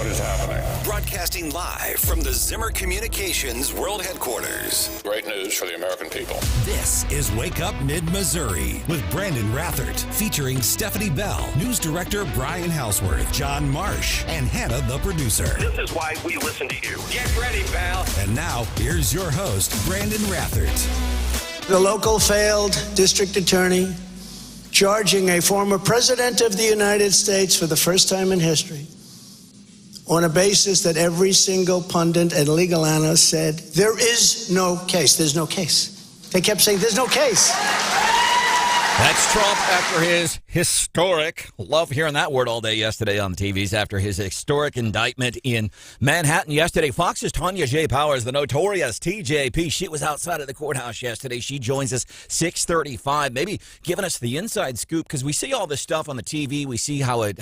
what is happening. Broadcasting live from the Zimmer Communications World Headquarters. Great news for the American people. This is Wake Up Mid-Missouri with Branden Rathert, featuring Stephanie Bell, News Director Brian Houseworth, John Marsh, and Hannah, the producer. This is why we listen to you. Get ready, pal. And now, here's your host, Branden Rathert. The local failed district attorney charging a former president of the United States for the first time in history on a basis that every single pundit and legal analyst said, there is no case. There's no case. They kept saying, there's no case. That's Trump after his historic, love hearing that word all day yesterday on the TVs, after his historic indictment in Manhattan yesterday. Fox's Tonya J Powers, the notorious TJP, she was outside of the courthouse yesterday. She joins us 6:35, maybe giving us the inside scoop, because we see all this stuff on the TV. We see how it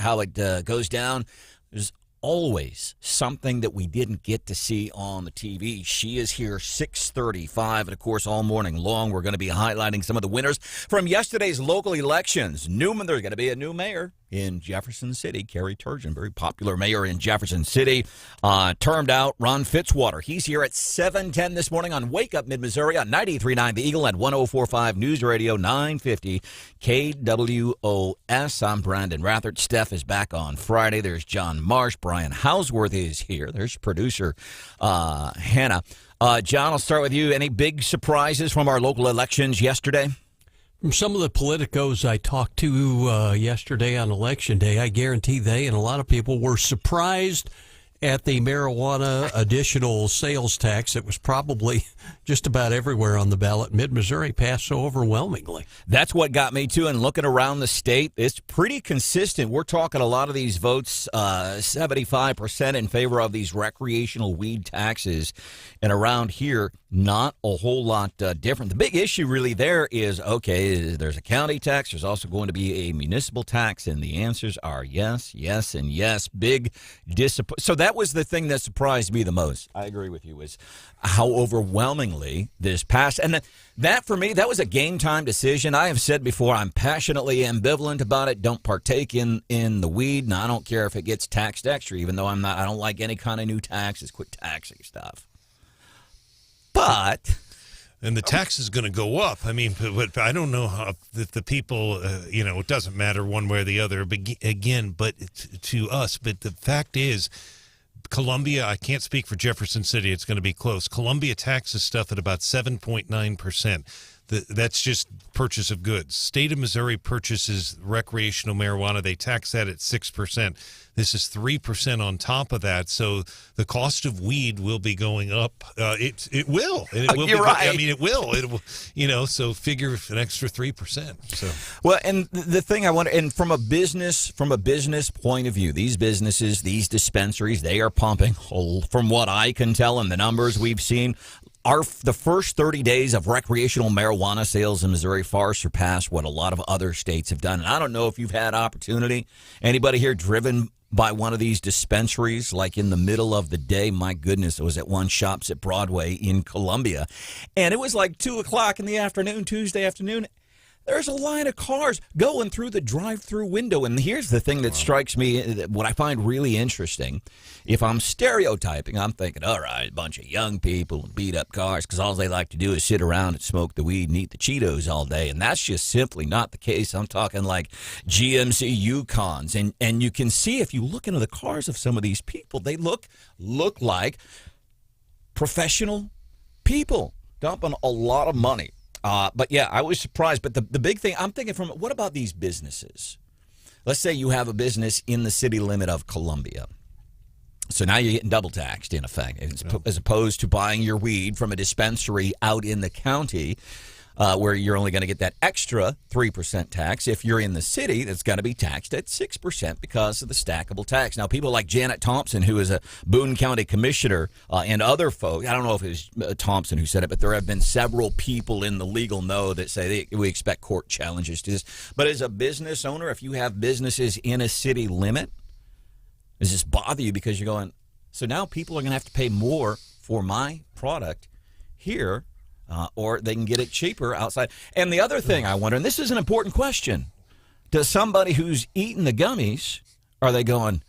goes down. There's always something that we didn't get to see on the TV. She is here 6:35, and of course all morning long we're going to be highlighting some of the winners from yesterday's local elections. There's going to be a new mayor in Jefferson City. Carrie Turgeon, very popular mayor in Jefferson City, termed out Ron Fitzwater. He's here at 7:10 this morning on Wake Up Mid-Missouri on 93.9 The Eagle and 104.5 News Radio 950 KWOS. I'm Branden Rathert. Steph is back on Friday. There's John Marsh. Brian Houseworth is here. There's producer Hannah. John, I'll start with you. Any big surprises from our local elections yesterday? From some of the politicos I talked to yesterday on Election Day, I guarantee they and a lot of people were surprised at the marijuana additional sales tax that was probably just about everywhere on the ballot. Mid-Missouri passed so overwhelmingly. That's what got me, too. And looking around the state, it's pretty consistent. We're talking a lot of these votes, 75% in favor of these recreational weed taxes. And around here, not a whole lot different. The big issue really there is, okay, there's a county tax. There's also going to be a municipal tax. And the answers are yes, yes, and yes. Big disappointment. So that was the thing that surprised me the most. I agree with you, is how overwhelmingly this passed. And that, for me, that was a game time decision. I have said before, I'm passionately ambivalent about it. Don't partake in the weed. And I don't care if it gets taxed extra, even though I don't like any kind of new taxes. Quit taxing stuff. But... And the tax is going to go up. I mean, but I don't know how the people, it doesn't matter one way or the other, again, but to us. But the fact is, Columbia, I can't speak for Jefferson City. It's going to be close. Columbia taxes stuff at about 7.9%. That's just purchase of goods. State of Missouri purchases recreational marijuana. They tax that at 6%. This is 3% on top of that. So the cost of weed will be going up. It will. And it will. You're right. I mean, it will. It will. So figure an extra 3%. So well, and the thing I wonder, and from a business point of view, these businesses, these dispensaries, they are pumping. From what I can tell and the numbers we've seen, the first 30 days of recreational marijuana sales in Missouri far surpassed what a lot of other states have done. And I don't know if you've had opportunity, anybody here driven by one of these dispensaries, like in the middle of the day. My goodness, it was at one Shops at Broadway in Columbia. And it was like 2 o'clock in the afternoon, Tuesday afternoon. There's a line of cars going through the drive-through window. And here's the thing that strikes me, what I find really interesting. If I'm stereotyping, I'm thinking, all right, a bunch of young people and beat-up cars, because all they like to do is sit around and smoke the weed and eat the Cheetos all day. And that's just simply not the case. I'm talking like GMC Yukons. And you can see, if you look into the cars of some of these people, they look like professional people dumping a lot of money. But yeah, I was surprised. But the big thing, I'm thinking what about these businesses? Let's say you have a business in the city limit of Columbia. So now you're getting double taxed, in effect, as opposed to buying your weed from a dispensary out in the county, where you're only going to get that extra 3% tax. If you're in the city, that's going to be taxed at 6% because of the stackable tax. Now, people like Janet Thompson, who is a Boone County commissioner, and other folks, I don't know if it was Thompson who said it, but there have been several people in the legal know that say we expect court challenges to this. But as a business owner, if you have businesses in a city limit, does this bother you because you're going, so now people are going to have to pay more for my product here, or they can get it cheaper outside. And the other thing I wonder, and this is an important question, does somebody who's eating the gummies, are they going,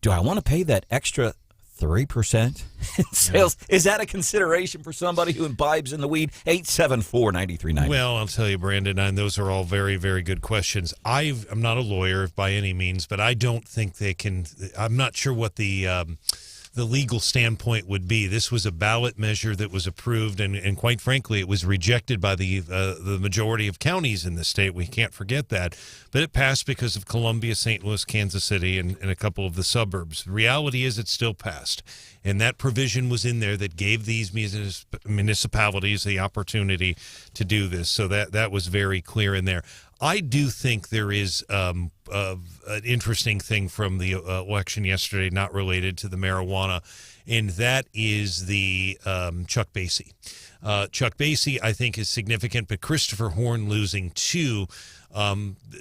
do I want to pay that extra 3% in sales? Yeah. Is that a consideration for somebody who imbibes in the weed? 874-9390. Well, I'll tell you, Brandon, and those are all very, very good questions. I'm not a lawyer by any means, but I don't think they can. I'm not sure what the legal standpoint would be. This was a ballot measure that was approved, and quite frankly, it was rejected by the majority of counties in the state. We can't forget that. But it passed because of Columbia, St. Louis, Kansas City, and a couple of the suburbs. The reality is it still passed. And that provision was in there that gave these municipalities the opportunity to do this. So that was very clear in there. I do think there is an interesting thing from the election yesterday, not related to the marijuana, and that is the Chuck Basie. Chuck Basie, I think, is significant, but Christopher Horn losing too.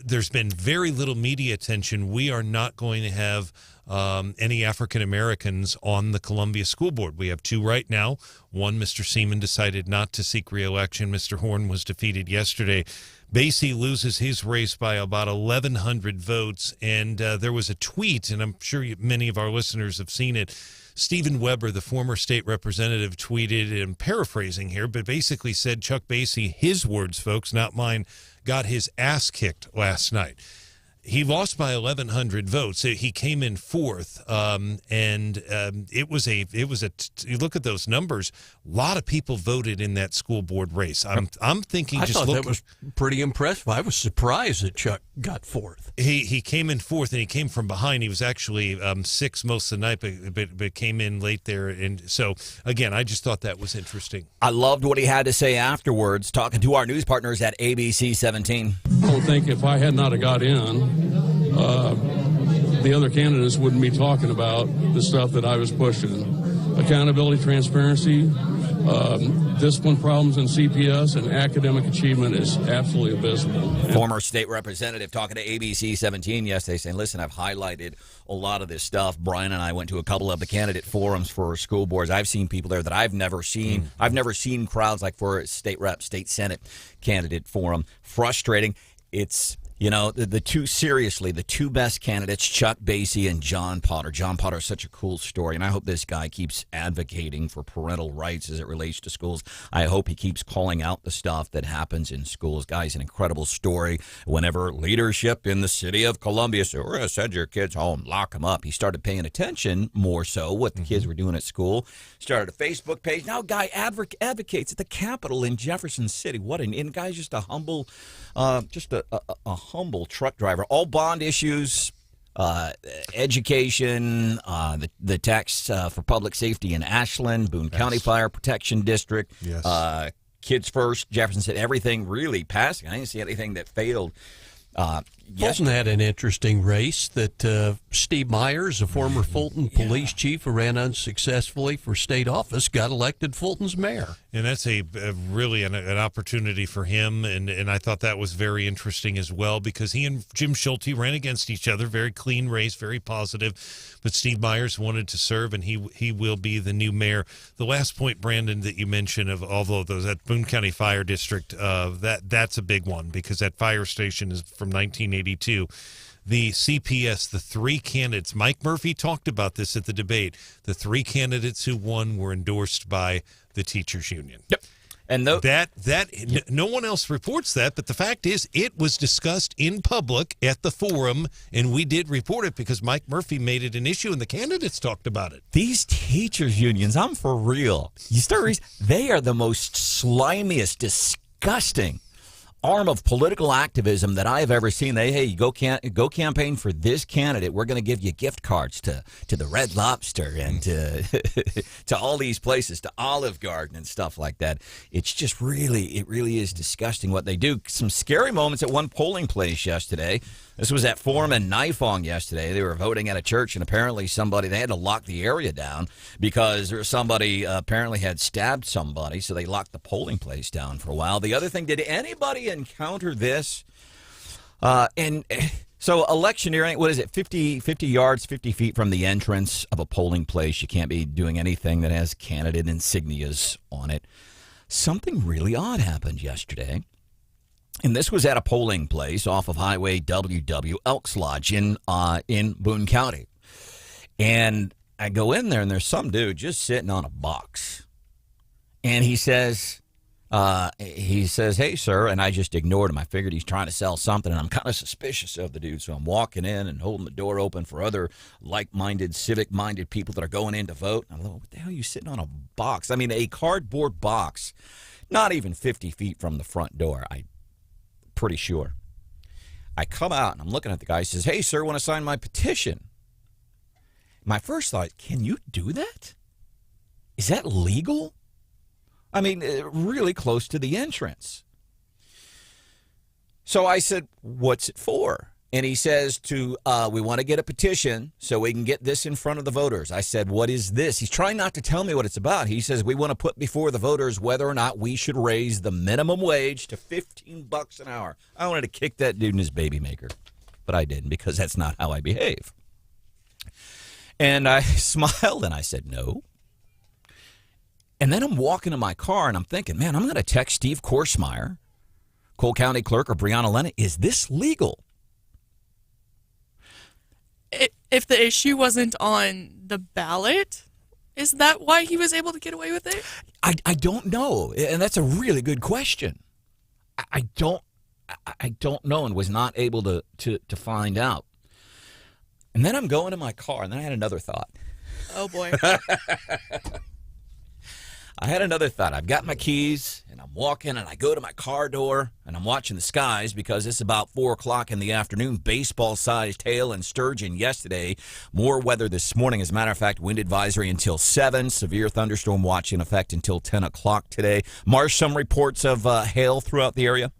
There's been very little media attention. We are not going to have any African Americans on the Columbia School Board. We have two right now. One, Mr. Seaman, decided not to seek re-election. Mr. Horn was defeated yesterday. Basie loses his race by about 1,100 votes, and there was a tweet, and I'm sure many of our listeners have seen it. Stephen Weber, the former state representative, tweeted, and I'm paraphrasing here, but basically said Chuck Basie, his words, folks, not mine, got his ass kicked last night. He lost by 1,100 votes. He came in fourth, and it was a. You look at those numbers. A lot of people voted in that school board race. I'm thinking. I thought that was pretty impressive. I was surprised that Chuck got fourth. He came in fourth, and he came from behind. He was actually sixth most of the night, but came in late there. And so again, I just thought that was interesting. I loved what he had to say afterwards, talking to our news partners at ABC 17. I don't think if I had not got in, the other candidates wouldn't be talking about the stuff that I was pushing. Accountability, transparency, discipline problems in CPS, and academic achievement is absolutely abysmal. Former state representative talking to ABC 17 yesterday saying, listen, I've highlighted a lot of this stuff. Brian and I went to a couple of the candidate forums for school boards. I've seen people there that I've never seen. I've never seen crowds like for a state rep, state senate candidate forum. Frustrating. It's... You know, the two best candidates, Chuck Basie and John Potter. John Potter is such a cool story, and I hope this guy keeps advocating for parental rights as it relates to schools. I hope he keeps calling out the stuff that happens in schools. Guy's an incredible story. Whenever leadership in the city of Columbia said, we're going to send your kids home, lock them up, he started paying attention more so what the kids were doing at school. Started a Facebook page. Now guy advocates at the Capitol in Jefferson City. And guy's just a humble, humble truck driver. All bond issues, education, the tax for public safety in Ashland, Boone County Fire Protection District, Kids First, Jefferson City, everything really passing. I didn't see anything that failed. Fulton had an interesting race that Steve Myers, a former Fulton police chief who ran unsuccessfully for state office, got elected Fulton's mayor. And that's really an opportunity for him, and I thought that was very interesting as well because he and Jim Schulte ran against each other. Very clean race, very positive. But Steve Myers wanted to serve, and he will be the new mayor. The last point, Brandon, that you mentioned of although that Boone County Fire District, that's a big one because that fire station is from 1982. The CPS, the three candidates, Mike Murphy talked about this at the debate. The three candidates who won were endorsed by the teachers union. Yep. And no one else reports that, but the fact is it was discussed in public at the forum, and we did report it because Mike Murphy made it an issue, and the candidates talked about it. These teachers unions, I'm for real. They are the most slimiest, disgusting arm of political activism that I have ever seen. Go campaign for this candidate. We're going to give you gift cards to the Red Lobster and to all these places, to Olive Garden and stuff like that. It's just it really is disgusting what they do. Some scary moments at one polling place yesterday. This was at Forum and Nifong yesterday. They were voting at a church, and apparently they had to lock the area down because somebody apparently had stabbed somebody, so they locked the polling place down for a while. The other thing, did anybody encounter this? So electioneering, what is it, 50 yards, 50 feet from the entrance of a polling place. You can't be doing anything that has candidate insignias on it. Something really odd happened yesterday. And this was at a polling place off of Highway WW Elks Lodge in Boone County. And I go in there, and there's some dude just sitting on a box. And he says, hey, sir, and I just ignored him. I figured he's trying to sell something, and I'm kind of suspicious of the dude. So I'm walking in and holding the door open for other like-minded, civic-minded people that are going in to vote. And I'm like, what the hell are you sitting on a box? I mean, a cardboard box, not even 50 feet from the front door, I'm pretty sure. I come out, and I'm looking at the guy. He says, hey, sir, want to sign my petition? My first thought, can you do that? Is that legal? I mean, really close to the entrance. So I said, what's it for? And he says we want to get a petition so we can get this in front of the voters. I said, what is this? He's trying not to tell me what it's about. He says, we want to put before the voters whether or not we should raise the minimum wage to $15 an hour. I wanted to kick that dude in his baby maker, but I didn't because that's not how I behave. And I smiled and I said, no. And then I'm walking to my car and I'm thinking, man, I'm going to text Steve Korsmeyer, Cole County Clerk, or Brianna Lennon. Is this legal? If the issue wasn't on the ballot, is that why he was able to get away with it? I don't know. And that's a really good question. I don't know and was not able to find out. And then I'm going to my car, and then I had another thought. Oh, boy. I had another thought. I've got my keys, and I'm walking, and I go to my car door, and I'm watching the skies because it's about 4 o'clock in the afternoon. Baseball-sized hail and sturgeon yesterday. More weather this morning. As a matter of fact, wind advisory until 7. Severe thunderstorm watch in effect until 10 o'clock today. Marsh, some reports of hail throughout the area?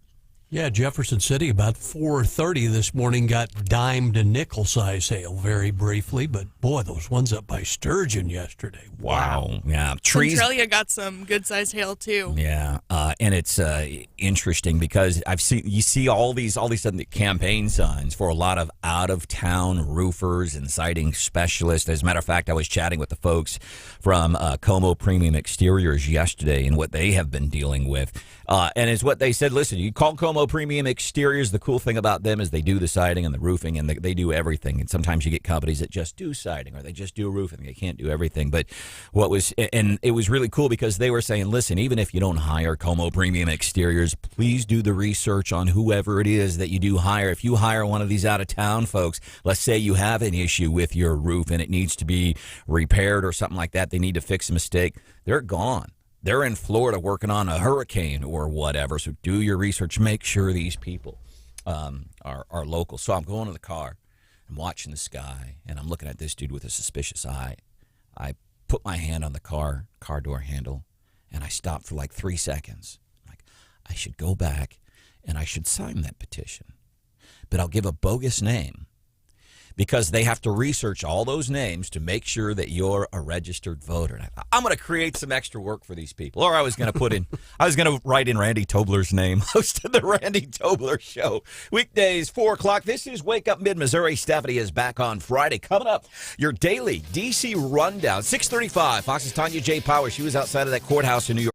Yeah, Jefferson City about 4:30 this morning got dime to nickel size hail very briefly, but boy, those ones up by Sturgeon yesterday. Wow. Yeah, trees. Centralia got some good sized hail too. Yeah, and it's interesting because you see all these campaign signs for a lot of out of town roofers and siding specialists. As a matter of fact, I was chatting with the folks from Como Premium Exteriors yesterday and what they have been dealing with. And it's what they said, listen, you call Como Premium Exteriors. The cool thing about them is they do the siding and the roofing, and they do everything. And sometimes you get companies that just do siding or they just do roofing. They can't do everything. But it was really cool because they were saying, listen, even if you don't hire Como Premium Exteriors, please do the research on whoever it is that you do hire. If you hire one of these out-of-town folks, let's say you have an issue with your roof and it needs to be repaired or something like that, they need to fix a mistake, they're gone. They're in Florida working on a hurricane or whatever, so do your research. Make sure these people are local. So I'm going to the car, I'm watching the sky, and I'm looking at this dude with a suspicious eye. I put my hand on the car door handle, and I stop for like 3 seconds. Like, I should go back, and I should sign that petition. But I'll give a bogus name, because they have to research all those names to make sure that you're a registered voter. And I'm going to create some extra work for these people. Or I was going to write in Randy Tobler's name, host of the Randy Tobler Show. Weekdays, 4 o'clock. This is Wake Up Mid-Missouri. Stephanie is back on Friday. Coming up, your daily D.C. rundown. 6:35, Fox's Tonya J. Power. She was outside of that courthouse in New York.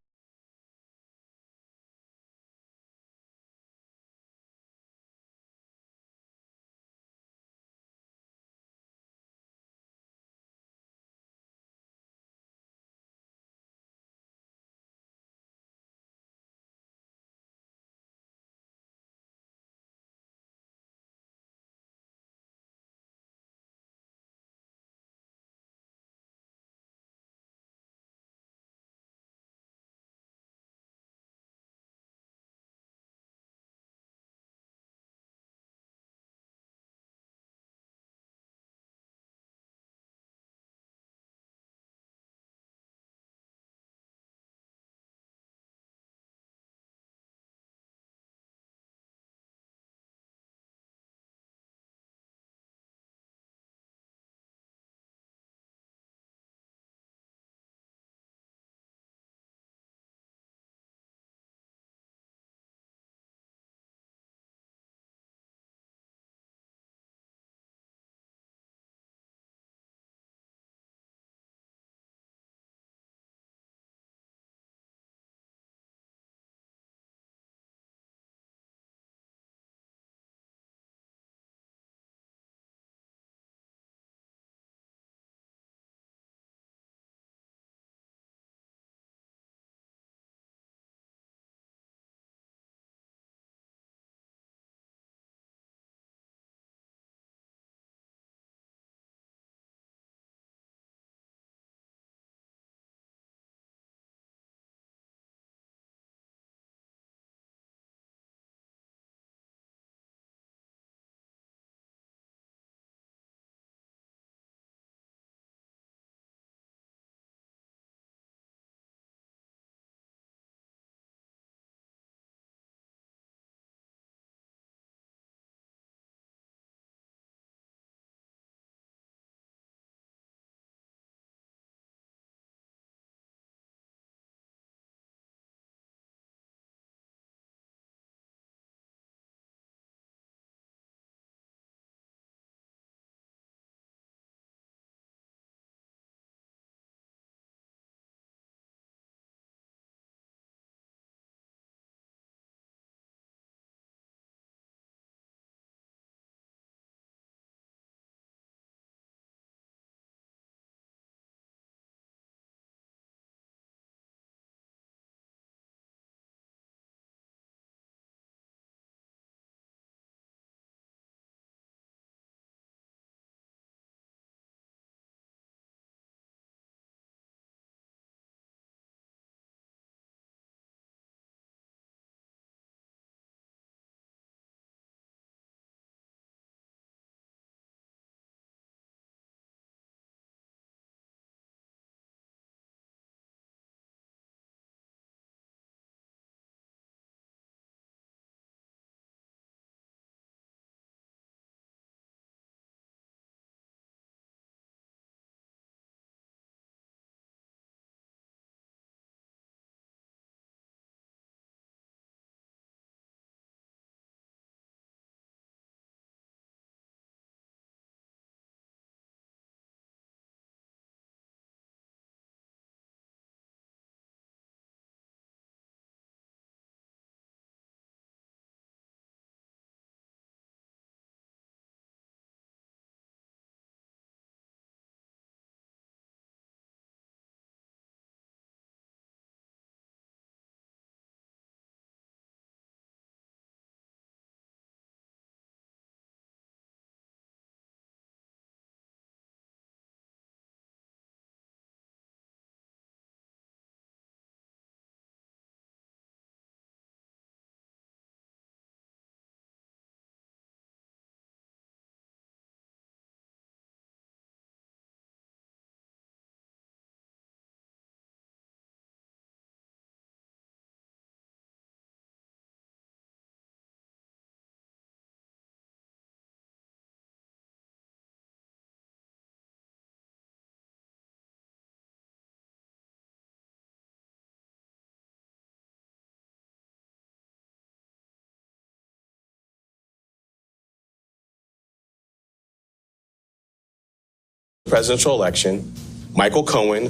presidential election, Michael Cohen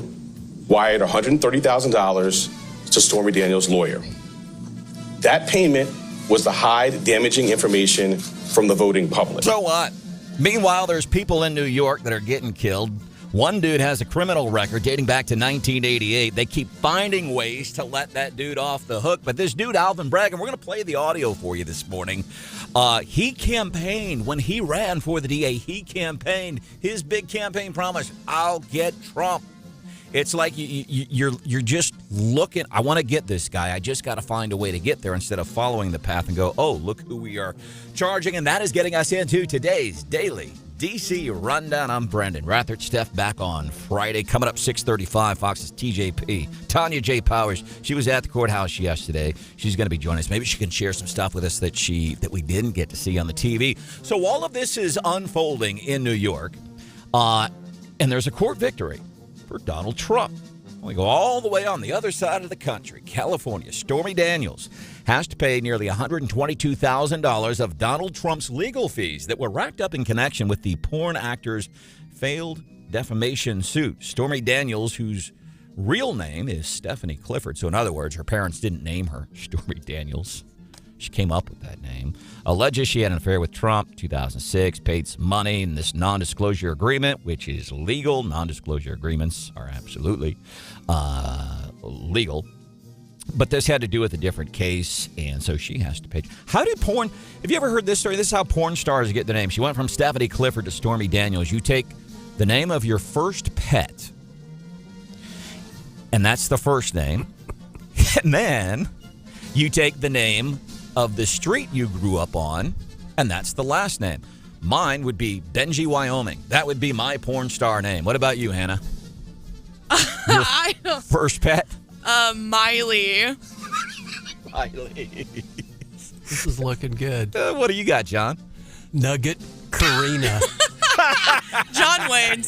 wired $130,000 to Stormy Daniels' lawyer. That payment was to hide damaging information from the voting public. So what? Meanwhile, there's people in New York that are getting killed. One dude has a criminal record dating back to 1988. They keep finding ways to let that dude off the hook. But this dude, Alvin Bragg, and we're going to play the audio for you this morning. He campaigned when he ran for the DA. He campaigned his big campaign promise, I'll get Trump. It's like you're just looking, I want to get this guy. I just got to find a way to get there instead of following the path and go, oh, look who we are charging. And that is getting us into today's Daily DC Rundown. I'm Branden Rathert. Steph back on Friday. Coming up 6:35, Fox's TJP. Tonya J. Powers. She was at the courthouse yesterday. She's going to be joining us. Maybe she can share some stuff with us that we didn't get to see on the TV. So all of this is unfolding in New York. And there's a court victory for Donald Trump. We go all the way on the other side of the country. California, Stormy Daniels has to pay nearly $122,000 of Donald Trump's legal fees that were racked up in connection with the porn actor's failed defamation suit. Stormy Daniels, whose real name is Stephanie Clifford, so in other words, her parents didn't name her Stormy Daniels. She came up with that name. Alleges she had an affair with Trump, 2006, paid some money in this non-disclosure agreement, which is legal. Non-disclosure agreements are absolutely legal. But this had to do with a different case, and so she has to pay. How do porn... Have you ever heard this story? This is how porn stars get their name. She went from Stephanie Clifford to Stormy Daniels. You take the name of your first pet, and that's the first name. And then you take the name of the street you grew up on, and that's the last name. Mine would be Benji, Wyoming. That would be my porn star name. What about you, Hannah? I don't... First pet? Miley. Miley. This is looking good. What do you got, John? Nugget Karina. John wins.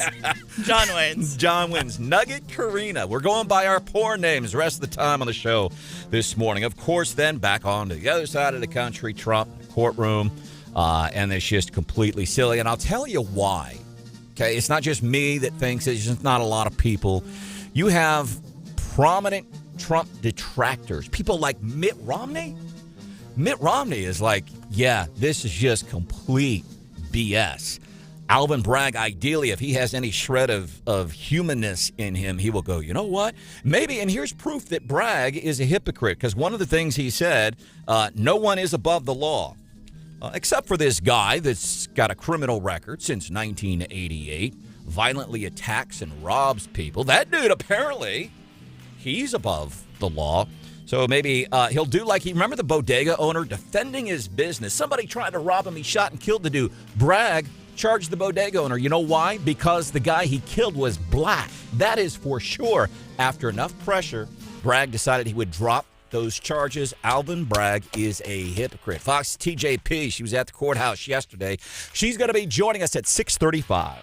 John wins. Nugget Karina. We're going by our porn names the rest of the time on the show this morning. Of course, then back on to the other side of the country, Trump, courtroom, and it's just completely silly. And I'll tell you why. Okay, it's not just me that thinks it. It's just not a lot of people. You have prominent Trump detractors, people like Mitt Romney. Mitt Romney is like, yeah, this is just complete BS. Alvin Bragg, ideally, if he has any shred of humanness in him, he will go, you know what? Maybe, and here's proof that Bragg is a hypocrite, because one of the things he said, no one is above the law, except for this guy that's got a criminal record since 1988, violently attacks and robs people. That dude, apparently, he's above the law. So maybe he'll do like remember the bodega owner defending his business? Somebody tried to rob him. He shot and killed the dude. Bragg charged the bodega owner. You know why? Because the guy he killed was black. That is for sure. After enough pressure, Bragg decided he would drop those charges. Alvin Bragg is a hypocrite. Fox TJP, she was at the courthouse yesterday. She's going to be joining us at 6:35.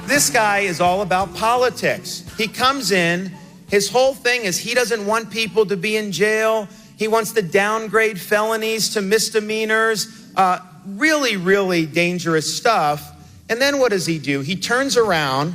This guy is all about politics. He comes in, his whole thing is he doesn't want people to be in jail. He wants to downgrade felonies to misdemeanors. Really, really dangerous stuff. And then what does he do? He turns around,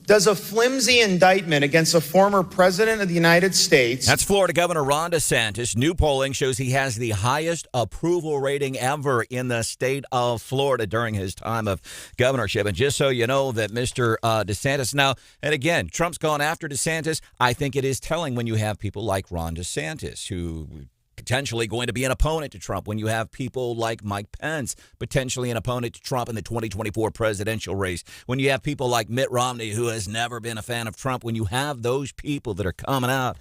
does a flimsy indictment against a former president of the United States. That's Florida Governor Ron DeSantis. New polling shows he has the highest approval rating ever in the state of Florida during his time of governorship. And just so you know that Mr. DeSantis now, and again, Trump's gone after DeSantis. I think it is telling when you have people like Ron DeSantis who potentially going to be an opponent to Trump, when you have people like Mike Pence, potentially an opponent to Trump in the 2024 presidential race, when you have people like Mitt Romney, who has never been a fan of Trump, when you have those people that are coming out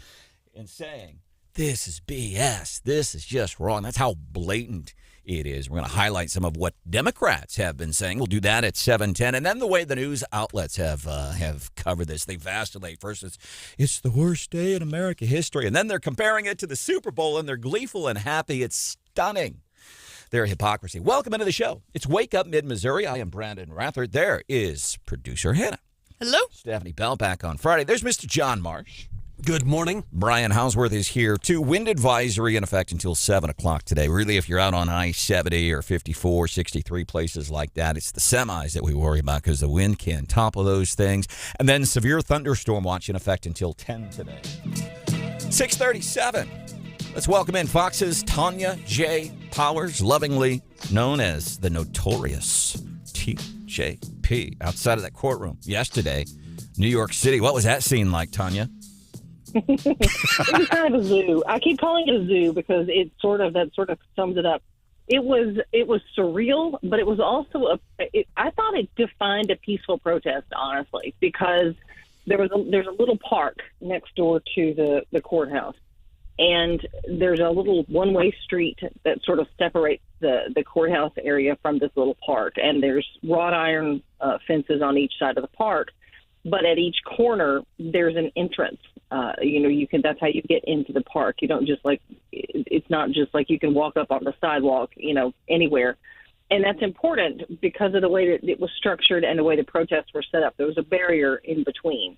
and saying, this is BS, this is just wrong. That's how blatant it is. We're going to highlight some of what Democrats have been saying. We'll do that at 7:10. And then the way the news outlets have covered this. They vacillate. First, it's the worst day in American history. And then they're comparing it to the Super Bowl, and they're gleeful and happy. It's stunning, their hypocrisy. Welcome into the show. It's Wake Up Mid-Missouri. I am Branden Rathert. There is producer Hannah. Hello. Stephanie Bell back on Friday. There's Mr. John Marsh. Good morning. Brian Hausworth is here, too. Wind advisory in effect until 7 o'clock today. Really, if you're out on I-70 or 54, 63, places like that, it's the semis that we worry about because the wind can topple those things. And then severe thunderstorm watch in effect until 10 today. 6:37. Let's welcome in Fox's Tonya J. Powers, lovingly known as the notorious TJP, outside of that courtroom yesterday, New York City. What was that scene like, Tonya? It was kind of a zoo. I keep calling it a zoo because that sort of sums it up. It was surreal, but it was also I thought it defined a peaceful protest, honestly, because there's a little park next door to the courthouse, and there's a little one-way street that sort of separates the courthouse area from this little park, and there's wrought iron fences on each side of the park. But at each corner, there's an entrance. That's how you get into the park. You don't just it's not just like you can walk up on the sidewalk, anywhere. And that's important because of the way that it was structured and the way the protests were set up. There was a barrier in between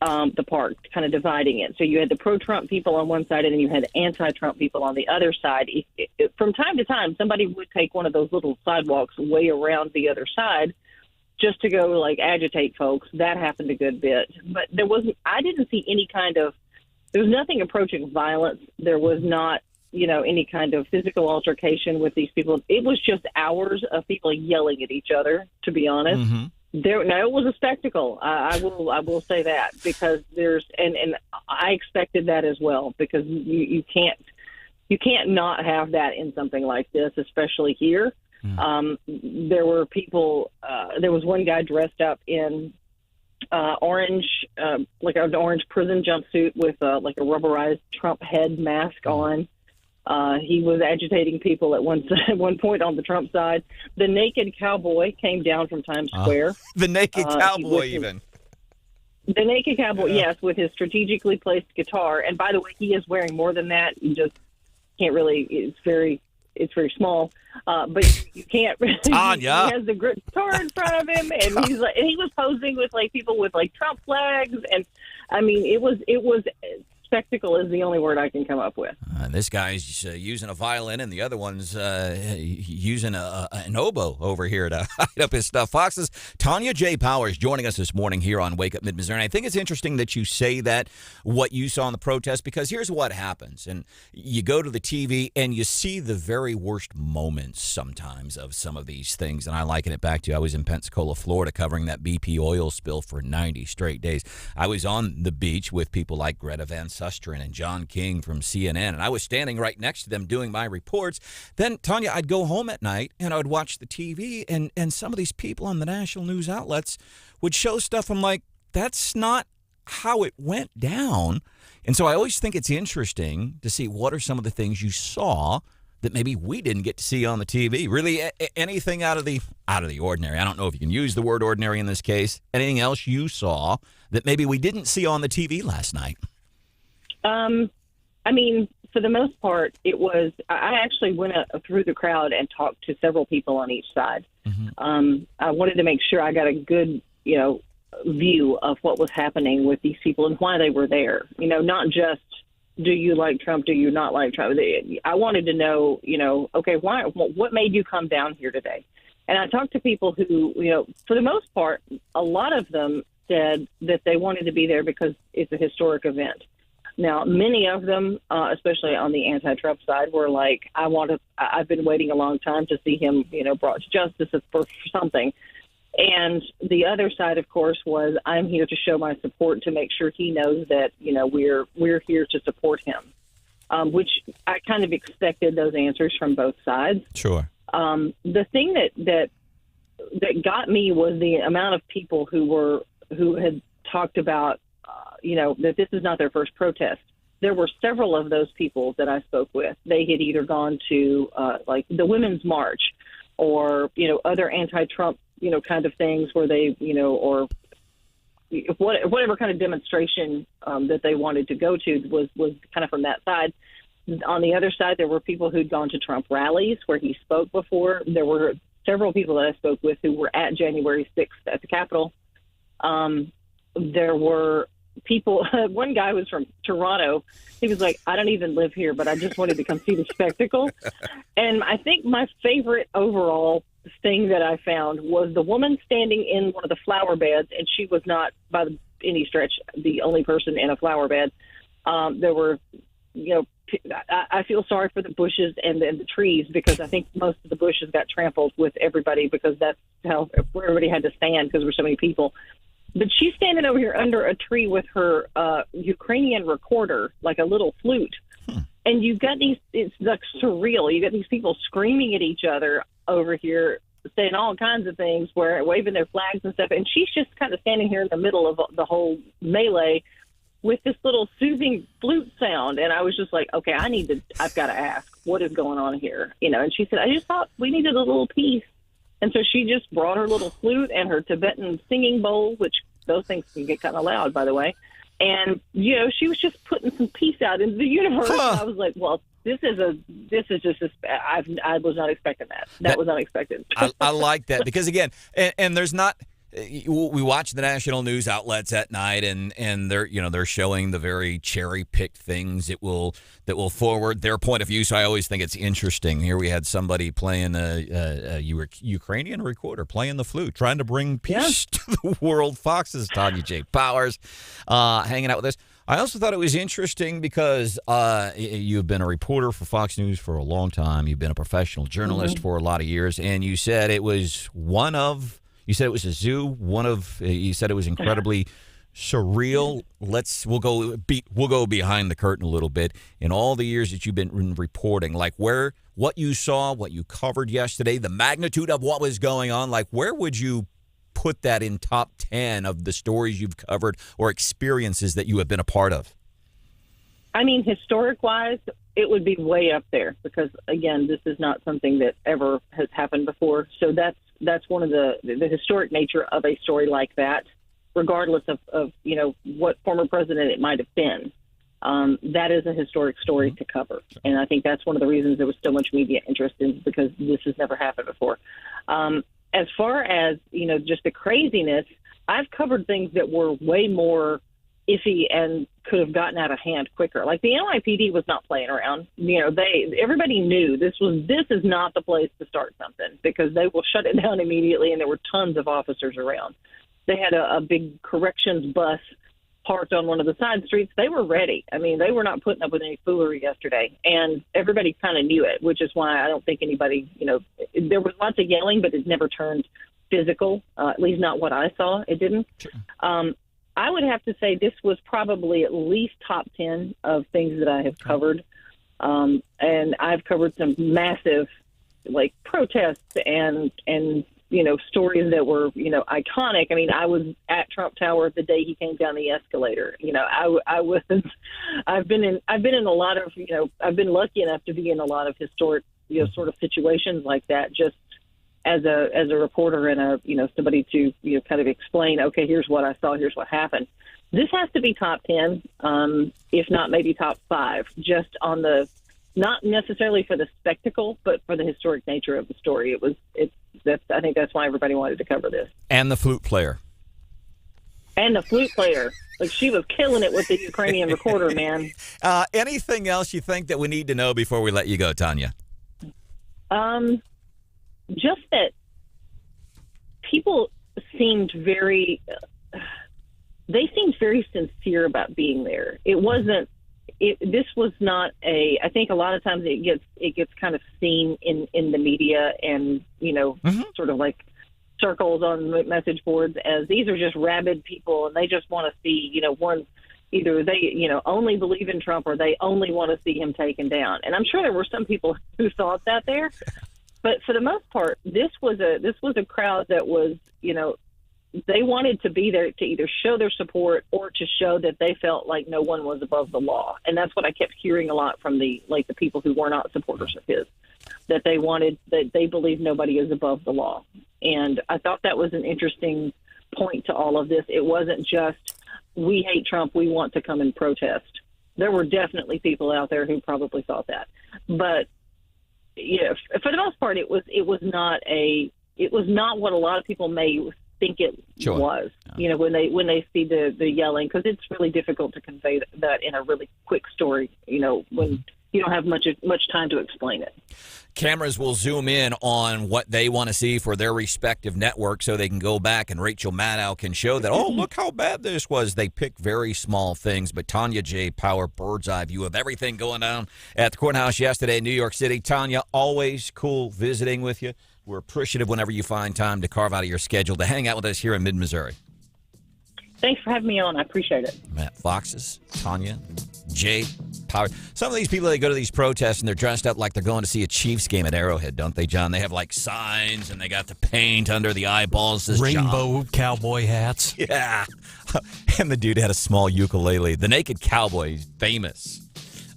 the park, kind of dividing it. So you had the pro-Trump people on one side and then you had anti-Trump people on the other side. From time to time, somebody would take one of those little sidewalks way around the other side just to go agitate folks. That happened a good bit, but I didn't see there was nothing approaching violence. There was not, any kind of physical altercation with these people. It was just hours of people yelling at each other, to be honest. Mm-hmm. It was a spectacle. I will say that because and I expected that as well, because you can't not have that in something like this, especially here. There were people, there was one guy dressed up in orange, like an orange prison jumpsuit with a rubberized Trump head mask on. He was agitating people at one point on the Trump side. The naked cowboy came down from Times Square. The naked cowboy even. The naked cowboy, yes, with his strategically placed guitar. And by the way, he is wearing more than that. You just can't really, it's very small, but you can't. Tonya. He has the guitar in front of him, and he was posing with people with Trump flags, and I mean it was spectacle is the only word I can come up with. And this guy's using a violin, and the other one's using an oboe over here to hide up his stuff. Fox's Tonya J. Powers joining us this morning here on Wake Up Mid-Missouri. And I think it's interesting that you say that, what you saw in the protest, because here's what happens. And you go to the TV, and you see the very worst moments sometimes of some of these things. And I liken it back to, I was in Pensacola, Florida, covering that BP oil spill for 90 straight days. I was on the beach with people like Greta Van Susteren and John King from CNN, and I was standing right next to them doing my reports. Then, Tonya, I'd go home at night, and I would watch the TV, and some of these people on the national news outlets would show stuff. I'm like, that's not how it went down. And so I always think it's interesting to see what are some of the things you saw that maybe we didn't get to see on the TV. Really, anything out of the ordinary. I don't know if you can use the word ordinary in this case. Anything else you saw that maybe we didn't see on the TV last night? I mean, for the most part, it was. I actually went through the crowd and talked to several people on each side. I wanted to make sure I got a good, view of what was happening with these people and why they were there. Not just do you like Trump, do you not like Trump. I wanted to know, okay, why? What made you come down here today? And I talked to people who, for the most part, a lot of them said that they wanted to be there because it's a historic event. Now, many of them, especially on the anti-Trump side, were like, I've been waiting a long time to see him, brought to justice for something. And the other side, of course, was I'm here to show my support to make sure he knows that, we're here to support him, which I kind of expected those answers from both sides. Sure. The thing that got me was the amount of people who had talked about, that this is not their first protest. There were several of those people that I spoke with. They had either gone to like the Women's March or, other anti-Trump, kind of things where they, or whatever kind of demonstration that they wanted to go to was kind of from that side. On the other side, there were people who'd gone to Trump rallies where he spoke before. There were several people that I spoke with who were at January 6th at the Capitol. There were people, one guy was from Toronto. He was like, I don't even live here, but I just wanted to come see the spectacle. And I think my favorite overall thing that I found was the woman standing in one of the flower beds, and she was not by any stretch the only person in a flower bed. There were, I feel sorry for the bushes and the trees because I think most of the bushes got trampled with everybody because that's how everybody had to stand because there were so many people. But she's standing over here under a tree with her Ukrainian recorder, like a little flute. And you've got it's like surreal. You got these people screaming at each other over here, saying all kinds of things, waving their flags and stuff. And she's just kind of standing here in the middle of the whole melee with this little soothing flute sound. And I was just like, okay, I've got to ask, what is going on here? And she said, I just thought we needed a little peace. And so she just brought her little flute and her Tibetan singing bowl, which those things can get kind of loud, by the way. And, she was just putting some peace out into the universe. And I was like, well, this is just, I was not expecting that. That was unexpected. I like that because, again, and there's not, we watch the national news outlets at night and they're showing the very cherry-picked things that will forward their point of view. So I always think it's interesting. Here we had somebody playing a Ukrainian recorder, playing the flute, trying to bring peace to the world. Fox's Tonya J. Powers hanging out with us. I also thought it was interesting because you've been a reporter for Fox News for a long time. You've been a professional journalist for a lot of years, and you said it was you said it was a zoo. You said it was incredibly surreal. We'll go behind the curtain a little bit. In all the years that you've been reporting, like what you saw, what you covered yesterday, the magnitude of what was going on, like where would you put that in top 10 of the stories you've covered or experiences that you have been a part of? I mean, historic-wise, it would be way up there because, again, this is not something that ever has happened before. So that's one of the historic nature of a story like that, regardless of what former president it might have been. That is a historic story to cover. And I think that's one of the reasons there was so much media interest in because this has never happened before. As far as, just the craziness, I've covered things that were way more iffy and could have gotten out of hand quicker. Like the NYPD was not playing around. Everybody knew this is not the place to start something because they will shut it down immediately, and there were tons of officers around. They had a big corrections bus parked on one of the side streets. They were ready. I mean, they were not putting up with any foolery yesterday, and everybody kind of knew it, which is why I don't think anybody, there was lots of yelling, but it never turned physical, at least not what I saw. It didn't. Sure. I would have to say this was probably at least top 10 of things that I have covered. And I've covered some massive, protests and stories that were, iconic. I mean, I was at Trump Tower the day he came down the escalator. I've been in a lot of, I've been lucky enough to be in a lot of historic, sort of situations like that, just as a reporter and somebody to, kind of explain, okay, here's what I saw, here's what happened. This has to be top 10, if not maybe top 5, just on the, not necessarily for the spectacle, but for the historic nature of the story. I think that's why everybody wanted to cover this. And the flute player. And the flute player. Like, she was killing it with the Ukrainian recorder, man. Anything else you think that we need to know before we let you go, Tonya? Just that people seemed very sincere about being there. This was not I think a lot of times it gets kind of seen in the media and, sort of like circles on message boards as these are just rabid people and they just want to see, either they, only believe in Trump or they only want to see him taken down. And I'm sure there were some people who thought that there, but for the most part, this was a crowd that was, they wanted to be there to either show their support or to show that they felt like no one was above the law. And that's what I kept hearing a lot from the people who were not supporters of his, that they believe nobody is above the law. And I thought that was an interesting point to all of this. It wasn't just, we hate Trump, we want to come and protest. There were definitely people out there who probably thought that. But yeah, for the most part, it was not what a lot of people may think it was. When they see the yelling, because it's really difficult to convey that in a really quick story. When you don't have much time to explain it. Cameras will zoom in on what they want to see for their respective network so they can go back and Rachel Maddow can show that, oh, look how bad this was. They pick very small things, but Tonya J, power bird's eye view of everything going down at the courthouse yesterday in New York City. Tonya, always cool visiting with you. We're appreciative whenever you find time to carve out of your schedule to hang out with us here in mid-Missouri. Thanks for having me on. I appreciate it. Matt Foxes, Tonya J, power. Some of these people, they go to these protests and they're dressed up like they're going to see a Chiefs game at Arrowhead, don't they, John? They have like signs and they got the paint under the eyeballs. Rainbow cowboy hats. Yeah. And the dude had a small ukulele. The Naked Cowboy, he's famous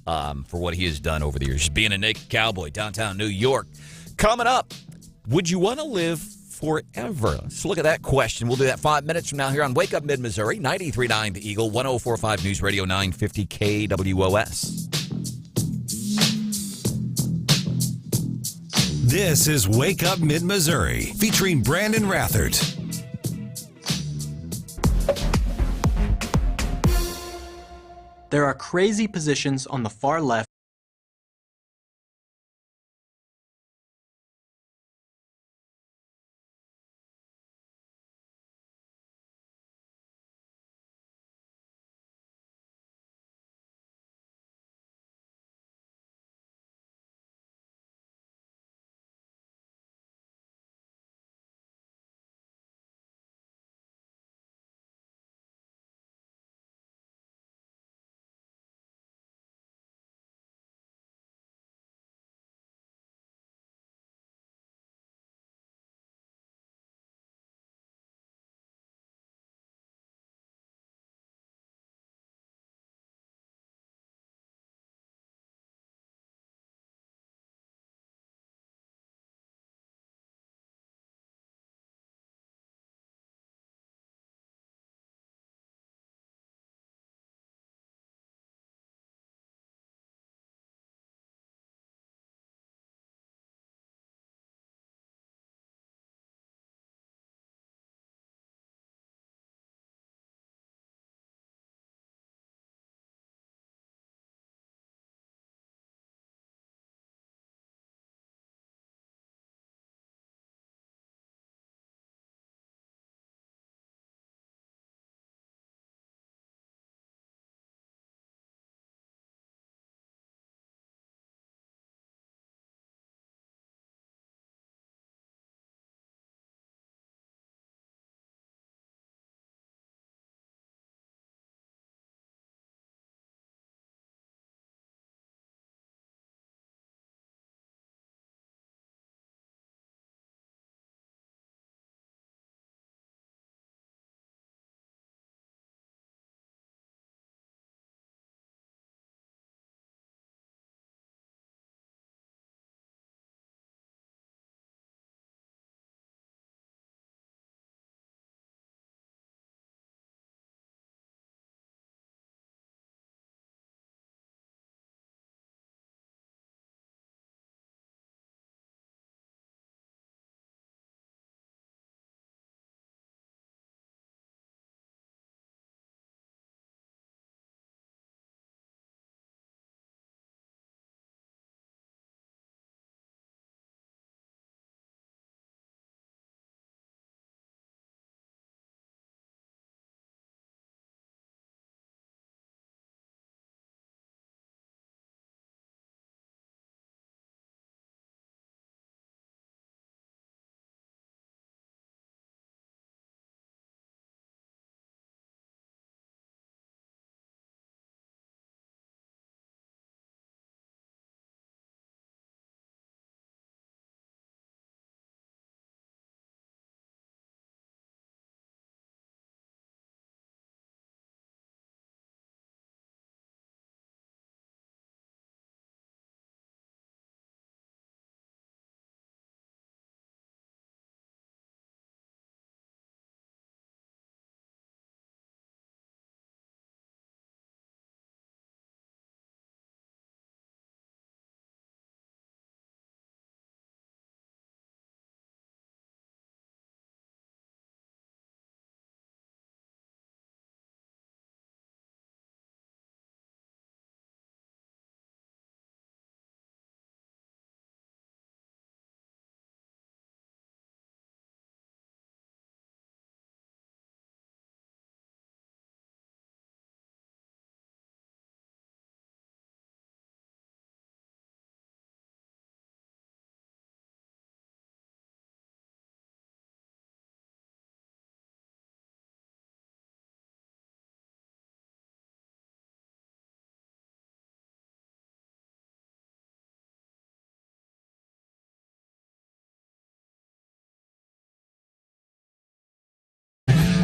for what he has done over the years. Just being a naked cowboy downtown New York. Coming up, would you want to live forever? Let's look at that question. We'll do that 5 minutes from now here on Wake Up Mid-Missouri, 93.9 The Eagle, 104.5 News Radio 950 KWOS. This is Wake Up Mid-Missouri, featuring Branden Rathert. There are crazy positions on the far left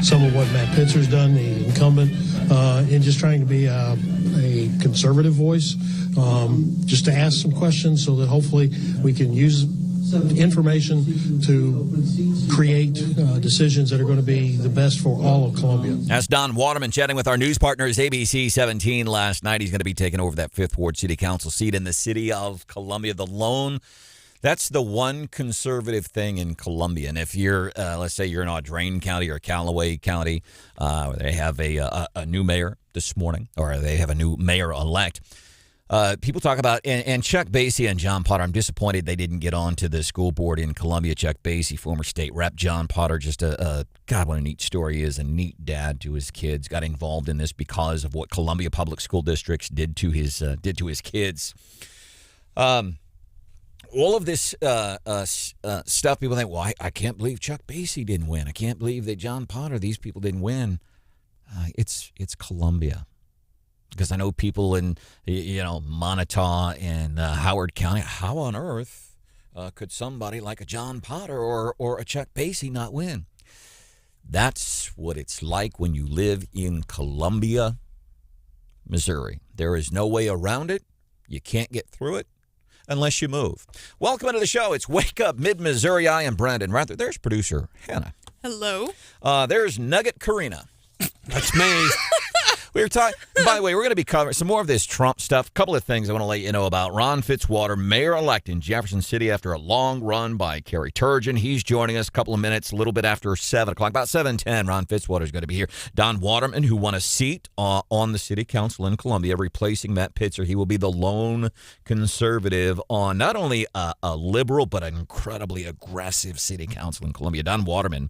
some of what Matt Pitzer's done, the incumbent, in just trying to be a conservative voice, just to ask some questions so that hopefully we can use information to create decisions that are going to be the best for all of Columbia. That's Don Waterman chatting with our news partners, ABC 17 last night. He's going to be taking over that 5th Ward City Council seat in the city of Columbia. That's the one conservative thing in Columbia. And if you're, let's say you're in Audrain County or Callaway County, where they have a new mayor this morning, or they have a new mayor-elect, people talk about, and Chuck Basie and John Potter, I'm disappointed they didn't get on to the school board in Columbia. Chuck Basie, former state rep. John Potter, just God, what a neat story he is, a neat dad to his kids, got involved in this because of what Columbia Public School Districts did to his kids. All of this stuff, people think, well, I can't believe Chuck Basie didn't win. I can't believe that John Potter, these people didn't win. It's Columbia. Because I know people in, Montauk and Howard County, how on earth could somebody like a John Potter or a Chuck Basie not win? That's what it's like when you live in Columbia, Missouri. There is no way around it. You can't get through it unless you move. Welcome into the show. It's Wake Up Mid-Missouri. I am Branden Rathert. There's producer Hannah. Hello. There's Nugget Karina. That's me. We were talking, by the way, we're going to be covering some more of this Trump stuff. A couple of things I want to let you know about. Ron Fitzwater, mayor-elect in Jefferson City after a long run by Kerry Turgeon. He's joining us a couple of minutes, a little bit after 7 o'clock. About 7:10, Ron Fitzwater is going to be here. Don Waterman, who won a seat on the city council in Columbia, replacing Matt Pitzer. He will be the lone conservative on not only a liberal, but an incredibly aggressive city council in Columbia. Don Waterman.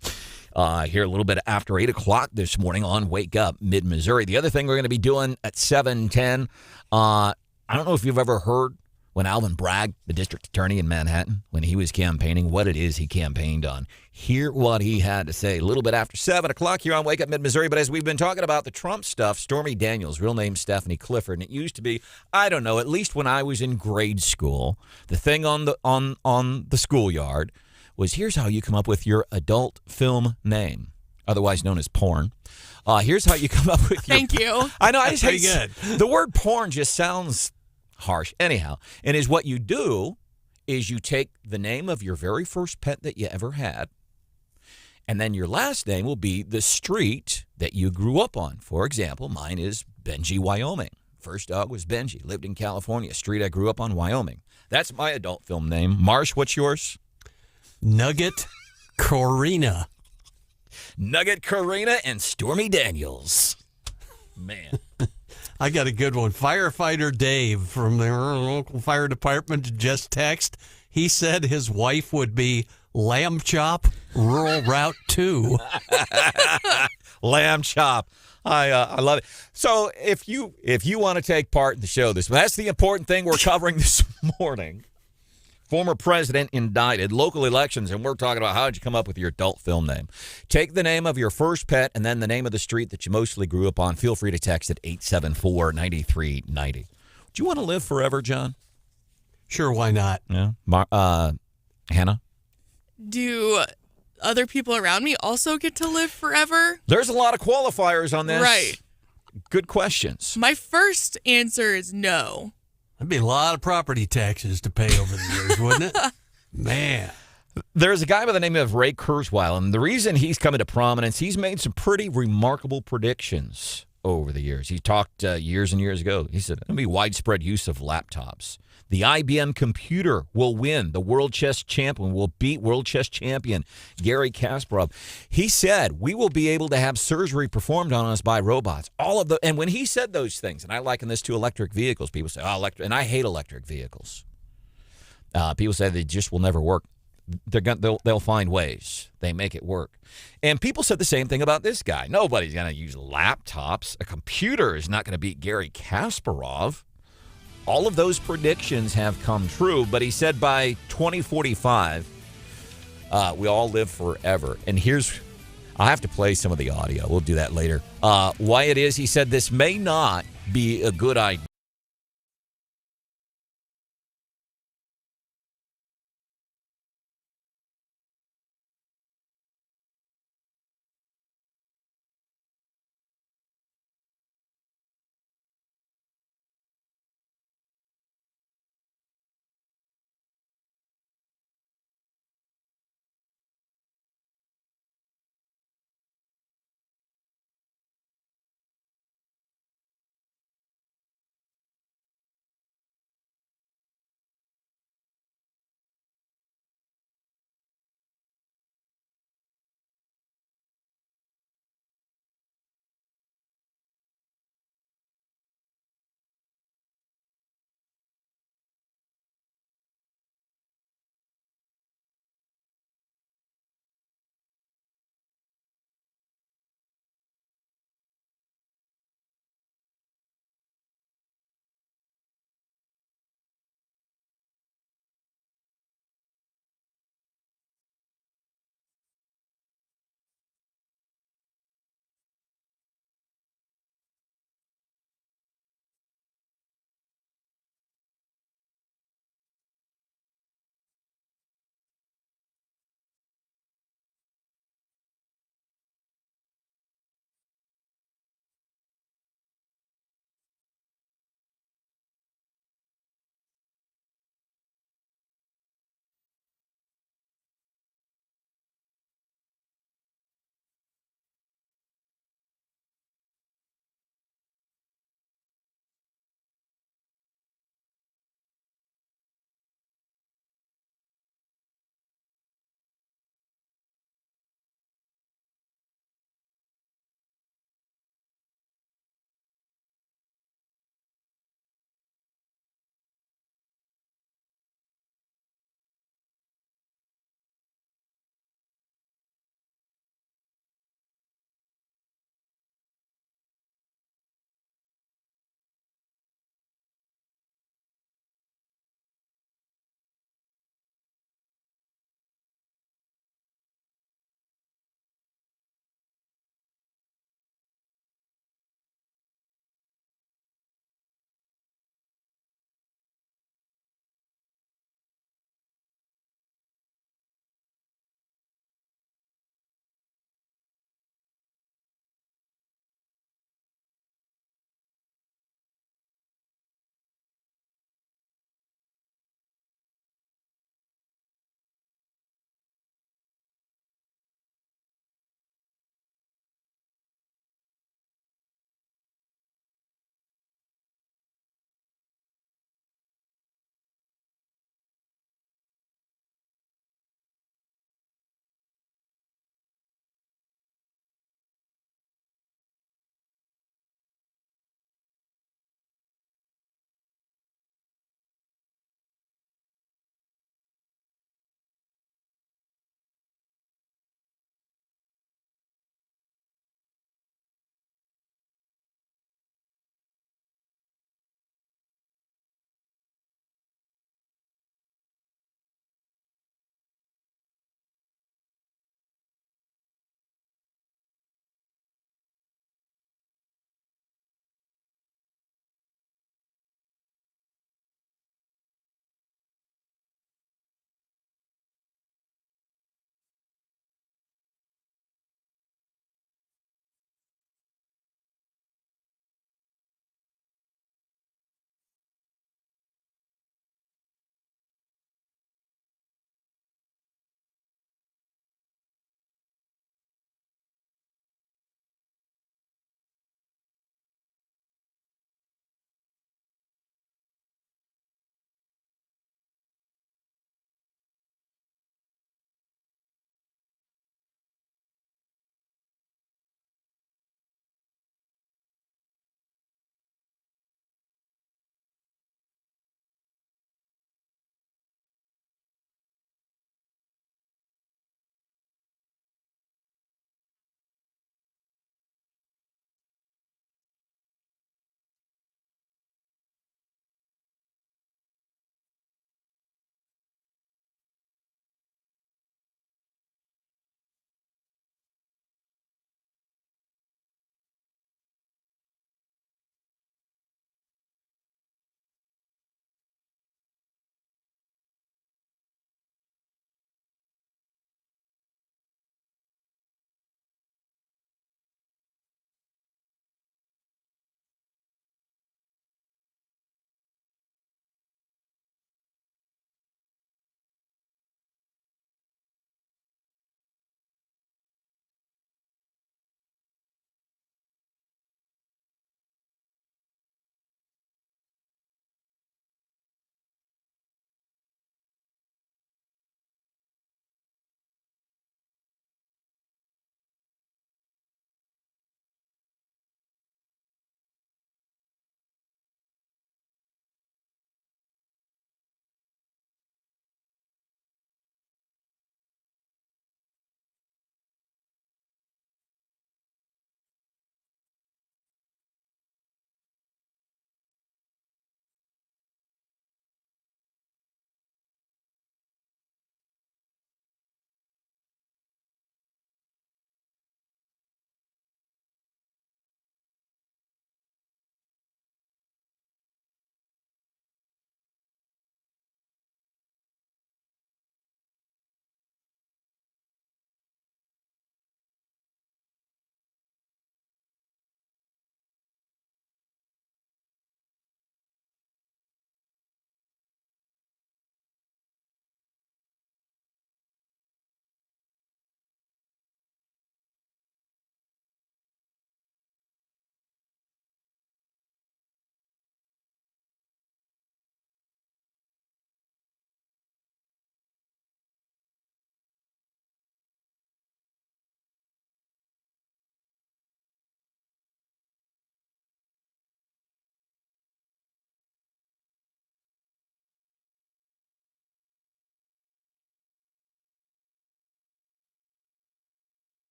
Here a little bit after 8 o'clock this morning on Wake Up Mid-Missouri. The other thing we're going to be doing at 7:10, I don't know if you've ever heard when Alvin Bragg, the district attorney in Manhattan, when he was campaigning, what it is he campaigned on. Hear what he had to say a little bit after 7 o'clock here on Wake Up Mid-Missouri. But as we've been talking about the Trump stuff, Stormy Daniels, real name Stephanie Clifford, and it used to be, I don't know, at least when I was in grade school, the thing on the schoolyard was, here's how you come up with your adult film name, otherwise known as porn. Here's how you come up with your... Thank you. I know, I just Pretty hate... good. The word porn just sounds harsh. Anyhow, and is what you do is you take the name of your very first pet that you ever had, and then your last name will be the street that you grew up on. For example, mine is Benji, Wyoming. First dog was Benji. Lived in California. Street I grew up on, Wyoming. That's my adult film name. Marsh, what's yours? Nugget Karina. Nugget Karina and Stormy Daniels. Man. I got a good one. Firefighter Dave from the local fire department just text. He said his wife would be Lamb Chop, Rural Route 2. Lamb Chop. I love it. So if you want to take part in the show that's the important thing we're covering this morning. Former president indicted, local elections, and we're talking about how did you come up with your adult film name. Take the name of your first pet and then the name of the street that you mostly grew up on. Feel free to text at 874-9390. Do you want to live forever, John? Sure, why not? Yeah. Hannah? Do other people around me also get to live forever? There's a lot of qualifiers on this. Right. Good questions. My first answer is no. That'd be a lot of property taxes to pay over the years, wouldn't it? Man. There's a guy by the name of Ray Kurzweil, and the reason he's come into prominence, he's made some pretty remarkable predictions over the years. He talked years and years ago. He said there'll be widespread use of laptops. The IBM computer will win. The world chess champion will beat world chess champion Garry Kasparov. He said we will be able to have surgery performed on us by robots. And when he said those things, and I liken this to electric vehicles, people say, "Oh, electric," and I hate electric vehicles. People say they just will never work. They'll find ways. They make it work. And people said the same thing about this guy. Nobody's going to use laptops. A computer is not going to beat Garry Kasparov. All of those predictions have come true, but he said by 2045, we all live forever. And I'll have to play some of the audio. We'll do that later. Why it is, he said this may not be a good idea.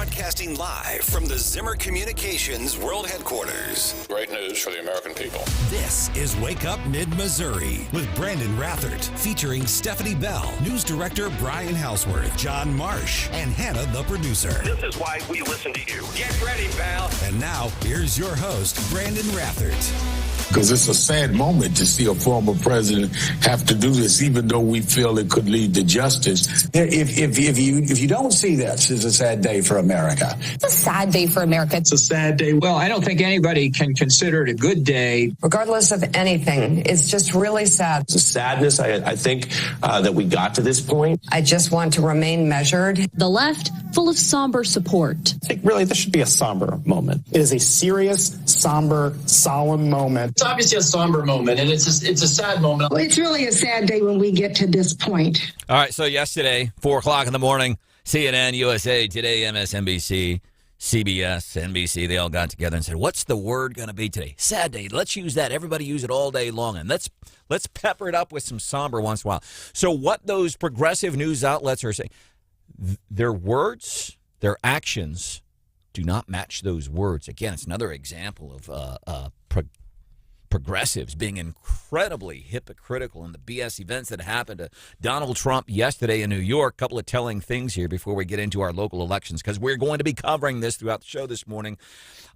Broadcasting live from the Zimmer Communications World Headquarters. Great news for the American people. This is Wake Up Mid-Missouri with Branden Rathert, featuring Stephanie Bell, News Director Brian Houseworth, John Marsh, and Hannah, the producer. This is why we listen to you. Get ready, pal. And now, here's your host, Branden Rathert. Because it's a sad moment to see a former president have to do this, even though we feel it could lead to justice. If you don't see this as a sad day for America. It's a sad day for America. It's a sad day. Well, I don't think anybody can consider it a good day. Regardless of anything, it's just really sad. It's a sadness, I think, that we got to this point. I just want to remain measured. The left, full of somber support. I think really this should be a somber moment. It is a serious, somber, solemn moment. It's obviously a somber moment, and it's a sad moment. Well, it's really a sad day when we get to this point. All right, so yesterday, 4 o'clock in the morning, CNN, USA Today, MSNBC, CBS, NBC, they all got together and said, what's the word going to be today? Sad day. Let's use that. Everybody use it all day long. And let's pepper it up with some somber once in a while. So what those progressive news outlets are saying, their words, their actions do not match those words. Again, it's another example of progressives being incredibly hypocritical in the BS events that happened to Donald Trump yesterday in New York. A couple of telling things here before we get into our local elections, because we're going to be covering this throughout the show this morning.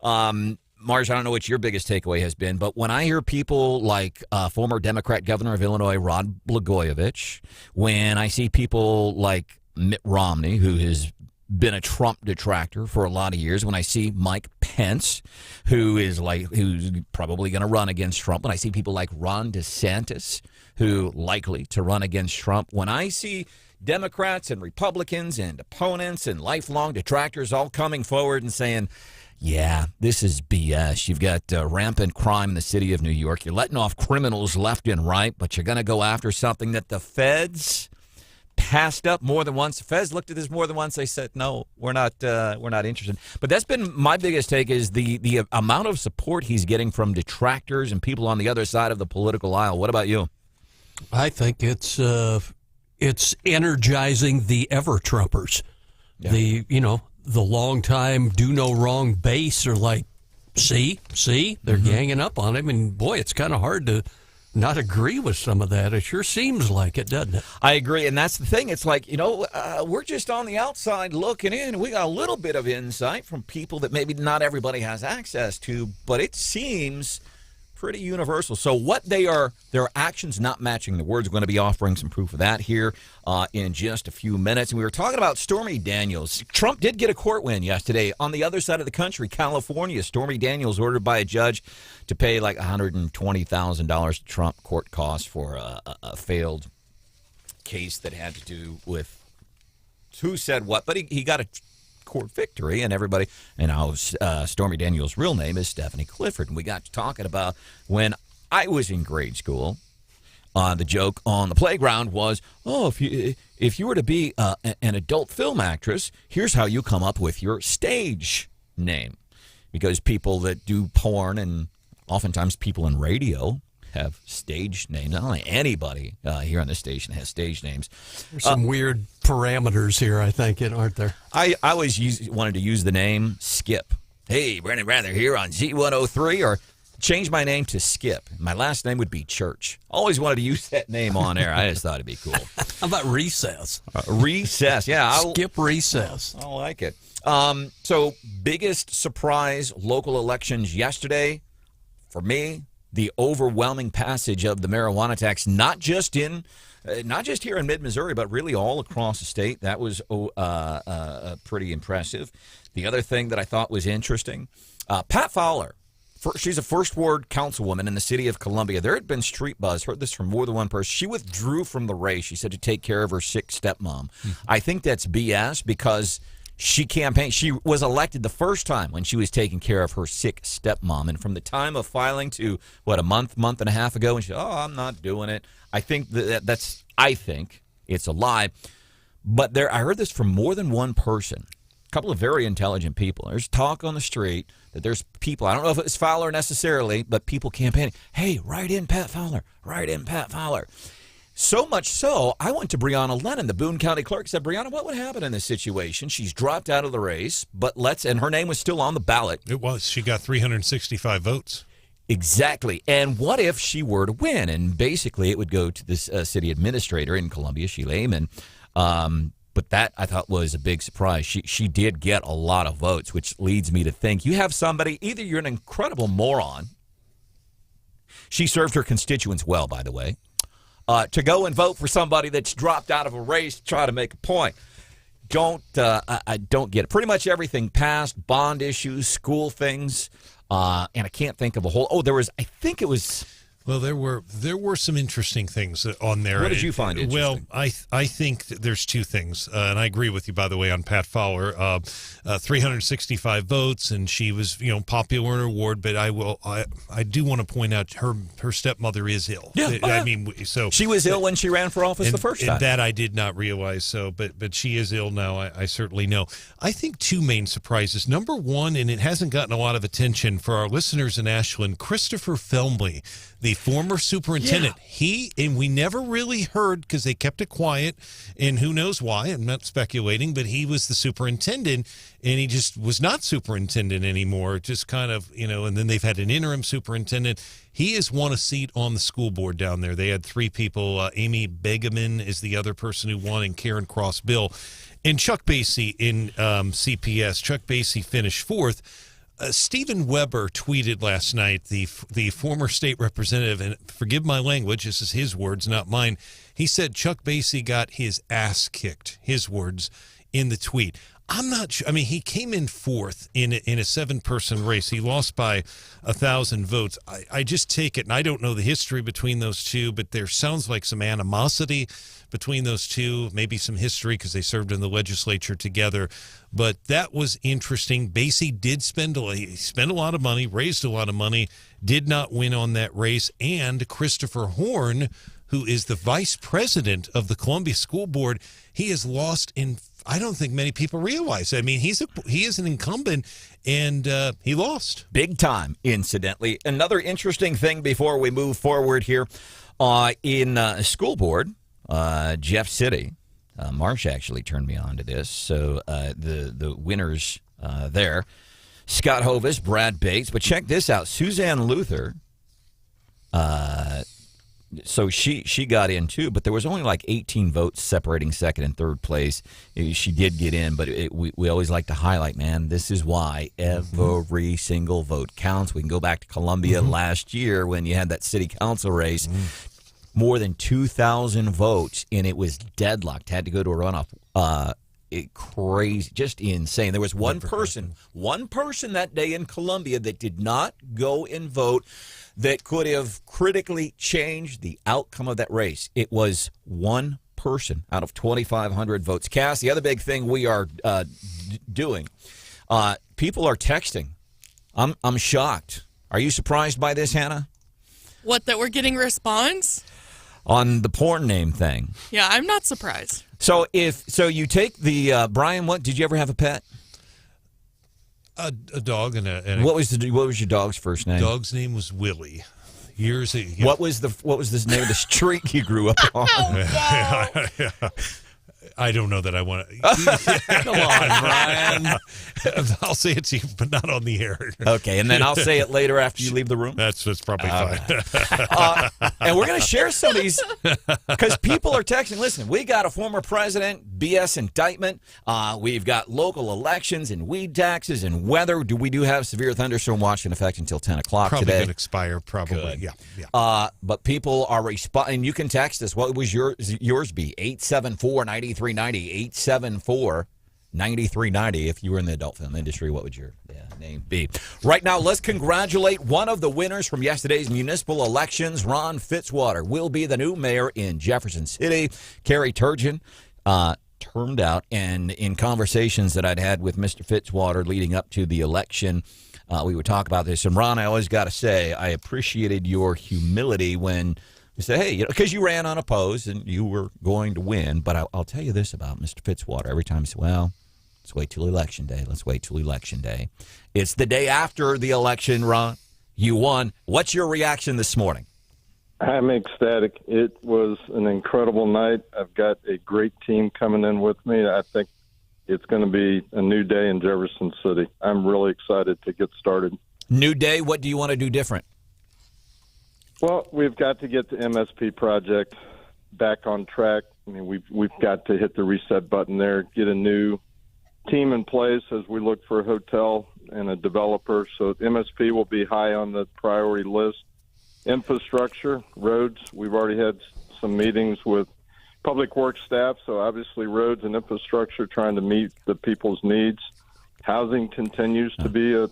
Mars, I don't know what your biggest takeaway has been, but when I hear people like former Democrat governor of Illinois, Rod Blagojevich, when I see people like Mitt Romney, who has been a Trump detractor for a lot of years, when I see Mike Pence, who's probably going to run against Trump, when I see people like Ron DeSantis, who likely to run against Trump, when I see Democrats and Republicans and opponents and lifelong detractors all coming forward and saying, yeah, this is BS. You've got rampant crime in the city of New York. You're letting off criminals left and right, but you're going to go after something that the feds passed up more than once. The feds looked at this more than once. They said, no, we're not interested. But that's been my biggest take, is the amount of support he's getting from detractors and people on the other side of the political aisle. What about you? I think it's energizing the ever-Trumpers. Yeah. The long-time do-no-wrong base are like, see, they're ganging up on him. And, boy, it's kind of hard to not agree with some of that. It sure seems like it, doesn't it? I agree, and that's the thing. It's like, we're just on the outside looking in. We got a little bit of insight from people that maybe not everybody has access to, but it seems pretty universal. So what their actions not matching the words. We're going to be offering some proof of that here in just a few minutes. And we were talking about Stormy Daniels. Trump did get a court win yesterday on the other side of the country, California. Stormy Daniels ordered by a judge to pay like $120,000 to Trump court costs for a failed case that had to do with who said what. But he got a court victory, and everybody, Stormy Daniels' real name is Stephanie Clifford. And we got to talking about when I was in grade school, the joke on the playground was, if you were to be an adult film actress, here's how you come up with your stage name. Because people that do porn and oftentimes people in radio have stage names. Not only anybody here on the station has stage names. There's some weird parameters here, I think, aren't there? I always wanted to use the name Skip. Hey, Branden Rathert here on Z103, or change my name to Skip. My last name would be Church. Always wanted to use that name on air. I just thought it'd be cool. How about Recess? Recess, yeah. Skip Recess. I like it. So, biggest surprise local elections yesterday, for me, the overwhelming passage of the marijuana tax, not just here in mid-Missouri, but really all across the state. That was pretty impressive. The other thing that I thought was interesting, Pat Fowler, she's a first ward councilwoman in the city of Columbia. There had been street buzz, heard this from more than one person. She withdrew from the race, she said, to take care of her sick stepmom. Mm-hmm. I think that's BS, because she campaigned. She was elected the first time when she was taking care of her sick stepmom. And from the time of filing to, a month and a half ago, and she said, I'm not doing it. I think I think it's a lie. But I heard this from more than one person, a couple of very intelligent people. There's talk on the street that there's people, I don't know if it's Fowler necessarily, but people campaigning, hey, write in Pat Fowler, write in Pat Fowler. So much so, I went to Brianna Lennon, the Boone County clerk, said, Brianna, what would happen in this situation? She's dropped out of the race, and her name was still on the ballot. It was. She got 365 votes. Exactly. And what if she were to win? And basically, it would go to this city administrator in Columbia, Sheila Amen. But that, I thought, was a big surprise. She did get a lot of votes, which leads me to think you have somebody, either you're an incredible moron. She served her constituents well, by the way. To go and vote for somebody that's dropped out of a race to try to make a point. I don't get it. Pretty much everything passed, bond issues, school things, and I can't think of a whole. Well, there were some interesting things on there. What did you find interesting? Well, I think that there's two things, and I agree with you, by the way, on Pat Fowler. 365 votes, and she was, popular in her ward. But I do want to point out her stepmother is ill. Yeah, I mean, so she was ill when she ran for office the first time. And that I did not realize. So, but she is ill now. I certainly know. I think two main surprises. Number one, and it hasn't gotten a lot of attention for our listeners in Ashland, Christopher Felmley, the former superintendent. We never really heard because they kept it quiet, and who knows why. I'm not speculating, but he was the superintendent, and he just was not superintendent anymore. Just kind of, and then they've had an interim superintendent. He has won a seat on the school board down there. They had three people. Amy Begeman is the other person who won, and Karen Cross-Bill. And Chuck Basie in CPS. Chuck Basie finished fourth. Stephen Weber tweeted last night, the former state representative, and forgive my language, this is his words, not mine. He said Chuck Basie got his ass kicked, his words, in the tweet. I'm not sure. I mean, he came in fourth in a 7-person race. He lost by 1,000 votes. I just take it, and I don't know the history between those two, but there sounds like some animosity between those two, maybe some history because they served in the legislature together. But that was interesting. Basie did spend a lot of money, raised a lot of money, did not win on that race. And Christopher Horn, who is the vice president of the Columbia School Board, he has lost in, I don't think many people realize. I mean, he is an incumbent, and he lost. Big time, incidentally. Another interesting thing before we move forward here, in school board, Jeff City, Marsh actually turned me on to this. So the winners there, Scott Hovis, Brad Bates. But check this out, Suzanne Luther. So she got in too, but there was only like 18 votes separating second and third place. She did get in, but we always like to highlight, man, this is why every single vote counts. We can go back to Columbia last year when you had that city council race. More than 2,000 votes, and it was deadlocked. Had to go to a runoff. Crazy, just insane. There was one person that day in Columbia that did not go and vote that could have critically changed the outcome of that race. It was one person out of 2,500 votes cast. The other big thing we are doing, people are texting. I'm shocked. Are you surprised by this, Hannah? What, that we're getting response? On the porn name thing. Yeah, I'm not surprised. So you take the Brian, what did you ever have a pet? A dog and a what was your dog's first name? Dog's name was Willie. What was the name of the street you grew up on? I don't know that I want to. Come on, Brian. I'll say it to you, but not on the air. Okay, and then I'll say it later after you leave the room. That's probably fine. And we're going to share some of these because people are texting. Listen, we got a former president, BS indictment. We've got local elections and weed taxes and weather. We do have severe thunderstorm watch in effect until 10 o'clock probably today. Probably going to expire, probably. Good. Yeah. But people are responding. You can text us. What was yours be? 874-9390. 874-9390. If you were in the adult film industry, what would your name be? Right now, let's congratulate one of the winners from yesterday's municipal elections. Ron Fitzwater will be the new mayor in Jefferson City. Carrie Turgeon turned out, and in conversations that I'd had with Mr. Fitzwater leading up to the election, we would talk about this. And Ron, I always got to say, I appreciated your humility when you say, hey, because you ran unopposed and you were going to win. But I'll tell you this about Mr. Fitzwater. Every time he said, well, let's wait till Election Day. Let's wait till Election Day. It's the day after the election, Ron. You won. What's your reaction this morning? I'm ecstatic. It was an incredible night. I've got a great team coming in with me. I think it's going to be a new day in Jefferson City. I'm really excited to get started. New day, what do you want to do different? Well, we've got to get the MSP project back on track. I mean, we've got to hit the reset button there, get a new team in place as we look for a hotel and a developer. So MSP will be high on the priority list. Infrastructure, roads, we've already had some meetings with public works staff, so obviously roads and infrastructure trying to meet the people's needs. Housing continues to be a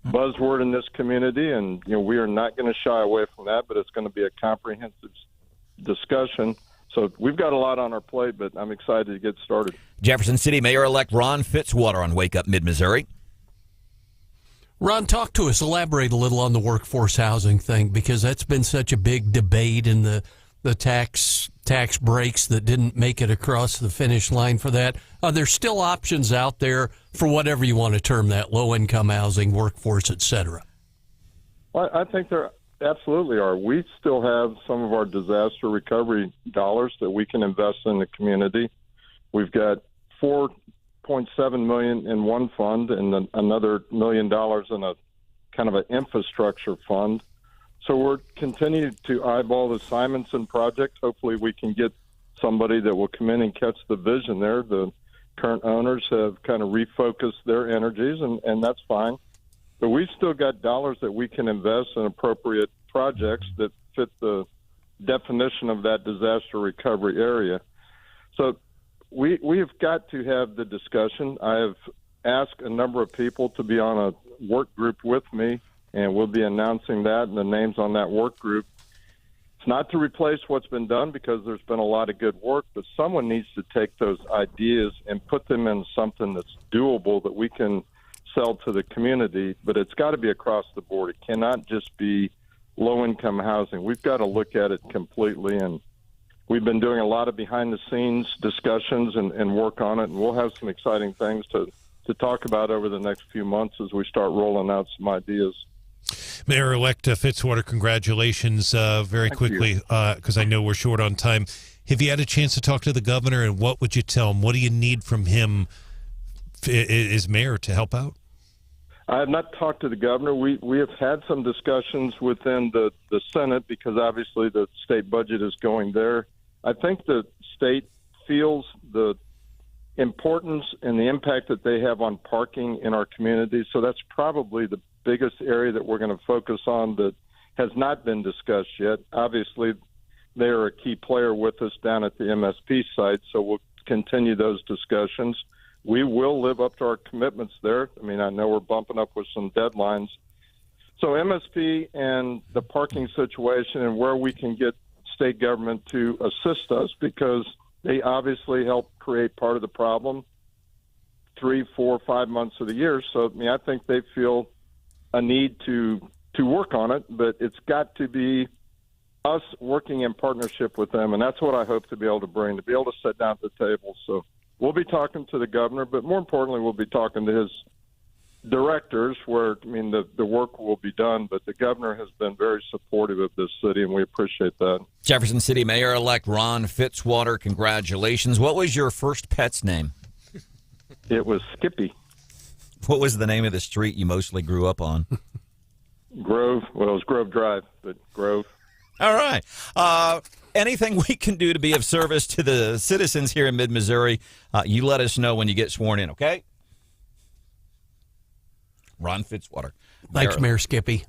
buzzword in this community, and we are not going to shy away from that, but it's going to be a comprehensive discussion. So we've got a lot on our plate, but I'm excited to get started. Jefferson City Mayor-elect Ron Fitzwater on Wake Up Mid-Missouri. Ron, talk to us. Elaborate a little on the workforce housing thing, because that's been such a big debate in the tax breaks that didn't make it across the finish line for that. There's still options out there for whatever you want to term that, low-income housing, workforce, et cetera. Well, I think there absolutely are. We still have some of our disaster recovery dollars that we can invest in the community. We've got $4.7 million in one fund and then another $1 million in a kind of an infrastructure fund. So we're continuing to eyeball the Simonson project. Hopefully we can get somebody that will come in and catch the vision there. The current owners have kind of refocused their energies, and that's fine. But we've still got dollars that we can invest in appropriate projects that fit the definition of that disaster recovery area. So we've got to have the discussion. I have asked a number of people to be on a work group with me, and we'll be announcing that and the names on that work group. It's not to replace what's been done, because there's been a lot of good work, but someone needs to take those ideas and put them in something that's doable that we can sell to the community. But it's got to be across the board. It cannot just be low-income housing. We've got to look at it completely, and we've been doing a lot of behind-the-scenes discussions and work on it, and we'll have some exciting things to talk about over the next few months as we start rolling out some ideas. Mayor-elect Fitzwater, congratulations very quickly, because I know we're short on time. Have you had a chance to talk to the governor, and what would you tell him? What do you need from him as mayor to help out? I have not talked to the governor. We have had some discussions within the Senate, because obviously the state budget is going there. I think the state feels the importance and the impact that they have on parking in our community. So that's probably the biggest area that we're going to focus on that has not been discussed yet. Obviously, they are a key player with us down at the MSP site, so we'll continue those discussions. We will live up to our commitments there. I mean, I know we're bumping up with some deadlines. So MSP and the parking situation and where we can get state government to assist us, because they obviously help create part of the problem 3, 4, 5 months of the year. So, I mean, I think they feel a need to work on it, but it's got to be us working in partnership with them, and that's what I hope to be able to bring, to be able to sit down at the table. So we'll be talking to the governor, but more importantly, we'll be talking to his directors where, I mean, the work will be done, but the governor has been very supportive of this city, and we appreciate that. Jefferson City Mayor-elect Ron Fitzwater, congratulations. What was your first pet's name? It was Skippy. What was the name of the street you mostly grew up on? Grove. Well, it was Grove Drive, but Grove. All right. Anything we can do to be of service to the citizens here in mid-Missouri, you let us know when you get sworn in, okay? Ron Fitzwater. Thanks, Mayor Skippy.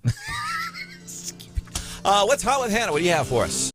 What's hot with Hannah? What do you have for us?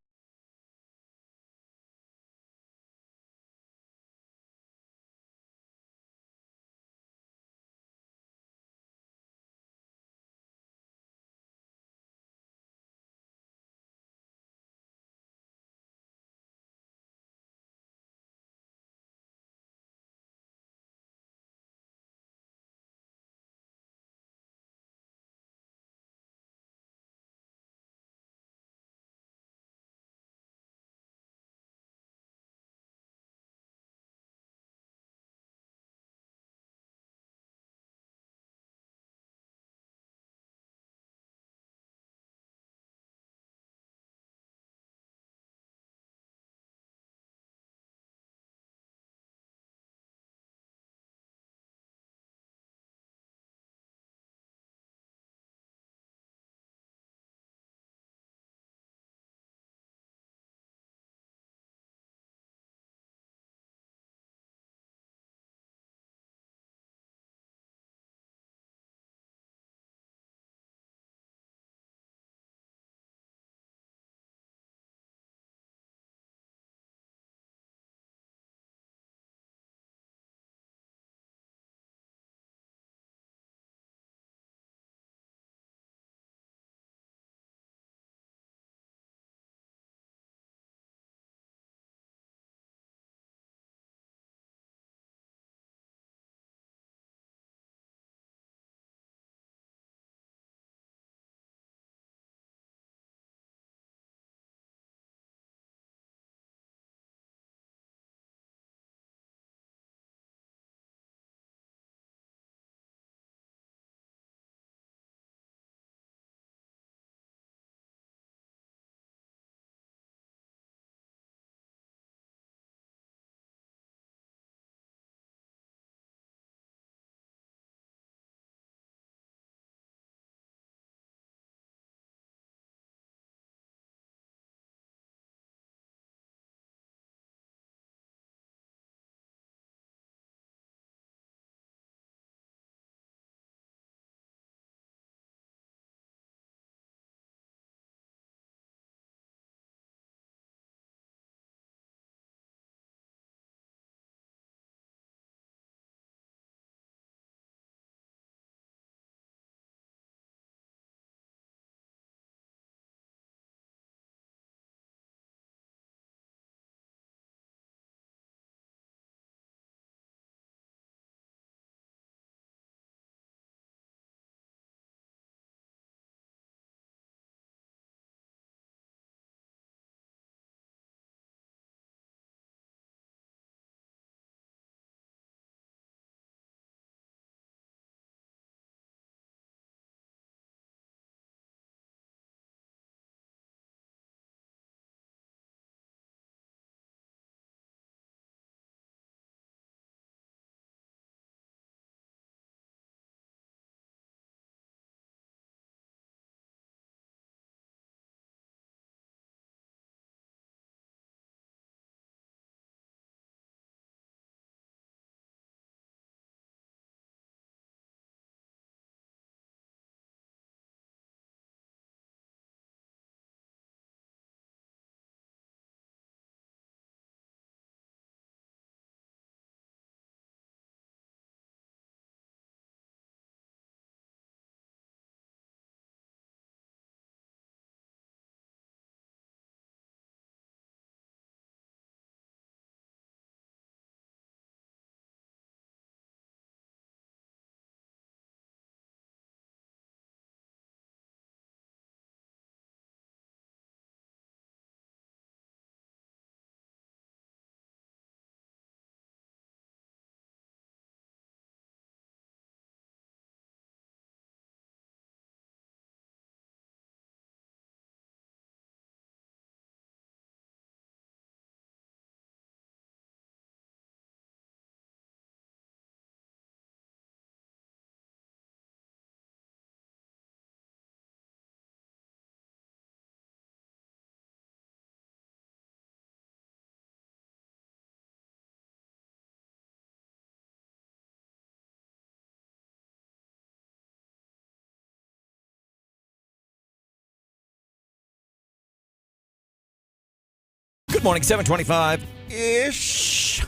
Good morning, 7:25-ish.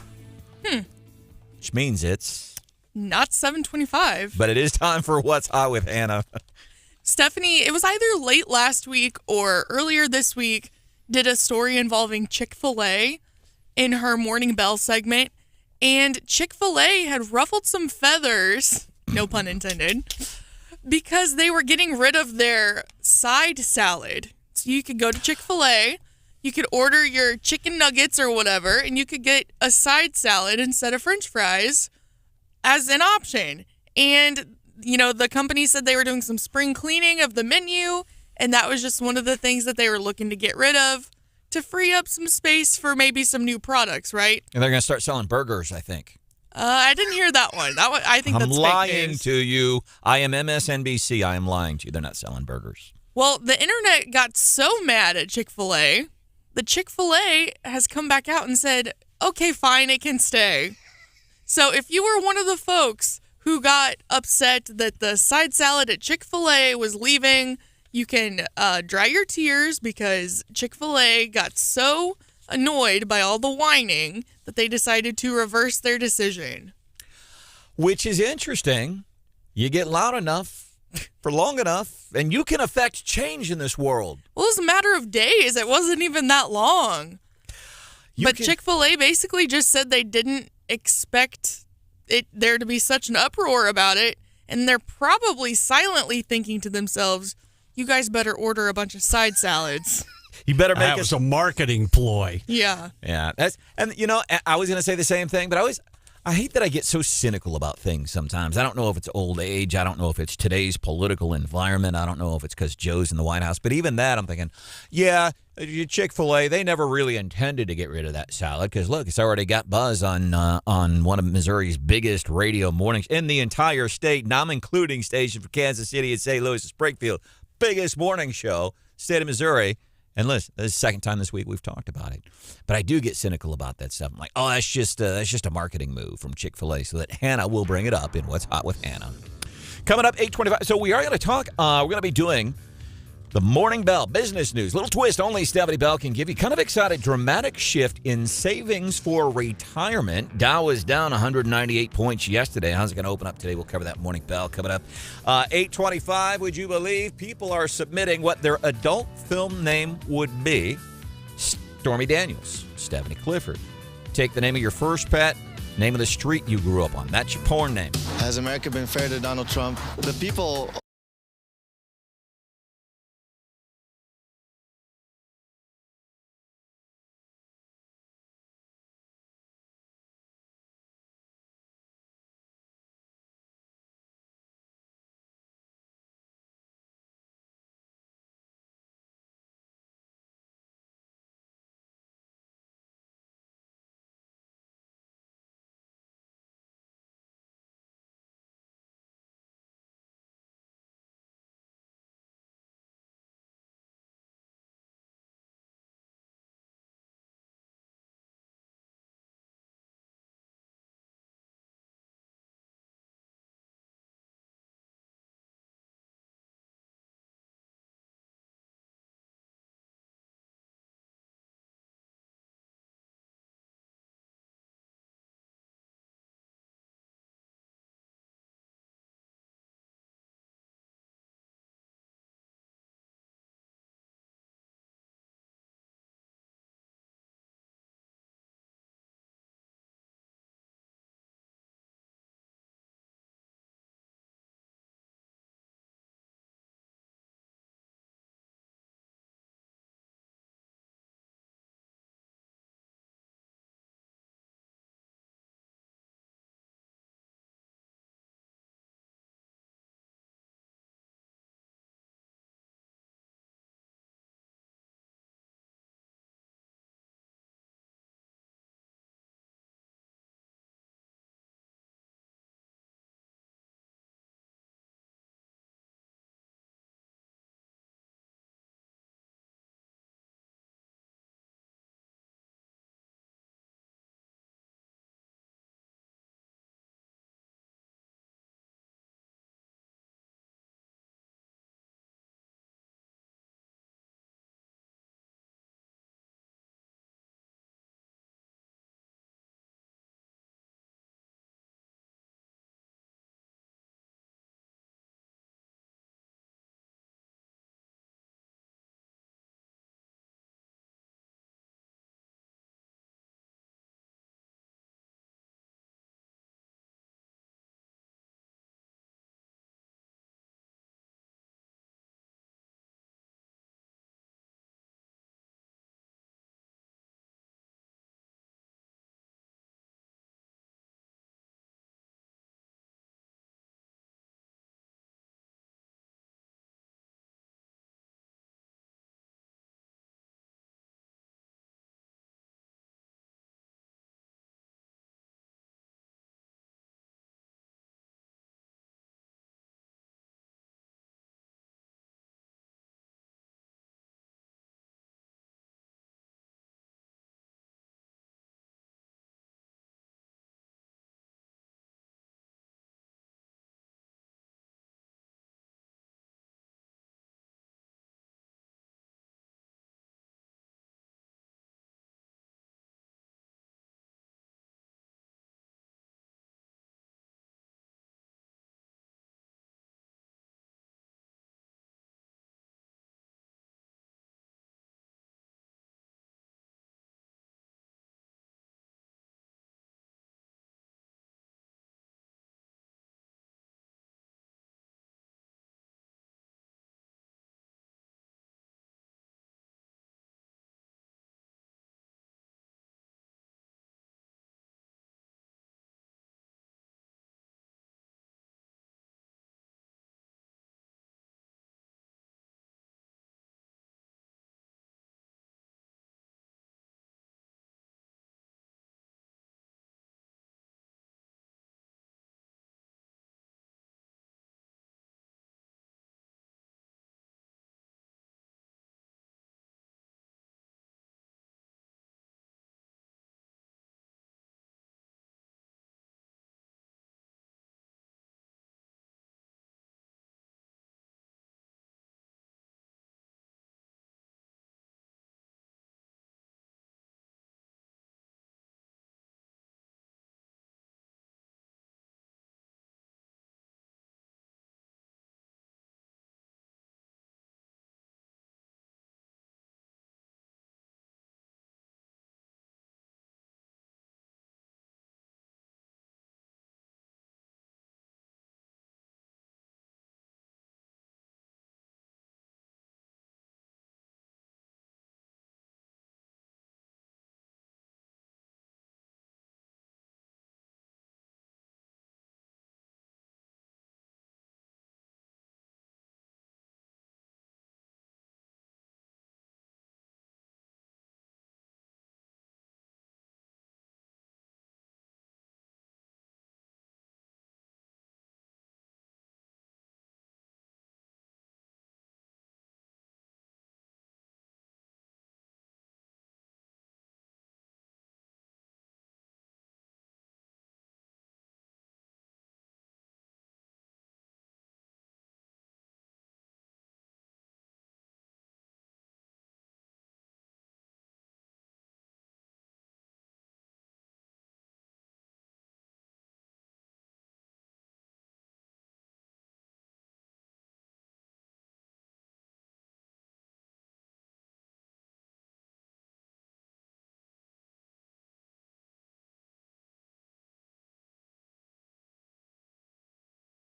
Which means it's... Not 7:25. But it is time for What's Hot with Hannah. Stephanie, it was either late last week or earlier this week, did a story involving Chick-fil-A in her Morning Bell segment. And Chick-fil-A had ruffled some feathers, no pun intended, because they were getting rid of their side salad. So you could go to Chick-fil-A, you could order your chicken nuggets or whatever, and you could get a side salad instead of French fries as an option. And, you know, the company said they were doing some spring cleaning of the menu, and that was just one of the things that they were looking to get rid of to free up some space for maybe some new products, right? And they're going to start selling burgers, I think. I didn't hear that one. I think that's fake lying news. to you. I am MSNBC. I am lying to you. They're not selling burgers. Well, the internet got so mad at Chick-fil-A, the Chick-fil-A has come back out and said, okay, fine, it can stay. So if you were one of the folks who got upset that the side salad at Chick-fil-A was leaving, you can dry your tears because Chick-fil-A got so annoyed by all the whining that they decided to reverse their decision. Which is interesting. You get loud enough for long enough, and you can affect change in this world. Well, it was a matter of days. It wasn't even that long. But Chick-fil-A basically just said they didn't expect there to be such an uproar about it, and they're probably silently thinking to themselves, you guys better order a bunch of side salads. You better make that was a marketing ploy. Yeah. Yeah. And, you know, I was going to say the same thing, but I hate that I get so cynical about things sometimes. I don't know if it's old age. I don't know if it's today's political environment. I don't know if it's because Joe's in the White House. But even that, I'm thinking, yeah, Chick-fil-A, they never really intended to get rid of that salad because, look, it's already got buzz on one of Missouri's biggest radio mornings in the entire state, and I'm including stations for Kansas City and St. Louis and Springfield. Biggest morning show, state of Missouri. And listen, this is the second time this week we've talked about it. But I do get cynical about that stuff. I'm like, oh, that's just a marketing move from Chick-fil-A so that Hannah will bring it up in What's Hot with Hannah. Coming up, 8:25. So we are going to talk, we're going to be doing the Morning Bell business news. Little twist only Stephanie Bell can give you. Kind of excited, dramatic shift in savings for retirement. Dow was down 198 points yesterday. How's it going to open up today? We'll cover that Morning Bell coming up. 8:25, would you believe? People are submitting what their adult film name would be. Stormy Daniels, Stephanie Clifford. Take the name of your first pet, name of the street you grew up on. That's your porn name. Has America been fair to Donald Trump? The people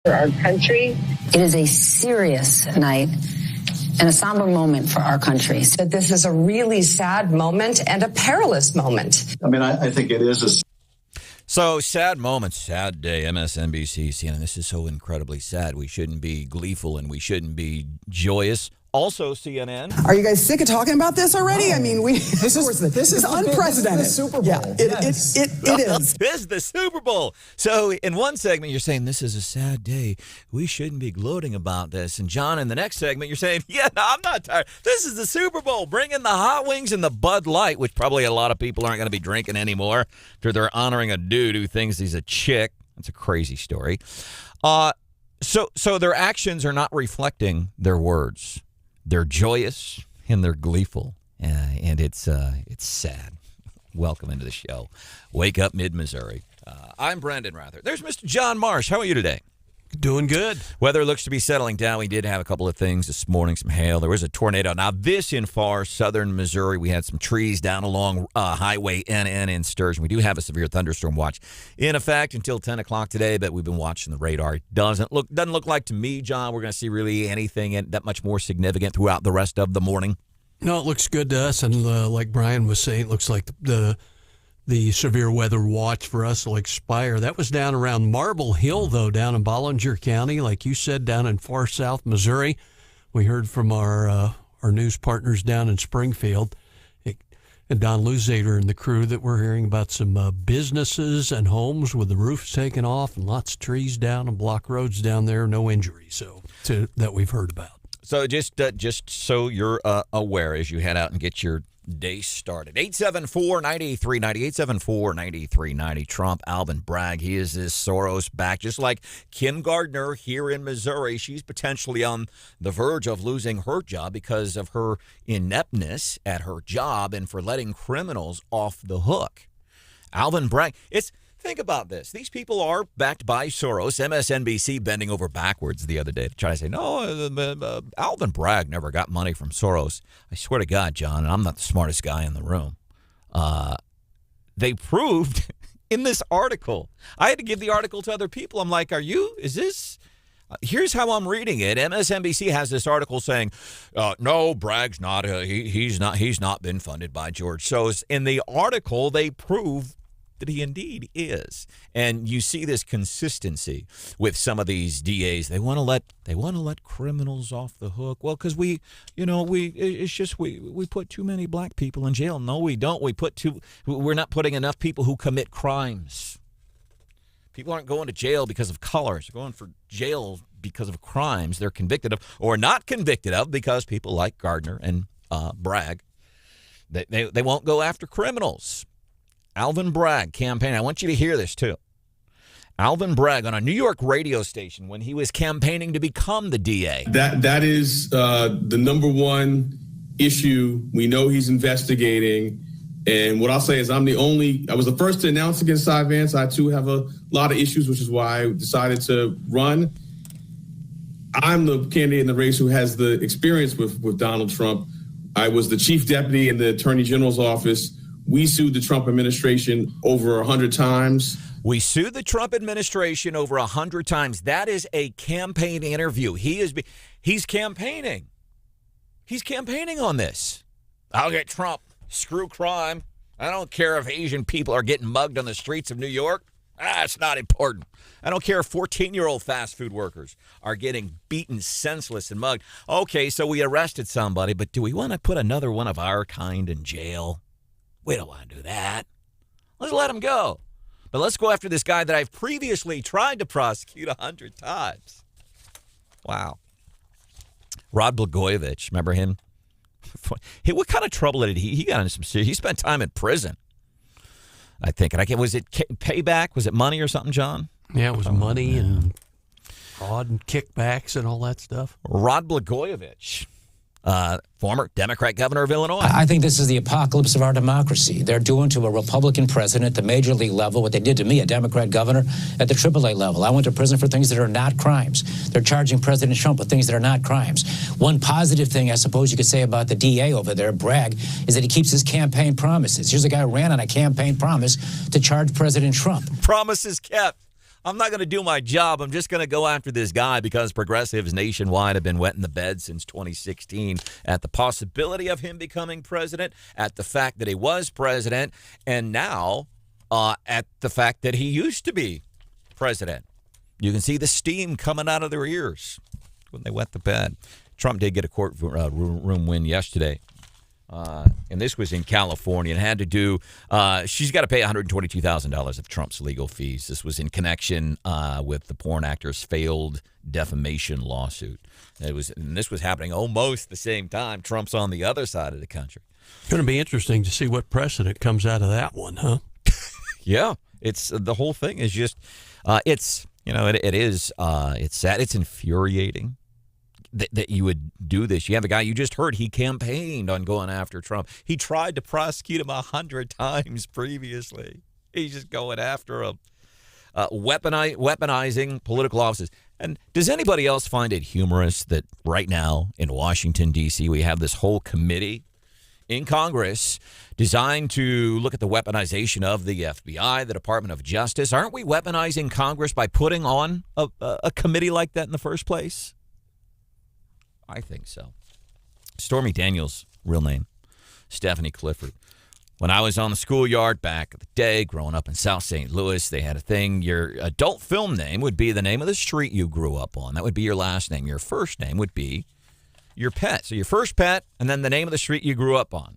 For our country, it is a serious night and a somber moment for our country. But this is a really sad moment and a perilous moment. I mean, I think it is a... So, sad moment, sad day, MSNBC, CNN. This is so incredibly sad. We shouldn't be gleeful and we shouldn't be joyous. Also, CNN. Are you guys sick of talking about this already? I mean, this is unprecedented. This is the Super Bowl. Yeah, it is. This is the Super Bowl. So, in one segment, you're saying this is a sad day. We shouldn't be gloating about this. And John, in the next segment, you're saying, yeah, no, I'm not tired. This is the Super Bowl. Bring in the hot wings and the Bud Light, which probably a lot of people aren't going to be drinking anymore after they're honoring a dude who thinks he's a chick. That's a crazy story. So their actions are not reflecting their words. They're joyous and they're gleeful, and it's sad. Welcome into the show. Wake Up Mid-Missouri. I'm Branden Rathert. There's Mr. John Marsh. How are you today? Doing good. Weather looks to be settling down. We did have a couple of things this morning, some hail. There was a tornado. Now, this in far southern Missouri, we had some trees down along Highway NN in Sturgeon. We do have a severe thunderstorm watch in effect until 10 o'clock today, but we've been watching the radar. It doesn't look like to me, John, we're going to see really anything that much more significant throughout the rest of the morning. No, it looks good to us, and like Brian was saying, it looks like the severe weather watch for us will expire. That was down around Marble Hill, though, down in Bollinger County, like you said, down in far south Missouri. We heard from our news partners down in Springfield, and Don Luzader and the crew, that we're hearing about some businesses and homes with the roofs taken off and lots of trees down and block roads down there. No injuries, that we've heard about. So just so you're aware as you head out and get your day started. 874-9390, 874-9390. Trump, Alvin Bragg, he is this Soros back, just like Kim Gardner here in Missouri. She's potentially on the verge of losing her job because of her ineptness at her job and for letting criminals off the hook. Alvin Bragg, think about this. These people are backed by Soros. MSNBC bending over backwards the other day to try to say, no, Alvin Bragg never got money from Soros. I swear to God, John, and I'm not the smartest guy in the room. They proved in this article. I had to give the article to other people. I'm like, is this? Here's how I'm reading it. MSNBC has this article saying, no, Bragg's not. He's not been funded by George Soros. In the article, they prove that he indeed is. And you see this consistency with some of these DAs. They want to let criminals off the hook. Well, because we put too many black people in jail. No, we don't. We're not putting enough people who commit crimes. People aren't going to jail because of color. They're going for jail because of crimes they're convicted of or not convicted of, because people like Gardner and Bragg, they won't go after criminals. Alvin Bragg campaign. I want you to hear this, too. Alvin Bragg on a New York radio station when he was campaigning to become the DA. That is the number one issue we know he's investigating. And what I'll say is I was the first to announce against Cy Vance. I, too, have a lot of issues, which is why I decided to run. I'm the candidate in the race who has the experience with Donald Trump. I was the chief deputy in the Attorney General's office. We sued the Trump administration over 100 times. We sued the Trump administration over 100 times. That is a campaign interview. He's campaigning. He's campaigning on this. I'll get Trump. Screw crime. I don't care if Asian people are getting mugged on the streets of New York. It's not important. I don't care if 14-year-old fast food workers are getting beaten senseless and mugged. Okay, so we arrested somebody, but do we want to put another one of our kind in jail? We don't want to do that. Let's let him go. But let's go after this guy that I've previously tried to prosecute 100 times. Wow. Rod Blagojevich, remember him? What kind of trouble did he got into? He spent time in prison, I think. And was it payback? Was it money or something, John? Yeah, it was money and fraud and kickbacks and all that stuff. Rod Blagojevich. Former Democrat governor of Illinois. I think this is the apocalypse of our democracy. They're doing to a Republican president at the major league level what they did to me, a Democrat governor, at the AAA level. I went to prison for things that are not crimes. They're charging President Trump with things that are not crimes. One positive thing I suppose you could say about the DA over there, Bragg, is that he keeps his campaign promises. Here's a guy who ran on a campaign promise to charge President Trump. Promises kept. I'm not going to do my job. I'm just going to go after this guy because progressives nationwide have been wetting the bed since 2016 at the possibility of him becoming president, at the fact that he was president, and now at the fact that he used to be president. You can see the steam coming out of their ears when they wet the bed. Trump did get a courtroom win yesterday. And this was in California and had to do, she's got to pay $122,000 of Trump's legal fees. This was in connection with the porn actor's failed defamation lawsuit. And this was happening almost the same time. Trump's on the other side of the country. It's going to be interesting to see what precedent comes out of that one, huh? Yeah, it's the whole thing is just, it's sad. It's infuriating that you would do this. You have a guy you just heard, he campaigned on going after Trump. He tried to prosecute him 100 times previously. He's just going after him, weaponizing political offices. And does anybody else find it humorous that right now in Washington, D.C., we have this whole committee in Congress designed to look at the weaponization of the FBI, the Department of Justice? Aren't we weaponizing Congress by putting on a committee like that in the first place? I think so. Stormy Daniels' real name, Stephanie Clifford. When I was on the schoolyard back in the day, growing up in South St. Louis, they had a thing. Your adult film name would be the name of the street you grew up on. That would be your last name. Your first name would be your pet. So your first pet, and then the name of the street you grew up on.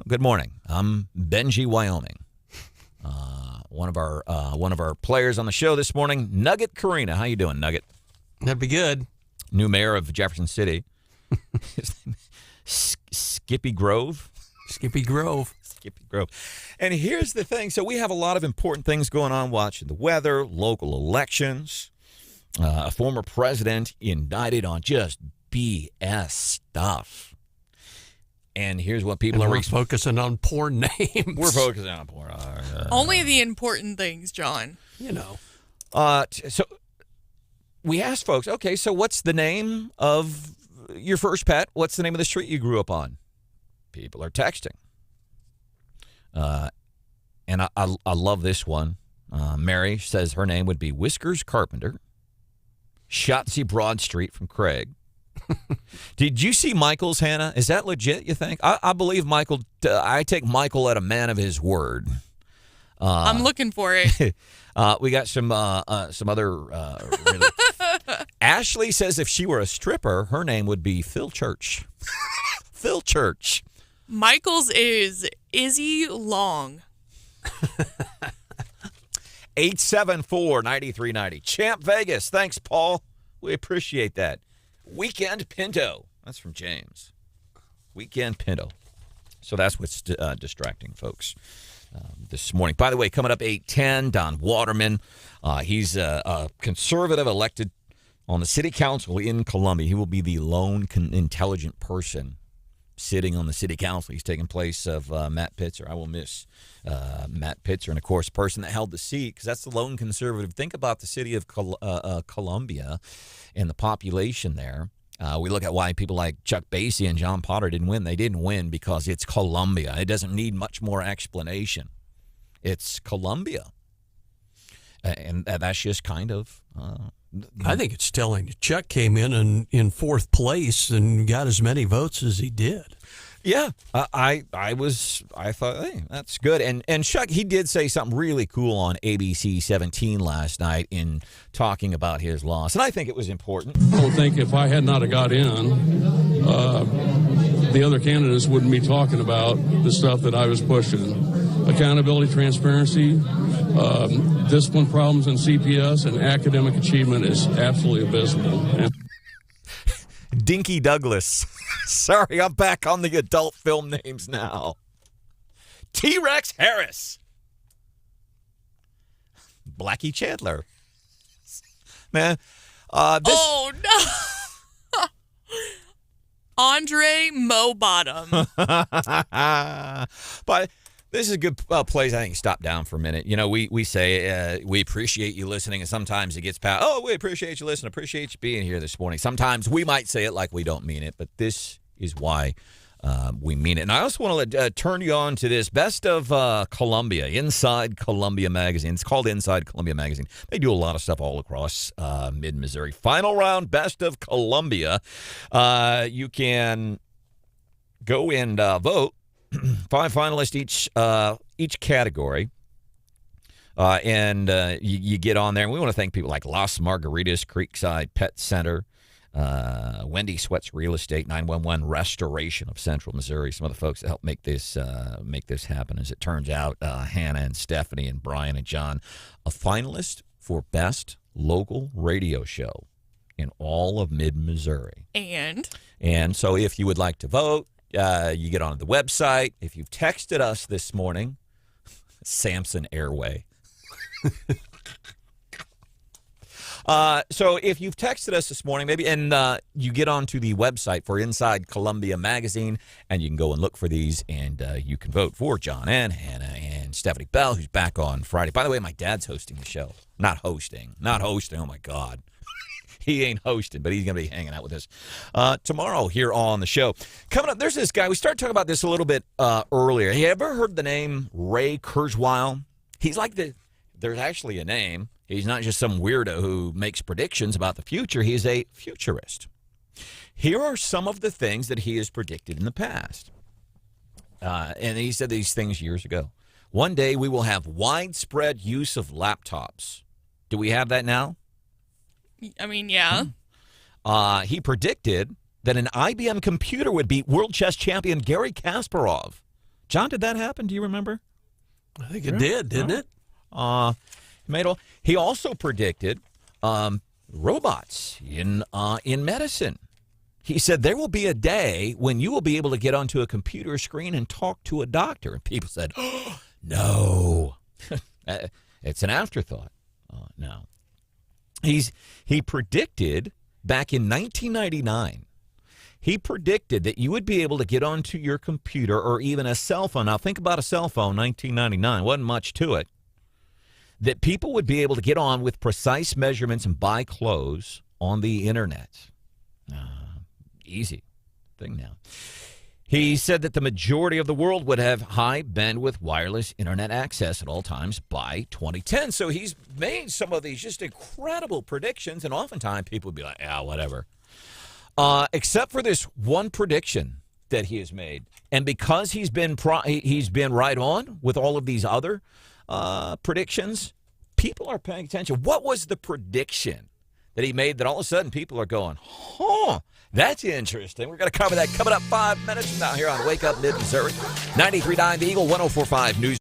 Good morning. I'm Benji, Wyoming. One of our players on the show this morning, Nugget Karina. How you doing, Nugget? That'd be good. New mayor of Jefferson City. Skippy Grove. Skippy Grove. Skippy Grove. And here's the thing. So we have a lot of important things going on, watching the weather, local elections, a former president indicted on just BS stuff. And here's what people are focusing on porn names. We're focusing on porn. Only the important things, John. You know. So we asked folks, okay, so what's the name of your first pet? What's the name of the street you grew up on? People are texting. And I love this one. Mary says her name would be Whiskers Carpenter. Shotzi Broad Street from Craig. Did you see Michael's, Hannah? Is that legit, you think? I believe Michael. I take Michael at a man of his word. I'm looking for it. We got some other. Really. Ashley says if she were a stripper, her name would be Phil Church. Phil Church. Michael's is Izzy Long. 874-9390. Champ Vegas. Thanks, Paul. We appreciate that. Weekend Pinto. That's from James. Weekend Pinto. So that's what's distracting folks this morning. By the way, coming up 8:10, Don Waterman. He's a conservative elected on the city council in Columbia. He will be the lone intelligent person sitting on the city council. He's taking place of Matt Pitzer. I will miss Matt Pitzer, and of course, person that held the seat, because that's the lone conservative. Think about the city of Columbia and the population there. We look at why people like Chuck Basie and John Potter didn't win. They didn't win because it's Columbia. It doesn't need much more explanation. It's Columbia. And that's just kind of... I think it's telling. Chuck came in fourth place and got as many votes as he did. Yeah, I thought, hey, that's good. And Chuck, he did say something really cool on ABC 17 last night in talking about his loss, and I think it was important. I think if I had not have got in, the other candidates wouldn't be talking about the stuff that I was pushing. Accountability, transparency, discipline problems in CPS, and academic achievement is absolutely abysmal. Dinky Douglas. Sorry, I'm back on the adult film names now. T-Rex Harris. Blackie Chandler. Man. Oh, no. Andre Mo Bottom. But this is a good place, I think, stop down for a minute. You know, we say we appreciate you listening, and sometimes it gets past, oh, we appreciate you listening, appreciate you being here this morning. Sometimes we might say it like we don't mean it, but this is why We mean it. And I also want to turn you on to this Best of Columbia, Inside Columbia Magazine. It's called Inside Columbia Magazine. They do a lot of stuff all across mid-Missouri. Final round, Best of Columbia. You can go and vote. 5 finalists each category. And you get on there. And we want to thank people like Las Margaritas, Creekside Pet Center, Wendy Sweat's Real Estate, 911 Restoration of Central Missouri. Some of the folks that helped make this happen. As it turns out, Hannah and Stephanie and Brian and John, a finalist for Best Local Radio Show in all of mid-Missouri. And so if you would like to vote, you get on the website. If you've texted us this morning, Samson Airway. So if you've texted us this morning, maybe, and you get onto the website for Inside Columbia Magazine, and you can go and look for these, and you can vote for John and Hannah and Stephanie Bell, who's back on Friday. By the way, my dad's hosting the show. Not hosting. Oh, my God. He ain't hosting, but he's going to be hanging out with us tomorrow here on the show. Coming up, there's this guy. We started talking about this a little bit earlier. Have you ever heard the name Ray Kurzweil? He's like there's actually a name. He's not just some weirdo who makes predictions about the future. He's a futurist. Here are some of the things that he has predicted in the past. And he said these things years ago. One day we will have widespread use of laptops. Do we have that now? I mean, yeah. He predicted that an IBM computer would beat world chess champion Garry Kasparov. John, did that happen? Do you remember? I think it did, didn't it? He also predicted robots in medicine. He said there will be a day when you will be able to get onto a computer screen and talk to a doctor. And people said, oh, no. It's an afterthought. No. He predicted back in 1999, he predicted that you would be able to get onto your computer or even a cell phone. Now, think about a cell phone, 1999. Wasn't much to it. That people would be able to get on with precise measurements and buy clothes on the internet. Easy thing now. He said that the majority of the world would have high bandwidth wireless internet access at all times by 2010. So he's made some of these just incredible predictions, and oftentimes people would be like, yeah, whatever. Except for this one prediction that he has made. And because he's been right on with all of these other predictions, people are paying attention. What was the prediction that he made that all of a sudden people are going, huh, that's interesting. We're going to cover that coming up 5 minutes from now here on Wake Up Mid-Missouri. 93.9 The Eagle, 104.5 News.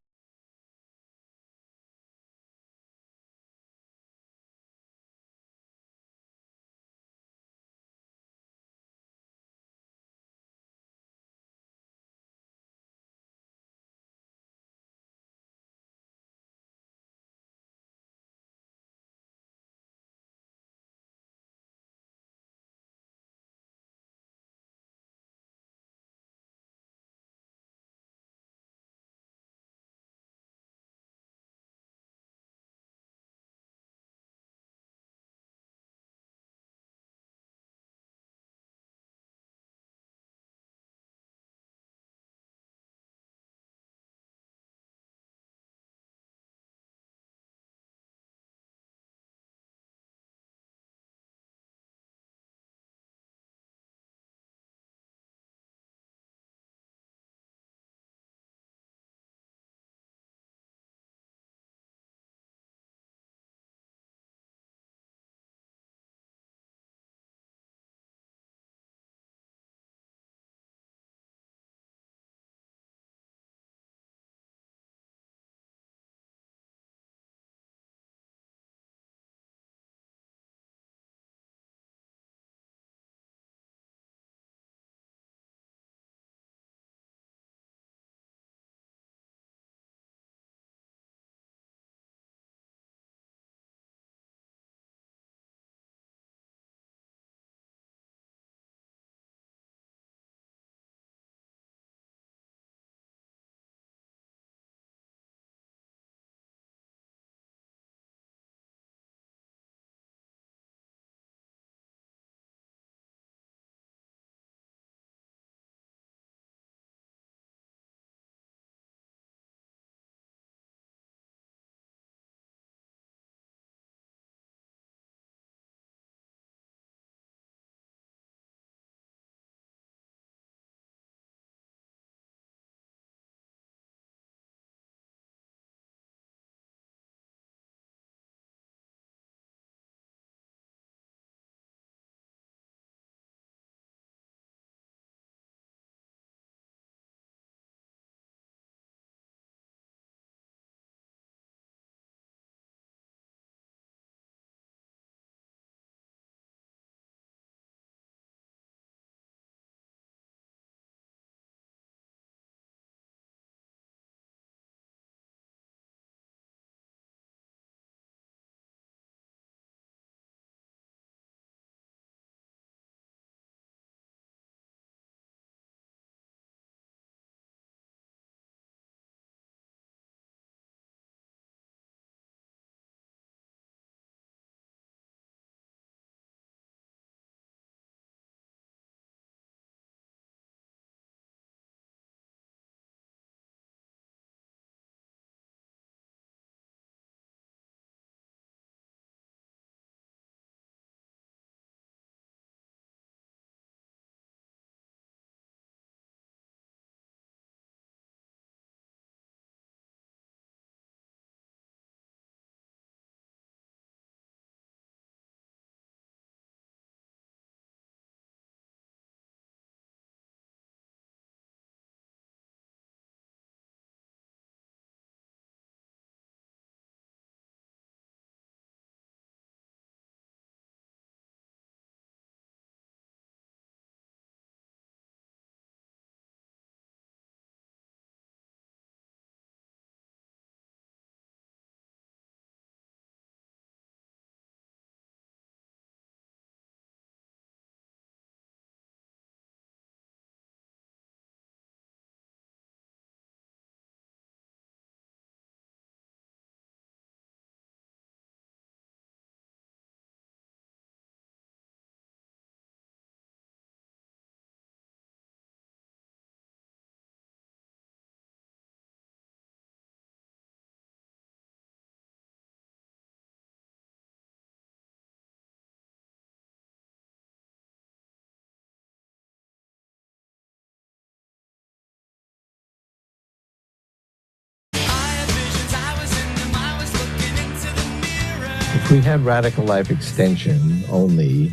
we had radical life extension only,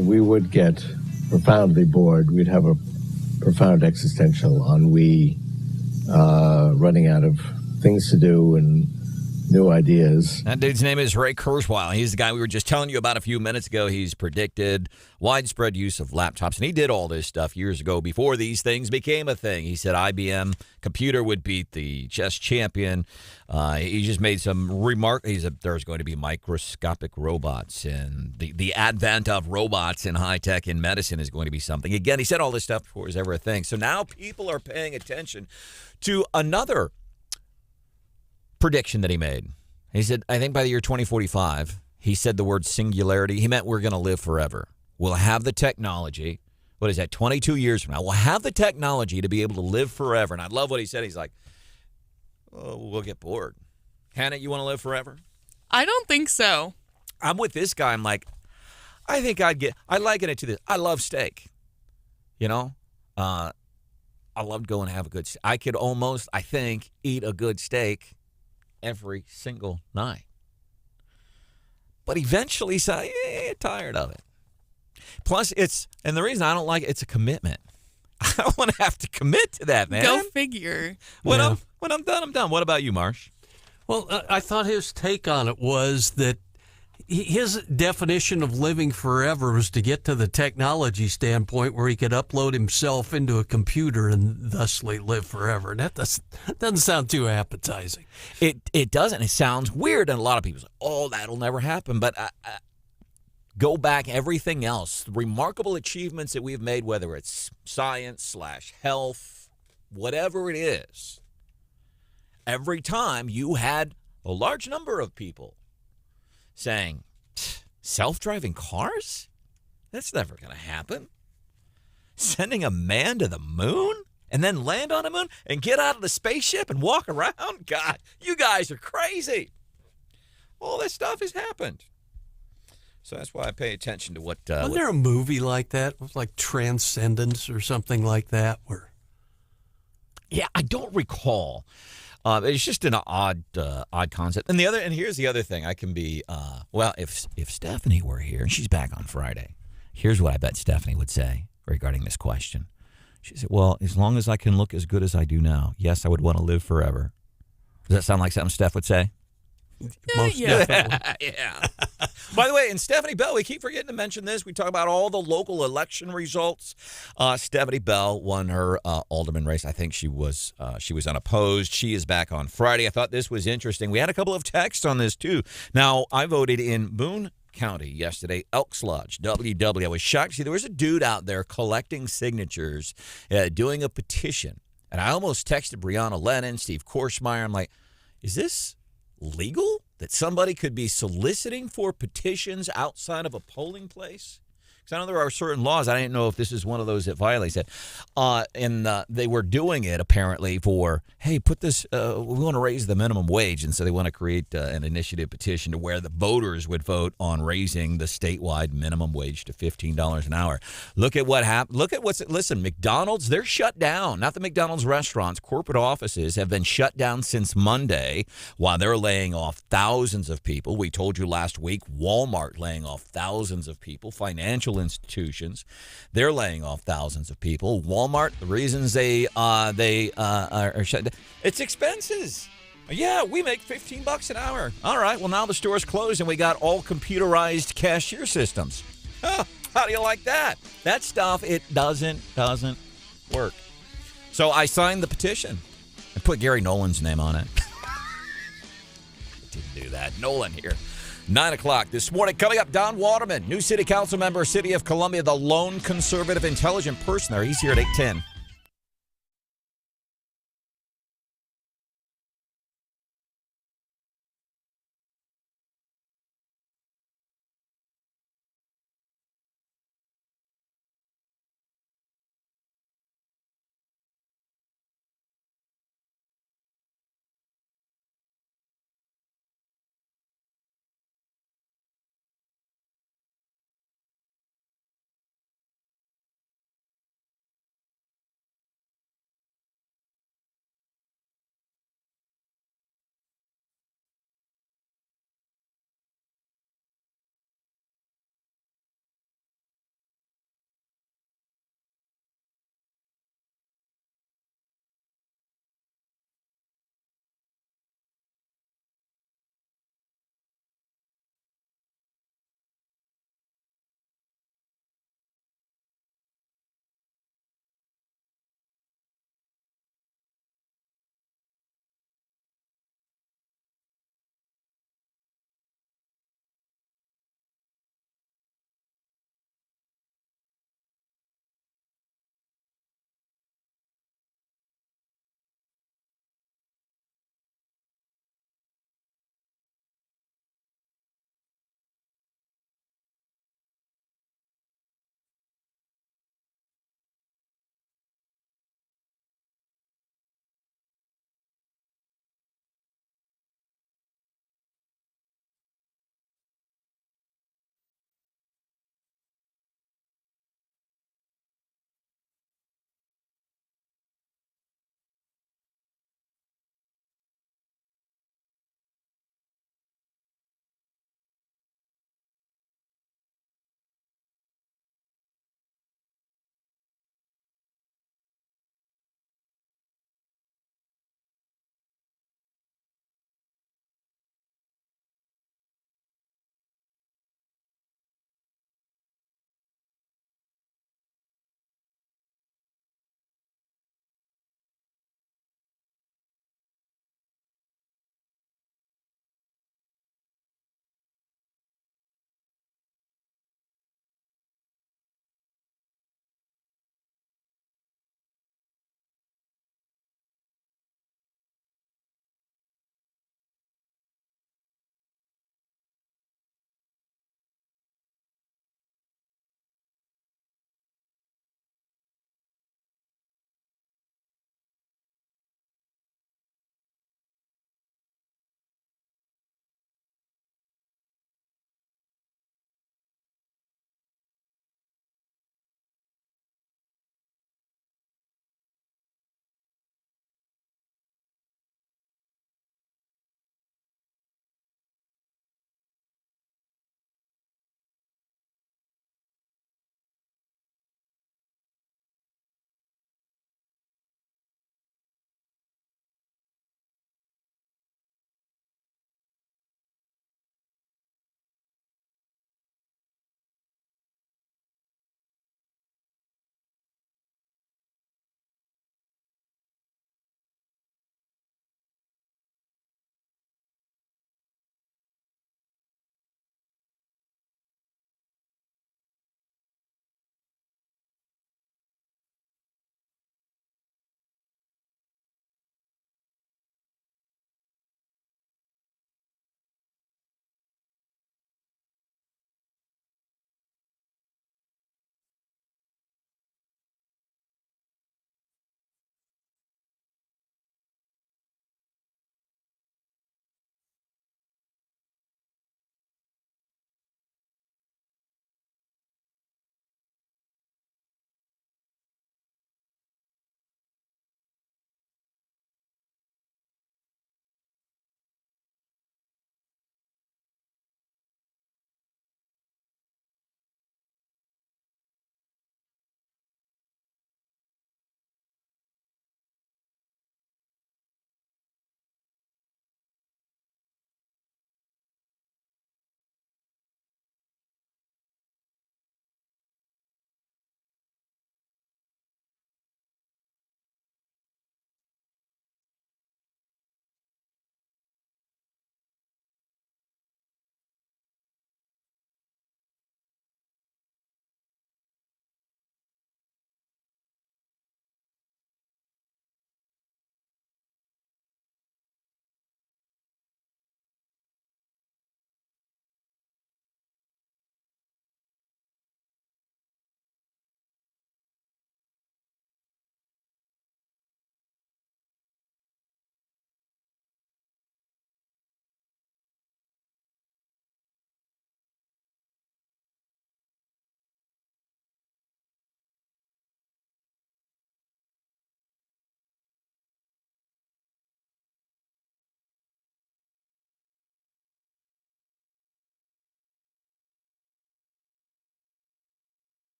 we would get profoundly bored. We'd have a profound existential ennui, running out of things to do and new ideas. That dude's name is Ray Kurzweil. He's the guy we were just telling you about a few minutes ago. He's predicted widespread use of laptops, and he did all this stuff years ago before these things became a thing. He said IBM computer would beat the chess champion. He just made some remark. He said there's going to be microscopic robots, and the advent of robots in high tech in medicine is going to be something. Again, he said all this stuff before it was ever a thing. So now people are paying attention to another prediction that he made. He said, I think by the year 2045, he said the word singularity. He meant we're going to live forever. We'll have the technology. What is that, 22 years from now? We'll have the technology to be able to live forever. And I love what he said. He's like, oh, we'll get bored. Hannah, you want to live forever? I don't think so. I'm with this guy. I'm like, I think I liken it to this. I love steak. You know? I love to go and have a good steak. I could almost, I think, eat a good steak every single night. But eventually, tired of it. Plus, and the reason I don't like it's a commitment. I don't want to have to commit to that, man. Go figure. When I'm done, I'm done. What about you, Marsh? Well, I thought his take on it was that his definition of living forever was to get to the technology standpoint where he could upload himself into a computer and thusly live forever. And that doesn't sound too appetizing. It doesn't. It sounds weird, and a lot of people say, oh, that'll never happen. But go back, everything else, the remarkable achievements that we've made, whether it's science/health, whatever it is, every time you had a large number of people saying, self-driving cars? That's never going to happen. Sending a man to the moon and then land on the moon and get out of the spaceship and walk around? God, you guys are crazy. All this stuff has happened. So that's why I pay attention to what... Wasn't there a movie like that? It was like Transcendence or something like that? Yeah, I don't recall. It's just an odd concept. And here's the other thing. I can be if Stephanie were here, and she's back on Friday, here's what I bet Stephanie would say regarding this question. She said, well, as long as I can look as good as I do now, yes, I would want to live forever. Does that sound like something Steph would say? Most definitely. Yeah. By the way, and Stephanie Bell, we keep forgetting to mention this. We talk about all the local election results. Stephanie Bell won her alderman race. I think she was unopposed. She is back on Friday. I thought this was interesting. We had a couple of texts on this too. Now, I voted in Boone County yesterday, Elks Lodge, WW. I was shocked to see there was a dude out there collecting signatures, doing a petition. And I almost texted Brianna Lennon, Steve Korschmeyer. I'm like, is this legal that somebody could be soliciting for petitions outside of a polling place? Because I know there are certain laws. I didn't know if this is one of those that violates it. And they were doing it apparently for, hey, put this, we want to raise the minimum wage. And so they want to create an initiative petition to where the voters would vote on raising the statewide minimum wage to $15 an hour. Look at what happened. Listen, McDonald's, they're shut down. Not the McDonald's restaurants. Corporate offices have been shut down since Monday while they're laying off thousands of people. We told you last week, Walmart laying off thousands of people. Financial institutions, they're laying off thousands of people. Walmart, the reasons they are shut down, it's expenses. Yeah, we make $15 an hour. All right, well now the store's closed and we got all computerized cashier systems. Huh, how do you like that? That stuff, it doesn't work. So I signed the petition and put Gary Nolan's name on it. Didn't do that. Nolan here. 9 o'clock this morning. Coming up, Don Waterman, new city council member, City of Columbia, the lone conservative intelligent person there. He's here at 8:10.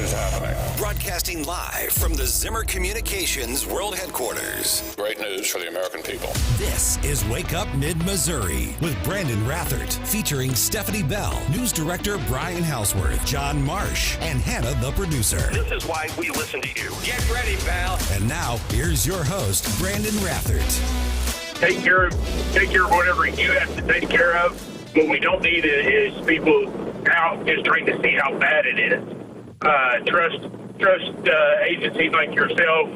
is happening. Broadcasting live from the Zimmer Communications World Headquarters. Great news for the American people. This is Wake Up Mid-Missouri with Branden Rathert, featuring Stephanie Bell, News Director Brian Houseworth, John Marsh, and Hannah, the producer. This is why we listen to you. Get ready, pal. And now, here's your host, Branden Rathert. Take care of whatever you have to take care of. What we don't need is people out just trying to see how bad it is. Trust agencies like yourself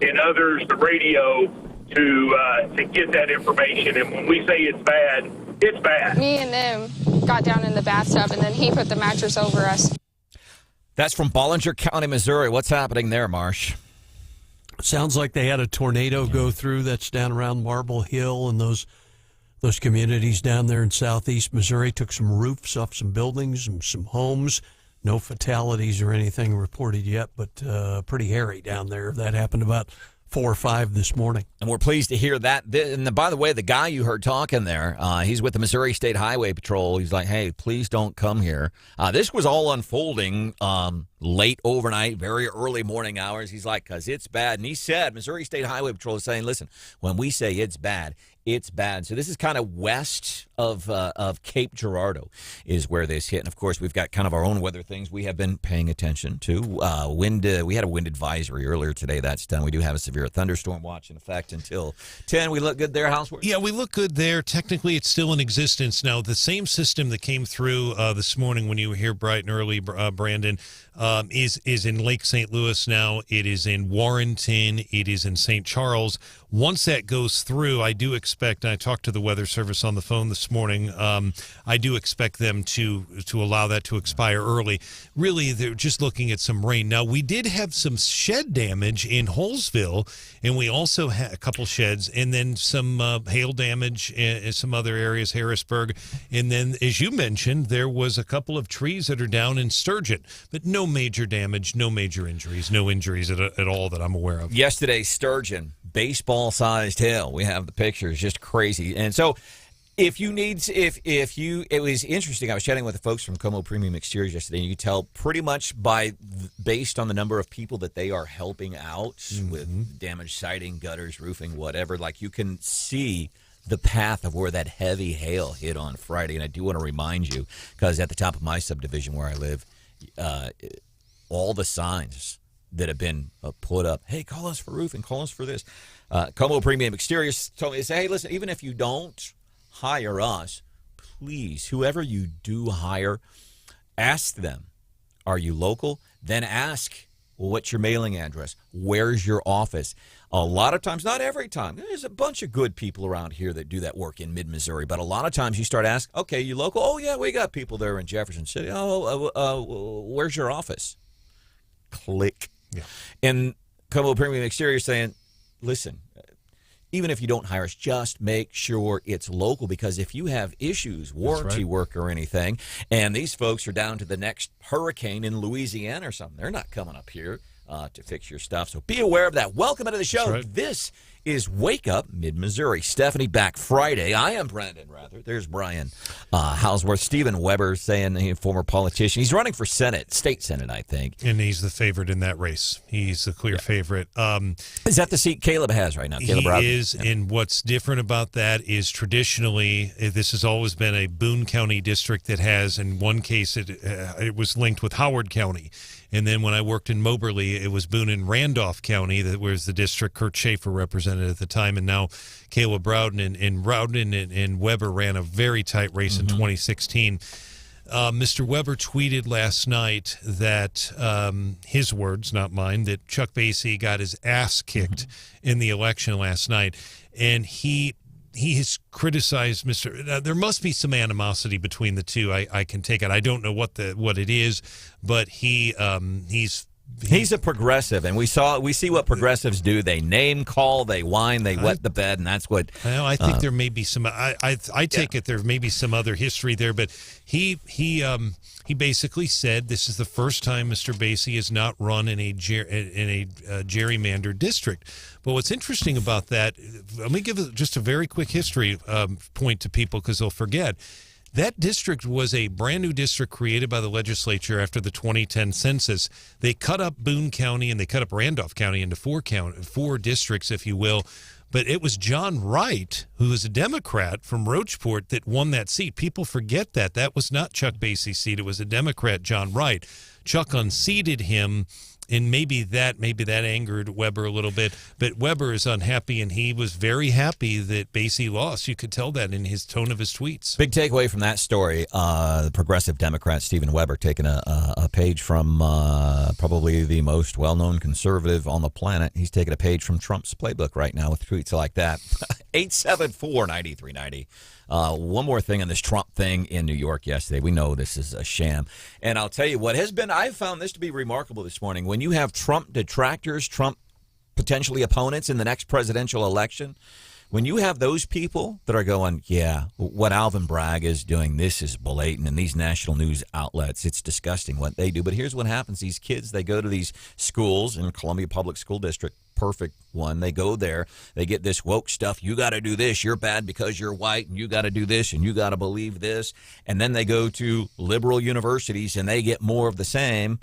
and others, the radio, to get that information. And when we say it's bad, it's bad. Me and them got down in the bathtub, and then he put the mattress over us. That's from Ballinger County, Missouri. What's happening there, Marsh? Sounds like they had a tornado go through. That's down around Marble Hill and those communities down there in southeast Missouri. Took some roofs off some buildings and some homes. No fatalities or anything reported yet, but pretty hairy down there. That happened about 4 or 5 this morning. And we're pleased to hear that. And by the way, the guy you heard talking there, he's with the Missouri State Highway Patrol. He's like, hey, please don't come here. This was all unfolding late overnight, very early morning hours. He's like, because it's bad. And he said, Missouri State Highway Patrol is saying, listen, when we say it's bad, it's bad. So this is kind of west of Cape Girardeau is where this hit. And, of course, we've got kind of our own weather things we have been paying attention to. We had a wind advisory earlier today. That's done. We do have a severe thunderstorm watch in effect until 10. We look good there, Houseworth? Yeah, we look good there. Technically, it's still in existence. Now, the same system that came through this morning when you were here bright and early, Brandon, is in Lake St. Louis now. It is in Warrenton. It is in St. Charles. Once that goes through, I do expect, and I talked to the Weather Service on the phone this morning, I do expect them to allow that to expire early. Really, they're just looking at some rain. Now, we did have some shed damage in Holesville, and we also had a couple sheds, and then some hail damage in some other areas, Harrisburg. And then, as you mentioned, there was a couple of trees that are down in Sturgeon, but no major damage, no major injuries, no injuries at all that I'm aware of. Yesterday, Sturgeon, baseball-sized hail. We have the pictures, just crazy. And so it was interesting. I was chatting with the folks from Como Premium Exteriors yesterday, and you tell pretty much based on the number of people that they are helping out with damaged siding, gutters, roofing, whatever, like you can see the path of where that heavy hail hit on Friday. And I do want to remind you, because at the top of my subdivision where I live, all the signs that have been put up, hey, call us for roofing, call us for this. Como Premium Exteriors told me to say, hey, listen, even if you don't hire us, please, whoever you do hire, ask them, are you local? Then ask, well, what's your mailing address? Where's your office? A lot of times, not every time, there's a bunch of good people around here that do that work in mid-Missouri, but a lot of times you start asking, okay, you local? Oh, yeah, we got people there in Jefferson City. Where's your office? Click. Yeah. And Como Premium Exterior saying, listen, even if you don't hire us, just make sure it's local, because if you have issues, warranty work or anything, and these folks are down to the next hurricane in Louisiana or something, they're not coming up here to fix your stuff. So be aware of that. Welcome into the show. This is Wake Up Mid-Missouri. Stephanie back Friday. I am Branden Rathert. There's Brian Houseworth. Stephen Weber saying, former politician. He's running for Senate, state Senate, I think. And he's the favorite in that race. He's the clear favorite. Is that the seat Caleb has right now? Caleb he Browden? Is, and what's different about that is traditionally, this has always been a Boone County district that has, in one case, it was linked with Howard County. And then when I worked in Moberly, it was Boone and Randolph County that was the district Kurt Schaefer represented at the time. And now Caleb Browden and Weber ran a very tight race in 2016. Mr. Weber tweeted last night that, his words, not mine, that Chuck Basie got his ass kicked in the election last night. And he has criticized Mr. There must be some animosity between the two. I can take it. I don't know what it is, but he's a progressive, and we see what progressives do. They name call, they whine, they wet the bed, and that's what. I think there may be some. I take it there may be some other history there, but he basically said this is the first time Mr. Basie has not run in a gerrymandered district. But what's interesting about that, let me give just a very quick history point to people because they'll forget. That district was a brand new district created by the legislature after the 2010 census. They cut up Boone County and they cut up Randolph County into four districts, if you will. But it was John Wright, who is a Democrat from Rocheport, that won that seat. People forget that. That was not Chuck Basie's seat. It was a Democrat, John Wright. Chuck unseated him, and maybe that angered Weber a little bit. But Weber is unhappy, and he was very happy that Basie lost. You could tell that in his tone of his tweets. Big takeaway from that story, the progressive Democrat Stephen Weber taking a page from probably the most well-known conservative on the planet. He's taking a page from Trump's playbook right now with tweets like that. 874-9390. One more thing on this Trump thing in New York yesterday. We know this is a sham. And I'll tell you what has been, I found this to be remarkable this morning. When you have Trump detractors, Trump potentially opponents in the next presidential election, when you have those people that are going, yeah, what Alvin Bragg is doing, this is blatant, and these national news outlets, it's disgusting what they do. But here's what happens. These kids, they go to these schools in Columbia Public School District, perfect one. They go there, they get this woke stuff. You got to do this. You're bad because you're white, and you got to do this, and you got to believe this. And then they go to liberal universities, and they get more of the same.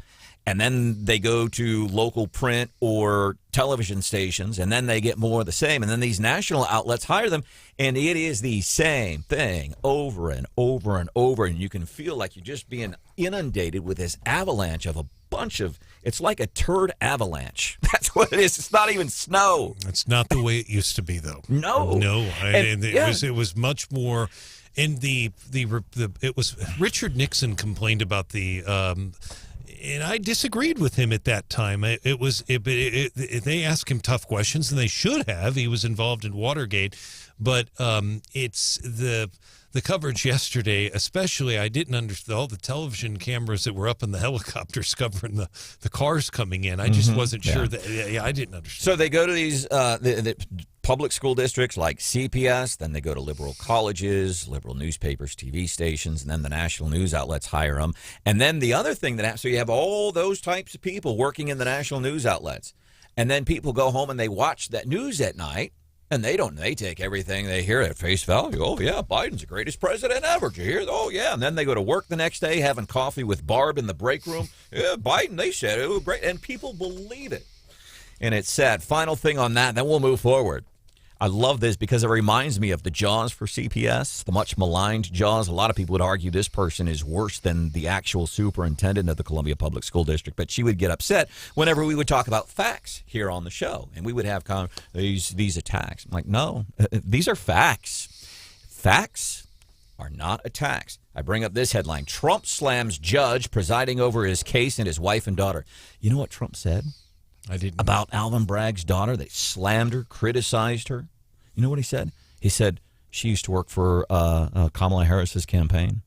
And then they go to local print or television stations, and then they get more of the same. And then these national outlets hire them, and it is the same thing over and over and over. And you can feel like you're just being inundated with this avalanche of a bunch of, it's like a turd avalanche. That's what it is. It's not even snow. It's not the way it used to be, though. No. It was much more. And it was Richard Nixon complained about and I disagreed with him at that time. They asked him tough questions, and they should have. He was involved in Watergate, but it's the coverage yesterday, especially. I didn't understand all the television cameras that were up in the helicopters covering the cars coming in. I just wasn't sure that. Yeah, I didn't understand. So they go to these the public school districts like CPS, then they go to liberal colleges, liberal newspapers, TV stations, and then the national news outlets hire them. And then the other thing that happens, so you have all those types of people working in the national news outlets, and then people go home and they watch that news at night, and they take everything they hear at face value. Oh, yeah, Biden's the greatest president ever. Did you hear? Oh, yeah. And then they go to work the next day having coffee with Barb in the break room. Yeah, Biden, they said it was great. And people believe it. And it's sad. Final thing on that, then we'll move forward. I love this because it reminds me of the Jaws for CPS, the much maligned Jaws. A lot of people would argue this person is worse than the actual superintendent of the Columbia Public School District, but she would get upset whenever we would talk about facts here on the show, and we would have these attacks. I'm like, no, these are facts. Facts are not attacks. I bring up this headline: Trump slams judge presiding over his case and his wife and daughter. You know what Trump said? I didn't. About Alvin Bragg's daughter. They slammed her, criticized her. You know what he said? He said she used to work for Kamala Harris's campaign,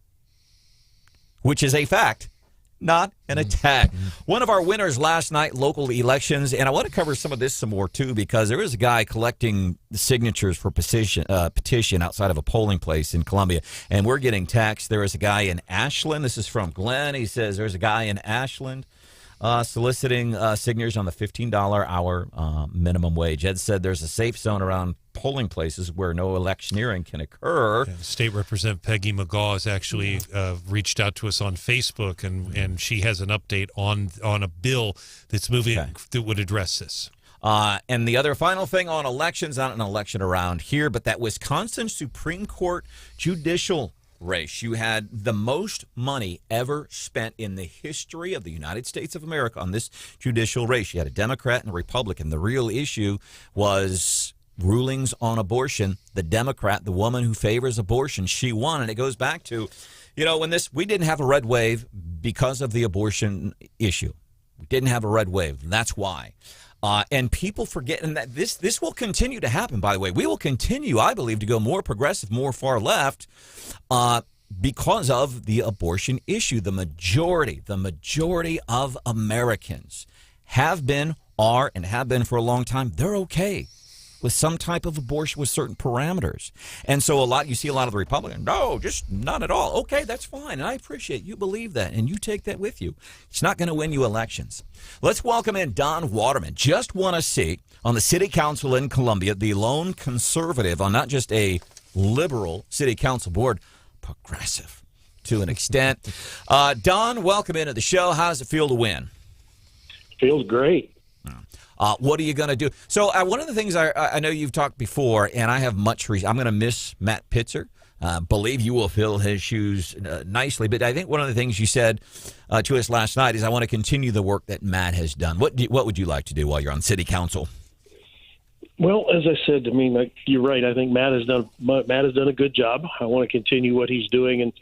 which is a fact, not an attack. One of our winners last night, local elections, and I want to cover some of this some more, too, because there was a guy collecting signatures for petition outside of a polling place in Columbia, and we're getting texts. There is a guy in Ashland. This is from Glenn. He says there's a guy in Ashland soliciting signatures on the $15 hour minimum wage. Ed said there's a safe zone around polling places where no electioneering can occur. Yeah, State Representative Peggy McGaw has actually reached out to us on Facebook, and she has an update on a bill that's moving that would address this. And the other final thing on elections, not an election around here, but that Wisconsin Supreme Court judicial race. You had the most money ever spent in the history of the United States of America on this judicial race. You had a Democrat and a Republican. The real issue was rulings on abortion. The Democrat, the woman who favors abortion, she won. And it goes back to, when we didn't have a red wave because of the abortion issue. We didn't have a red wave. And that's why. And people forget, and that this will continue to happen, by the way. We will continue, I believe, to go more progressive, more far left because of the abortion issue. The majority of Americans have been, are, and have been for a long time, they're okay with some type of abortion with certain parameters. And so you see a lot of the Republicans, no, just not at all. Okay, that's fine. And I appreciate you believe that, and you take that with you. It's not going to win you elections. Let's welcome in Don Waterman. Just won a seat on the city council in Columbia, the lone conservative on not just a liberal city council board, progressive to an extent. Don, welcome into the show. How does it feel to win? Feels great. What are you going to do? So one of the things I know you've talked before, and I have much reason. I'm going to miss Matt Pitzer. Believe you will fill his shoes nicely. But I think one of the things you said to us last night is I want to continue the work that Matt has done. What would you like to do while you're on city council? Well, as I said, I mean, like, you're right. I think Matt has done a good job. I want to continue what he's doing, and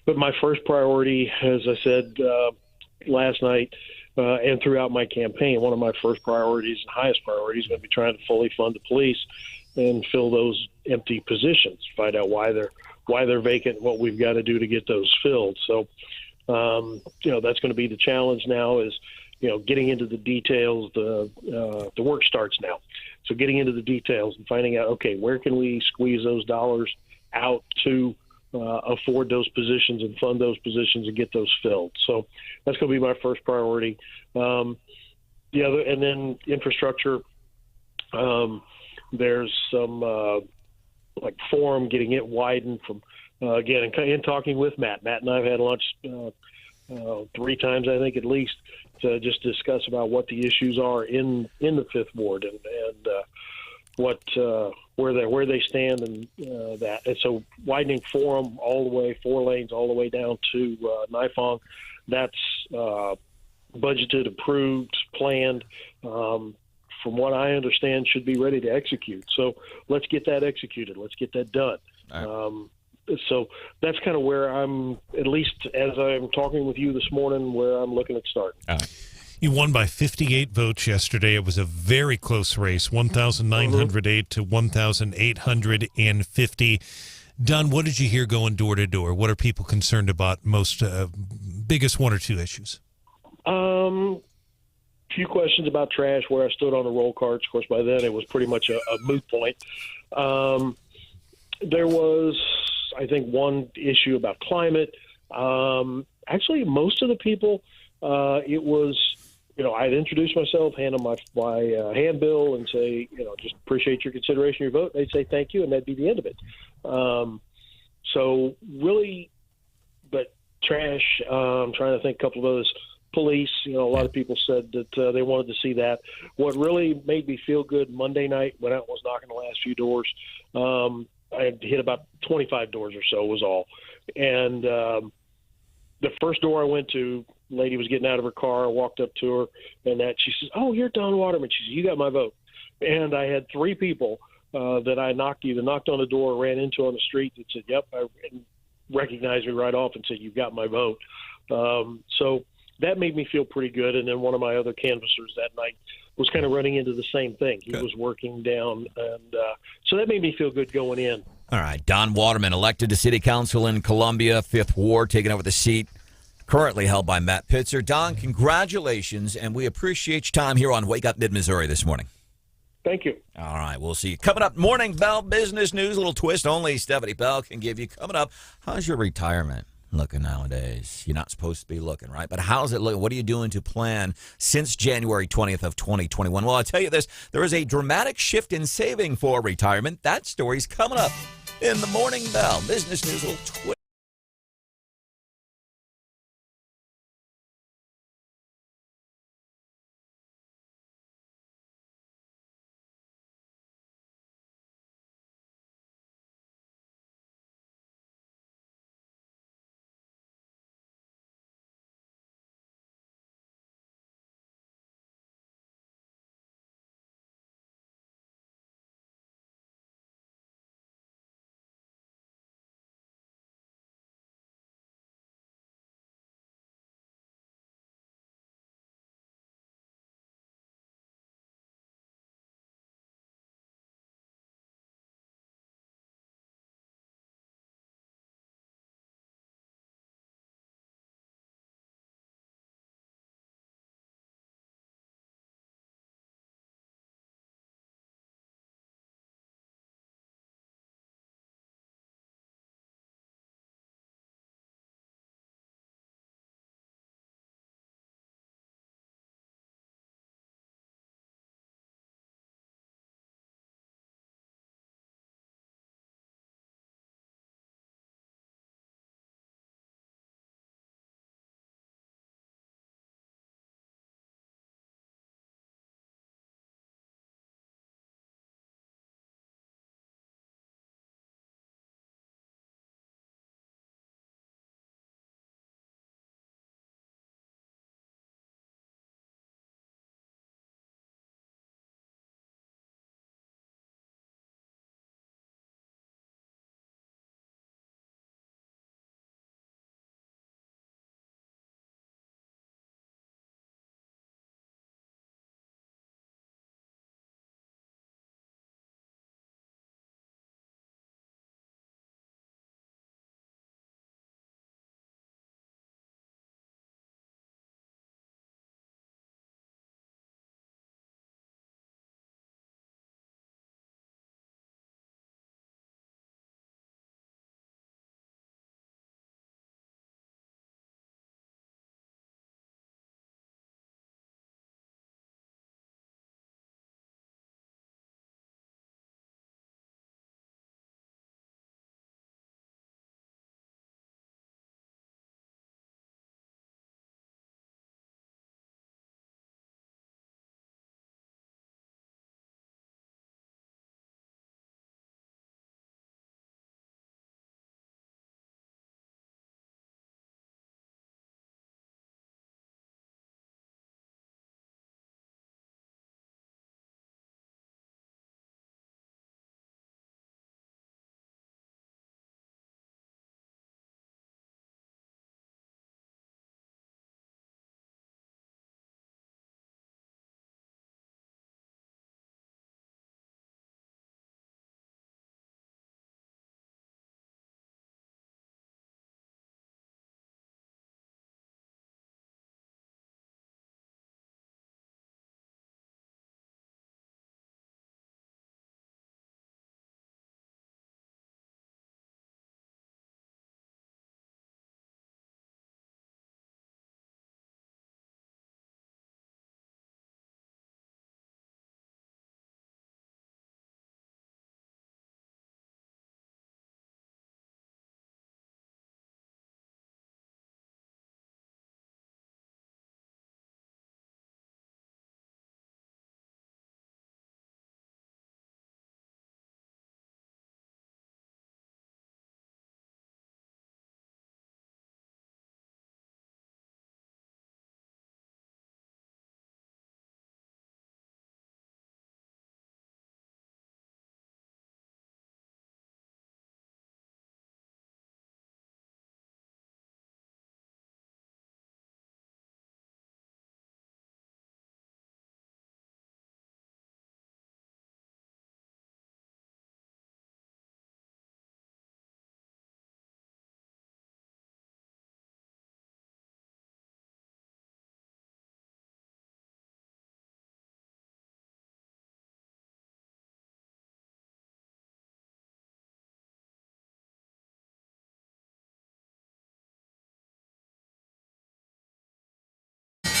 but my first priority, as I said last night and throughout my campaign, one of my first priorities and highest priorities is going to be trying to fully fund the police and fill those empty positions. Find out why they're vacant, what we've got to do to get those filled. So, that's going to be the challenge now. Is getting into the details. The work starts now. So getting into the details and finding out, okay, where can we squeeze those dollars out to afford those positions and fund those positions and get those filled. So that's going to be my first priority. And then infrastructure. There's some like forum, getting it widened from again in talking with Matt. Matt and I have had lunch 3 times, I think, at least, to just discuss about what the issues are in the Fifth Ward and where they stand and that. And so widening forum all the way, 4 lanes all the way down to Nifong, that's budgeted, approved, planned. From what I understand, should be ready to execute. So let's get that executed. Let's get that done. So that's kind of where I'm, at least as I'm talking with you this morning, where I'm looking at starting. You won by 58 votes yesterday. It was a very close race, 1,908 to 1,850. Don, what did you hear going door to door? What are people concerned about most, biggest 1 or 2 issues? Few questions about trash, where I stood on the roll cards. Of course, by then it was pretty much a moot point. There was, I think, one issue about climate. Actually, most of the people, it was, I'd introduce myself, hand them my handbill, and say, just appreciate your consideration, your vote. They'd say thank you, and that'd be the end of it. So really, but trash. I'm trying to think a couple of those. Police, a lot of people said that they wanted to see that. What really made me feel good Monday night when I was knocking the last few doors, I had hit about 25 doors or so was all. And the first door I went to, lady was getting out of her car. I walked up to her, and she says, "Oh, you're Don Waterman." She says, "You got my vote." And I had 3 people that I either knocked on the door or ran into on the street that said, "Yep," and recognized me right off and said, "You've got my vote." So that made me feel pretty good. And then one of my other canvassers that night was kind of running into the same thing. He was working down. And so that made me feel good going in. All right. Don Waterman, elected to city council in Columbia, 5th Ward, taking over the seat currently held by Matt Pitzer. Don, congratulations, and we appreciate your time here on Wake Up Mid-Missouri this morning. Thank you. All right. We'll see you. Coming up, Morning Bell Business News, a little twist only Stephanie Bell can give you. Coming up, how's your retirement looking nowadays? You're not supposed to be looking, right? But how's it looking? What are you doing to plan since January 20th of 2021? Well, I'll tell you this. There is a dramatic shift in saving for retirement. That story's coming up in the Morning Bell Business News. A little twist.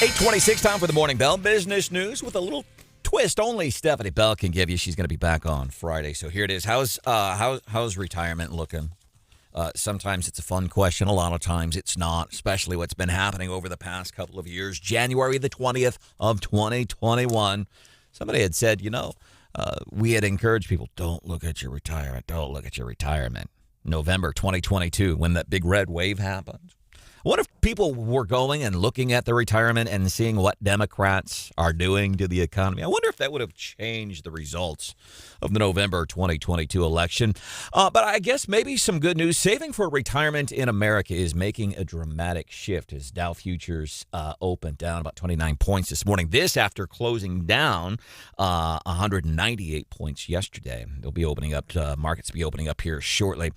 8:26, time for the Morning Bell. Business news with a little twist only Stephanie Bell can give you. She's going to be back on Friday. So here it is. How's retirement looking? Sometimes it's a fun question. A lot of times it's not, especially what's been happening over the past couple of years. January the 20th of 2021, somebody had said, we had encouraged people, don't look at your retirement. Don't look at your retirement. November 2022, when that big red wave happened. What if people were going and looking at the retirement and seeing what Democrats are doing to the economy? I wonder if that would have changed the results of the November 2022 election. But I guess maybe some good news. Saving for retirement in America is making a dramatic shift as Dow futures opened down about 29 points this morning. This after closing down 198 points yesterday. They'll be opening up, markets will be opening up here shortly.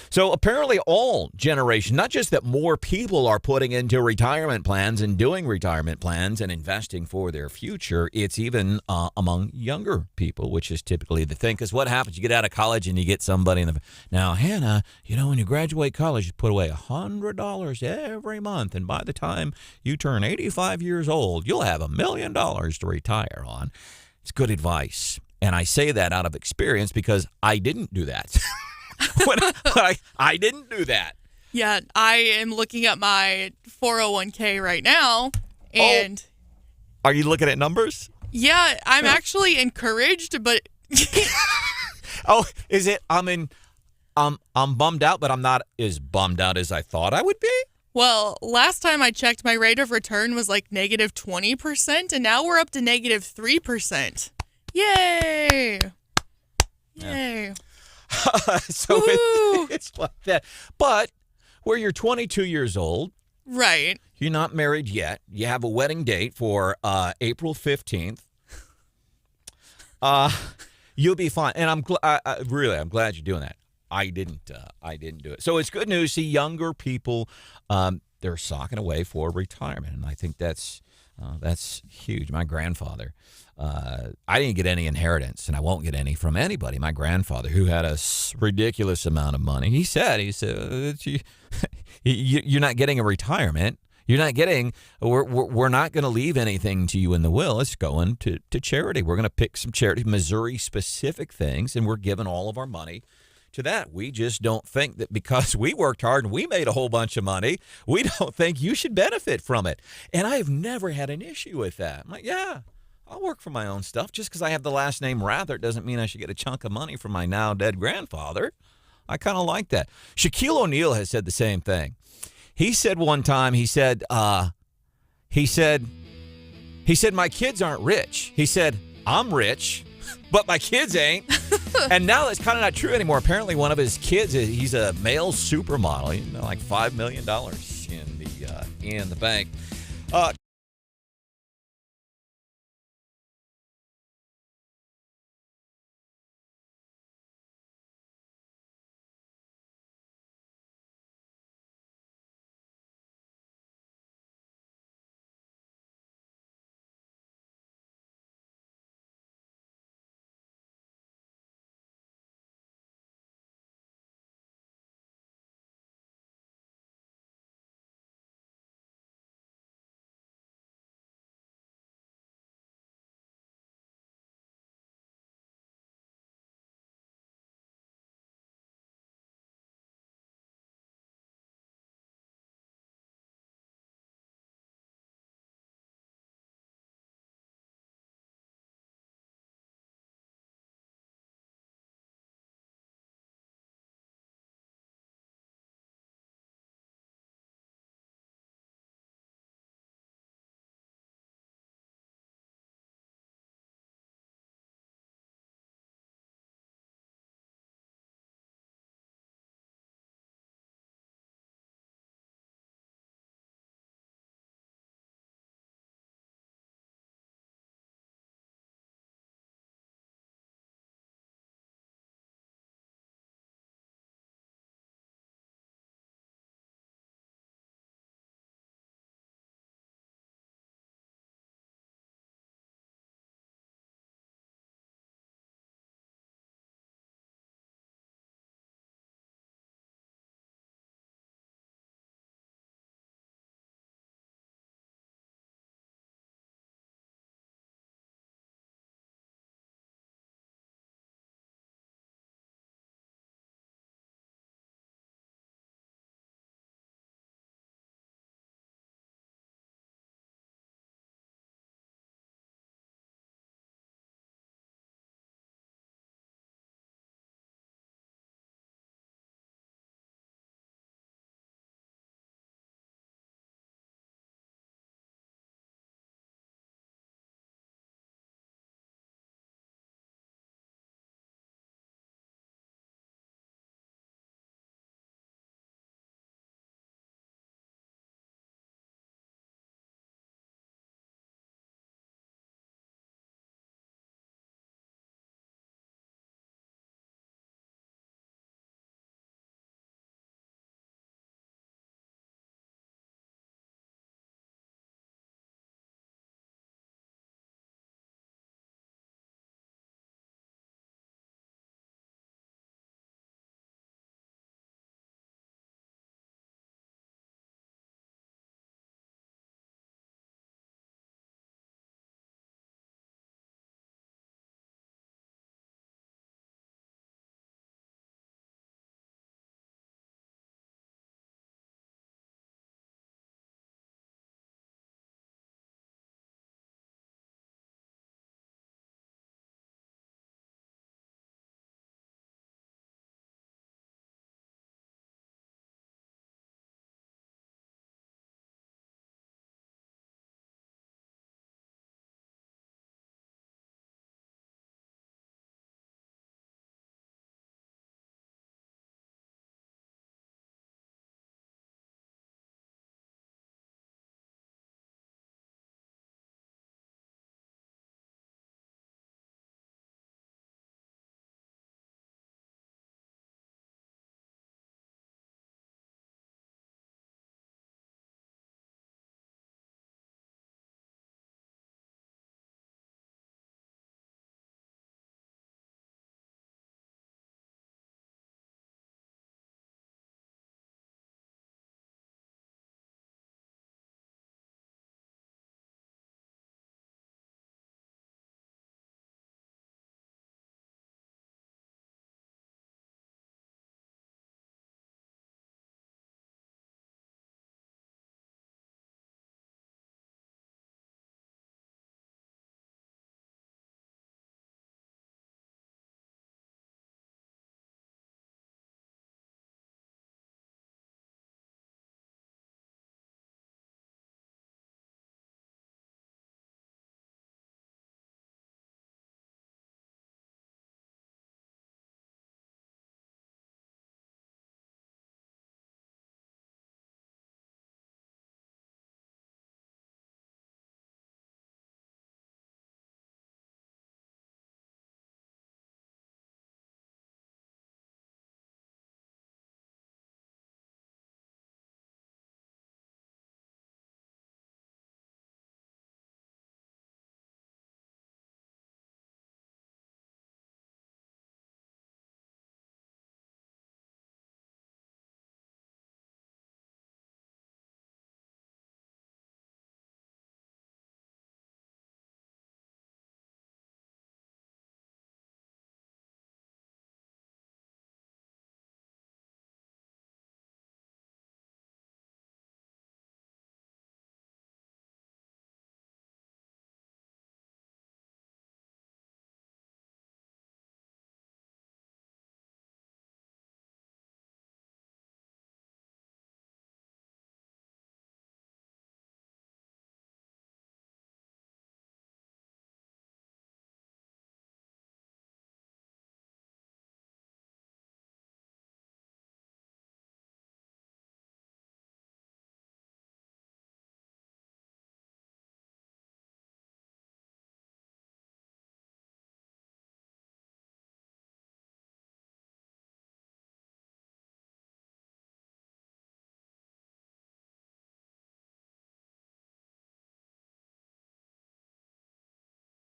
So apparently all generations, not just that more people are putting into retirement plans and doing retirement plans and investing for their future, it's even among younger people, which is typically the thing. Because what happens? You get out of college and you get somebody in the... Now, Hannah, when you graduate college, you put away $100 every month. And by the time you turn 85 years old, you'll have $1 million to retire on. It's good advice. And I say that out of experience because I didn't do that. I didn't do that. Yeah, I am looking at my 401k right now, and... Are you looking at numbers? Yeah, I'm actually encouraged, but... Is it? I'm bummed out, but I'm not as bummed out as I thought I would be? Well, last time I checked, my rate of return was like negative 20%, and now we're up to negative 3%. Yay! Yay. So it's like that. But... where you're 22 years old. Right. You're not married yet. You have a wedding date for April 15th. You'll be fine. And I'm glad you're doing that. I didn't do it. So it's good news. See, younger people, they're socking away for retirement. And I think that's huge. My grandfather, I didn't get any inheritance, and I won't get any from anybody. My grandfather, who had a ridiculous amount of money, he said, you're not getting a retirement. You're not getting, we're not going to leave anything to you in the will. It's going to charity. We're going to pick some charity, Missouri-specific things, and we're giving all of our money to that. We just don't think that because we worked hard and we made a whole bunch of money, we don't think you should benefit from it. And I've never had an issue with that. I'm like, yeah, I'll work for my own stuff. Just because I have the last name Rathert doesn't mean I should get a chunk of money from my now dead grandfather. I kind of like that. Shaquille O'Neal has said the same thing. He said one time, he said, my kids aren't rich. He said, I'm rich, but my kids ain't. And now that's kind of not true anymore. Apparently one of his kids, he's a male supermodel, like $5 million in the bank.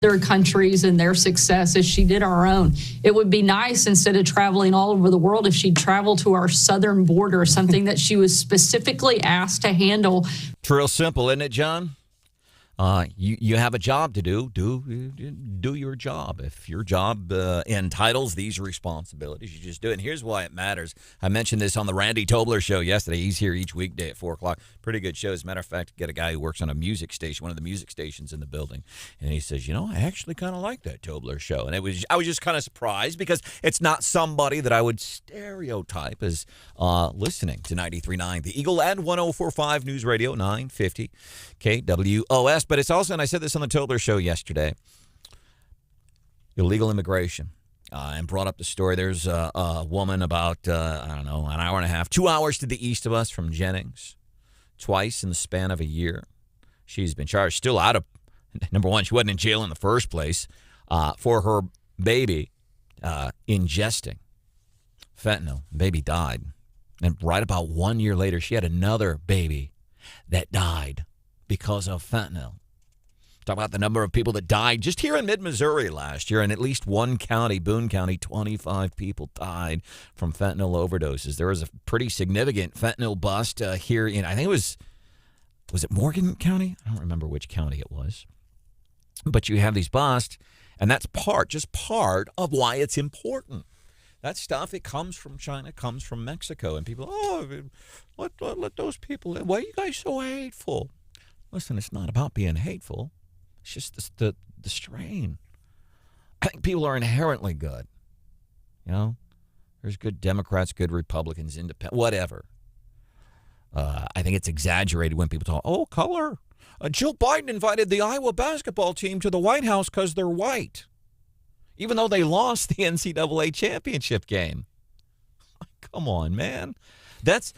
their countries and their success as she did our own. It would be nice, instead of traveling all over the world, if she'd travel to our southern border, something that she was specifically asked to handle. It's real simple, isn't it, John? You have a job to do. Do your job. If your job entitles these responsibilities, you just do it. And here's why it matters. I mentioned this on the Randy Tobler show yesterday. He's here each weekday at 4 o'clock. Pretty good show. As a matter of fact, get a guy who works on a music station, one of the music stations in the building. And he says, I actually kind of like that Tobler show. And I was just kind of surprised because it's not somebody that I would stereotype as listening to 93.9 The Eagle and 104.5 News Radio 950 KWOS. But it's also, and I said this on the Tobler show yesterday, illegal immigration. And brought up the story. There's a woman about, an hour and a half, 2 hours to the east of us from Jennings, twice in the span of a year. She's been charged, still out of, number one, she wasn't in jail in the first place, for her baby ingesting fentanyl. The baby died. And right about 1 year later, she had another baby that died because of fentanyl. Talk about the number of people that died just here in mid-Missouri last year. In at least one county, Boone County, 25 people died from fentanyl overdoses. There was a pretty significant fentanyl bust here in, I think it was it Morgan County? I don't remember which county it was. But you have these busts, and that's just part of why it's important. That stuff, it comes from China, comes from Mexico. And people, let those people, why are you guys so hateful? Listen, it's not about being hateful. It's just the strain. I think people are inherently good. There's good Democrats, good Republicans, independent, whatever. I think it's exaggerated when people talk, color. Joe Biden invited the Iowa basketball team to the White House because they're white, even though they lost the NCAA championship game. Come on, man. That's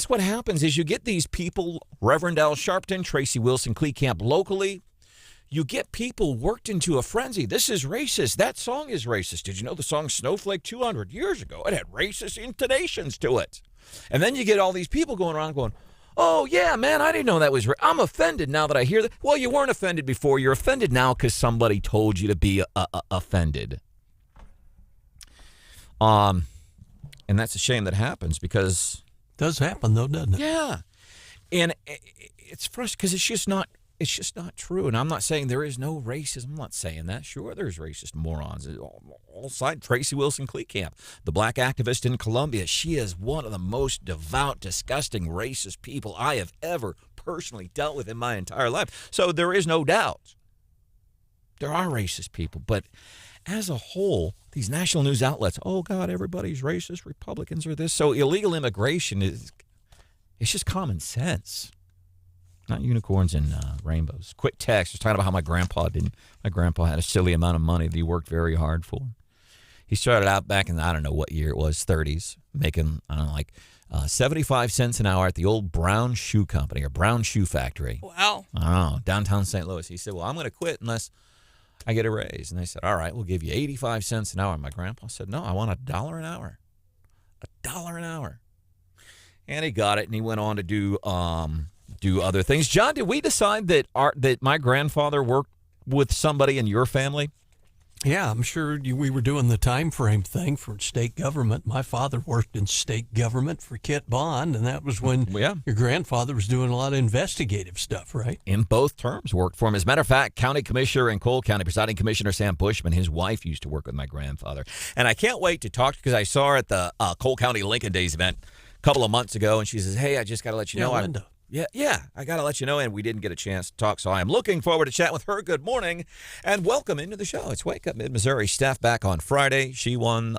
what happens is you get these people, Reverend Al Sharpton, Tracy Wilson, Kleekamp locally. You get people worked into a frenzy. This is racist. That song is racist. Did you know the song Snowflake 200 years ago? It had racist intonations to it. And then you get all these people going around going, oh, yeah, man, I didn't know that was I'm offended now that I hear that. Well, you weren't offended before. You're offended now because somebody told you to be offended. And that's a shame that happens because... Does happen, though, doesn't it? Yeah. And it's frustrating because it's just not true. And I'm not saying there is no racism. I'm not saying that. Sure, there's racist morons. All sides. Tracy Wilson Kleekamp, the black activist in Columbia. She is one of the most devout, disgusting, racist people I have ever personally dealt with in my entire life. So there is no doubt there are racist people. But as a whole, these national news outlets, oh, God, everybody's racist. Republicans are this. So illegal immigration it's just common sense. Not unicorns and rainbows. Quick text. I was talking about how my grandpa had a silly amount of money that he worked very hard for. He started out back in, I don't know what year it was, 30s, making, 75 cents an hour at the old Brown Shoe Company or Brown Shoe Factory. Wow. Oh, downtown St. Louis. He said, well, I'm going to quit unless I get a raise. And they said, all right, we'll give you 85 cents an hour. And my grandpa said, no, I want $1 an hour. $1 an hour. And he got it, and he went on to do other things. John, did we decide that my grandfather worked with somebody in your family? Yeah, I'm sure we were doing the time frame thing for state government. My father worked in state government for Kit Bond, and that was when your grandfather was doing a lot of investigative stuff, right? In both terms, worked for him. As a matter of fact, County Commissioner in Cole County, Presiding Commissioner Sam Bushman, his wife used to work with my grandfather. And I can't wait to talk, because I saw her at the Cole County Lincoln Days event a couple of months ago, and she says, hey, I just got to let you know. Linda. Yeah, I got to let you know, and we didn't get a chance to talk, so I am looking forward to chatting with her. Good morning, and welcome into the show. It's Wake Up Mid-Missouri. Steph back on Friday. She won,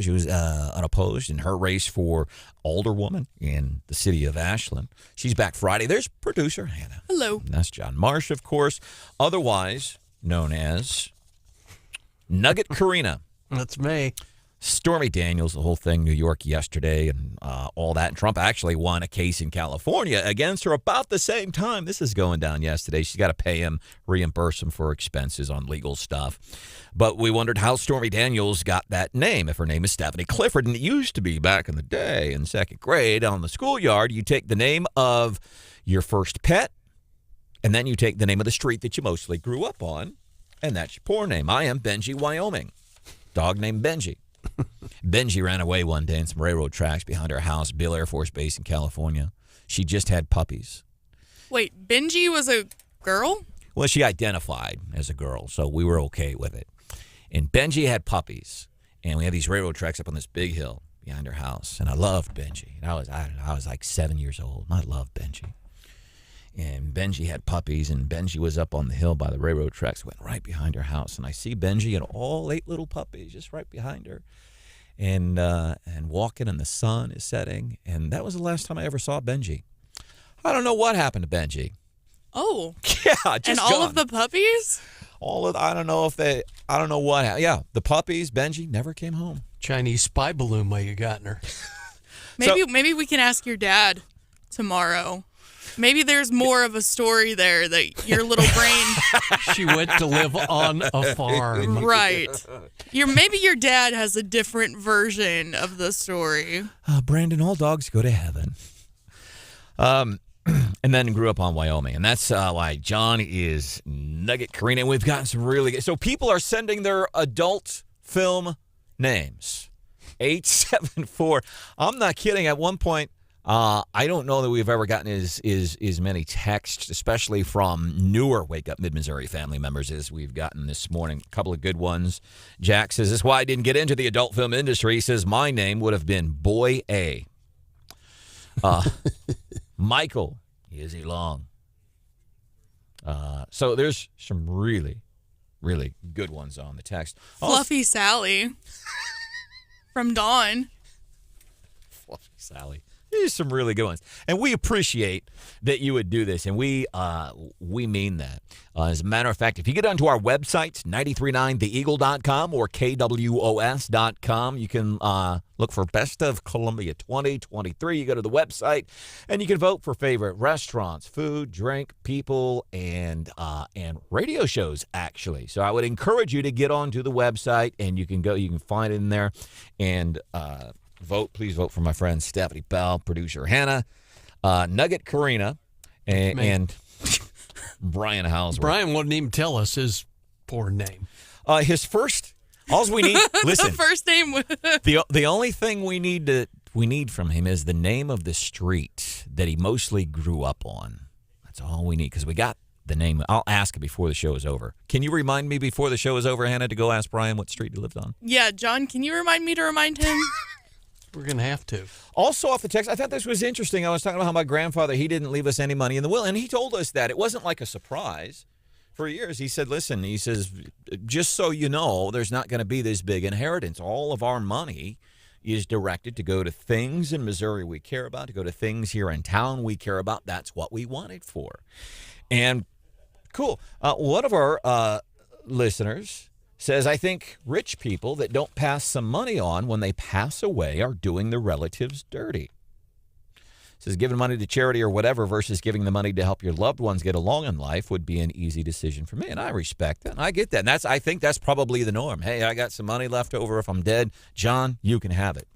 she was unopposed in her race for alderwoman in the city of Ashland. She's back Friday. There's producer Hannah. Hello. And that's John Marsh, of course, otherwise known as Nugget Karina. That's me. Stormy Daniels, the whole thing, New York yesterday and all that. And Trump actually won a case in California against her about the same time. This is going down yesterday. She's got to pay him, reimburse him for expenses on legal stuff. But we wondered how Stormy Daniels got that name. If her name is Stephanie Clifford, and it used to be back in the day in second grade on the schoolyard, you take the name of your first pet And then you take the name of the street that you mostly grew up on, and that's your poor name. I am Benji, Wyoming. Dog named Benji. Benji ran away one day in some railroad tracks behind our house, Bill Air Force Base in California. She just had puppies. Wait, Benji was a girl? Well, she identified as a girl, so we were okay with it. And Benji had puppies, and we had these railroad tracks up on this big hill behind her house, and I loved Benji. And I was like 7 years old, and I loved Benji. And Benji had puppies, and Benji was up on the hill by the railroad tracks, went right behind her house. And I see Benji and all 8 little puppies just right behind her, and walking, and the sun is setting. And that was the last time I ever saw Benji. I don't know what happened to Benji. Oh. Yeah, just and all gone. of the puppies? I don't know what happened. Yeah, the puppies, Benji, never came home. Chinese spy balloon might have gotten her. Maybe we can ask your dad tomorrow. Maybe there's more of a story there that your little brain... She went to live on a farm. Right. Maybe your dad has a different version of the story. Brandon, all dogs go to heaven. And then grew up on Wyoming. And that's why John is Nugget Karina. And we've gotten some really good... So people are sending their adult film names. 874. I'm not kidding. At one point... I don't know that we've ever gotten as many texts, especially from newer Wake Up Mid-Missouri family members, as we've gotten this morning. A couple of good ones. Jack says, this is why I didn't get into the adult film industry. He says, my name would have been Boy A. Michael, is he long? So there's some really, really good ones on the text. Fluffy Sally from Dawn. Fluffy Sally. There's some really good ones. And we appreciate that you would do this, and we mean that. As a matter of fact, if you get onto our website, 939theeagle.com or kwos.com, you can look for Best of Columbia 2023. You go to the website, and you can vote for favorite restaurants, food, drink, people, and radio shows, actually. So I would encourage you to get onto the website, and you can find it in there, and vote. Please vote for my friend Stephanie Bell, producer Hannah, Nugget Karina, and Brian Houseworth. Brian wouldn't even tell us his poor name. His first. All we need. Listen. The first name. the only thing we need from him is the name of the street that he mostly grew up on. That's all we need, because we got the name. I'll ask him before the show is over. Can you remind me before the show is over, Hannah, to go ask Brian what street he lived on? Yeah, John, can you remind me to remind him? We're going to have to. Also off the text, I thought this was interesting. I was talking about how my grandfather, he didn't leave us any money in the will, and he told us that. It wasn't like a surprise. For years, he said, listen, he says, just so you know, there's not going to be this big inheritance. All of our money is directed to go to things in Missouri we care about, to go to things here in town we care about. That's what we want it for. And cool. One of our listeners says, I think rich people that don't pass some money on when they pass away are doing their relatives dirty. Says giving money to charity or whatever versus giving the money to help your loved ones get along in life would be an easy decision for me. And I respect that. And I get that. And I think that's probably the norm. Hey, I got some money left over if I'm dead. John, you can have it.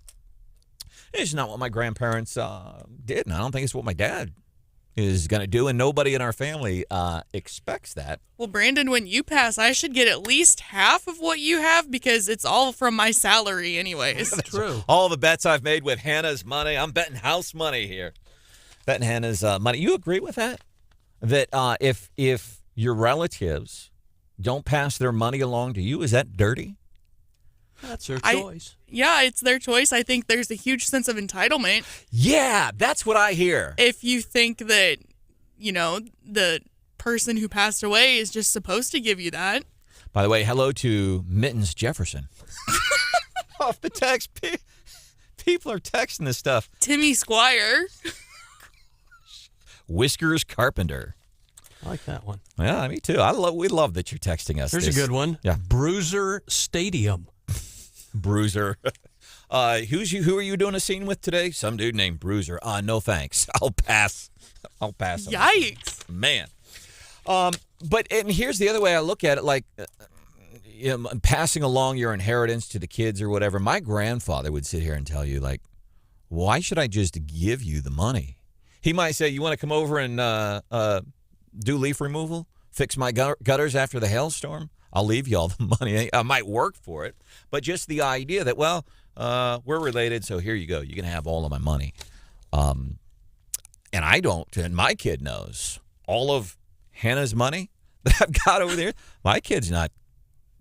It's not what my grandparents did. And I don't think it's what my dad is going to do, and nobody in our family expects that. Well, Brandon, when you pass, I should get at least half of what you have because it's all from my salary anyways. That's true. All the bets I've made with Hannah's money, I'm betting house money here. Betting Hannah's money. You agree with that? That if your relatives don't pass their money along to you, is that dirty? That's their choice. Yeah, it's their choice. I think there's a huge sense of entitlement. Yeah, that's what I hear. If you think that, the person who passed away is just supposed to give you that. By the way, hello to Mittens Jefferson. Off the text. People are texting this stuff. Timmy Squire. Whiskers Carpenter. I like that one. Yeah, me too. We love that you're texting us. There's a good one. Yeah. Bruiser Stadium. Bruiser. Who are you doing a scene with today? Some dude named Bruiser. No thanks. I'll pass. Yikes. Man. And here's the other way I look at it, like passing along your inheritance to the kids or whatever. My grandfather would sit here and tell you, like, why should I just give you the money? He might say, you want to come over and do leaf removal, fix my gutters after the hailstorm. I'll leave you all the money. I might work for it, but just the idea that, well, we're related, so here you go. You can have all of my money. And I don't, and my kid knows all of Hannah's money that I've got over there. My kid's not,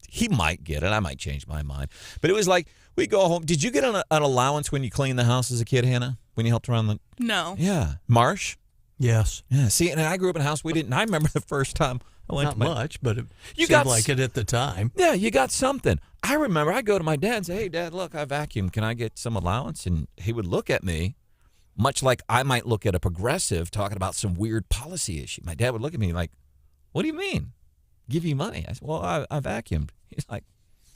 he might get it. I might change my mind. But it was like, we go home. Did you get an allowance when you cleaned the house as a kid, Hannah? When you helped around the... No. Yeah. Marsh? Yes. Yeah. See, and I grew up in a house we didn't. I remember the first time I went Not to my... much, but it seemed like it at the time. Yeah, you got something. I remember I'd go to my dad and say, hey, Dad, look, I vacuumed. Can I get some allowance? And he would look at me, much like I might look at a progressive talking about some weird policy issue. My dad would look at me like, what do you mean? Give you money? I said, well, I vacuumed. He's like,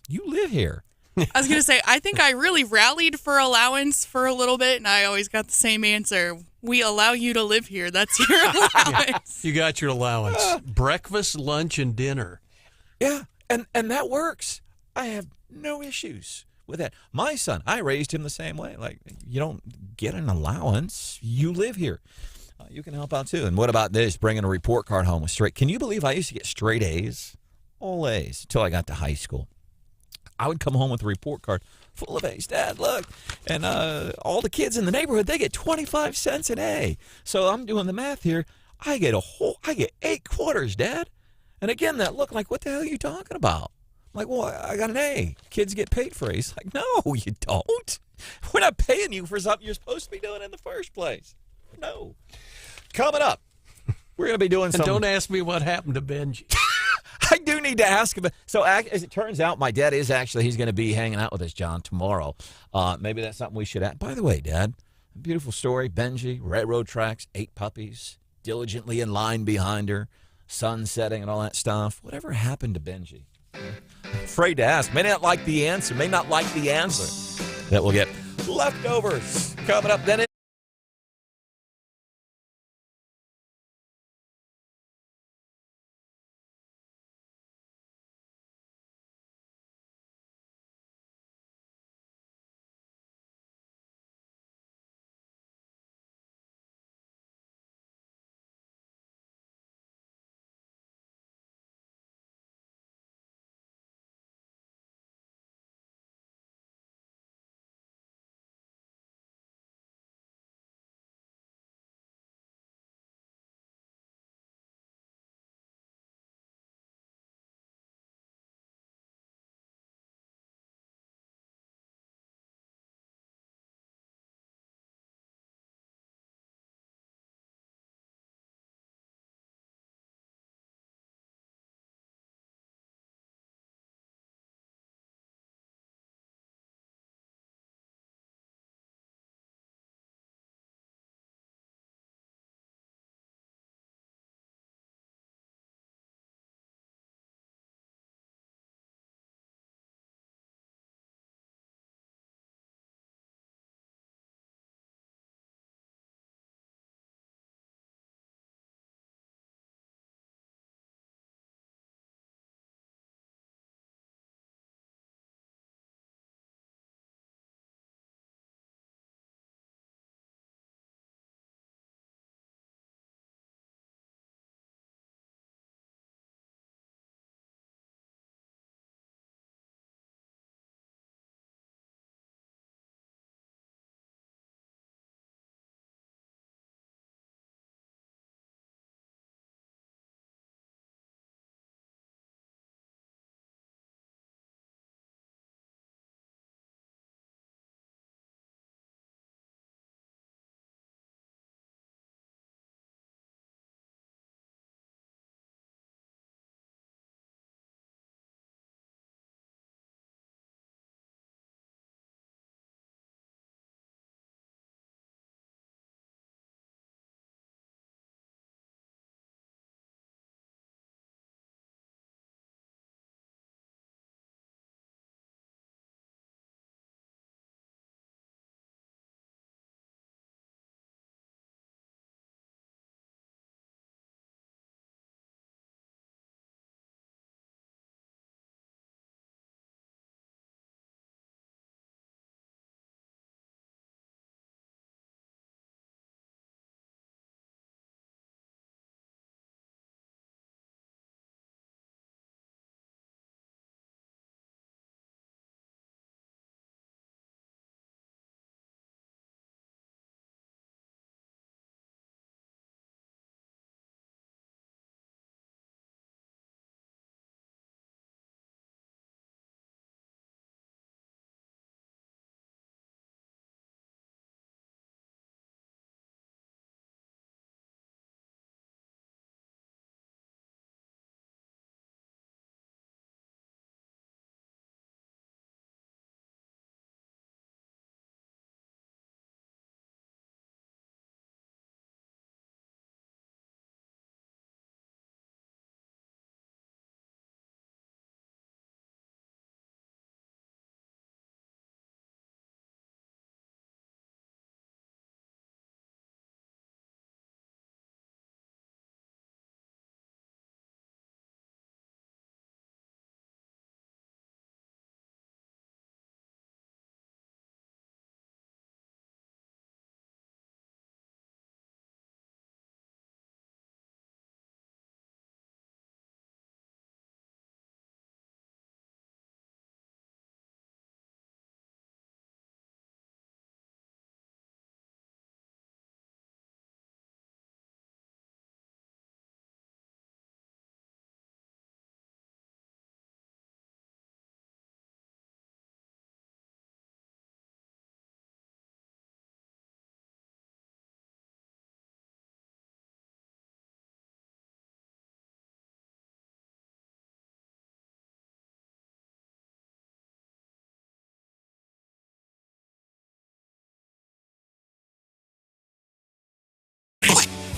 you live here. I was going to say, I think I really rallied for allowance for a little bit, and I always got the same answer. We allow you to live here. That's your allowance. You got your allowance. Breakfast, lunch, and dinner. Yeah, and that works. I have no issues with that. My son, I raised him the same way. Like, you don't get an allowance. You live here. You can help out, too. And what about this, bringing a report card home with straight? Can you believe I used to get straight A's? All A's until I got to high school. I would come home with a report card full of A's. Dad, look. And all the kids in the neighborhood, they get 25 cents an A. So I'm doing the math here. I get 8 quarters, Dad. And again, that look like, what the hell are you talking about? I'm like, well, I got an A. Kids get paid for A's. Like, no, you don't. We're not paying you for something you're supposed to be doing in the first place. No. Coming up, we're going to be doing something. And don't ask me what happened to Benji. I do need to ask him. So as it turns out, my dad is actually, he's going to be hanging out with us, John, tomorrow. Maybe that's something we should add. By the way, Dad, beautiful story. Benji, railroad tracks, 8 puppies, diligently in line behind her, sun setting and all that stuff. Whatever happened to Benji? Afraid to ask. May not like the answer. That we'll get. Leftovers coming up then.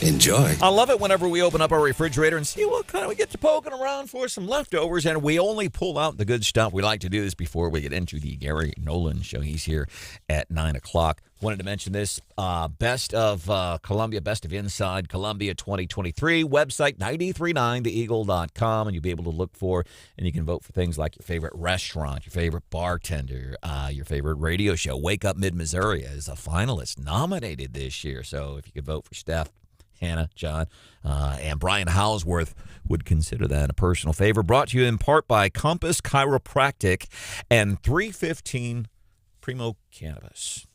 Enjoy. I love it whenever we open up our refrigerator and see what kind of we get to poking around for some leftovers, and we only pull out the good stuff. We like to do this before we get into the Gary Nolan show. He's here at 9 o'clock. Wanted to mention this Best of Columbia, Best of Inside Columbia 2023 website, 939theeagle.com, and you'll be able to look for, and you can vote for things like your favorite restaurant, your favorite bartender, your favorite radio show. Wake Up Mid-Missouri is a finalist nominated this year, so if you could vote for Steph, Hannah, John, and Brian Houseworth would consider that a personal favor. Brought to you in part by Compass Chiropractic and 315 Primo Cannabis.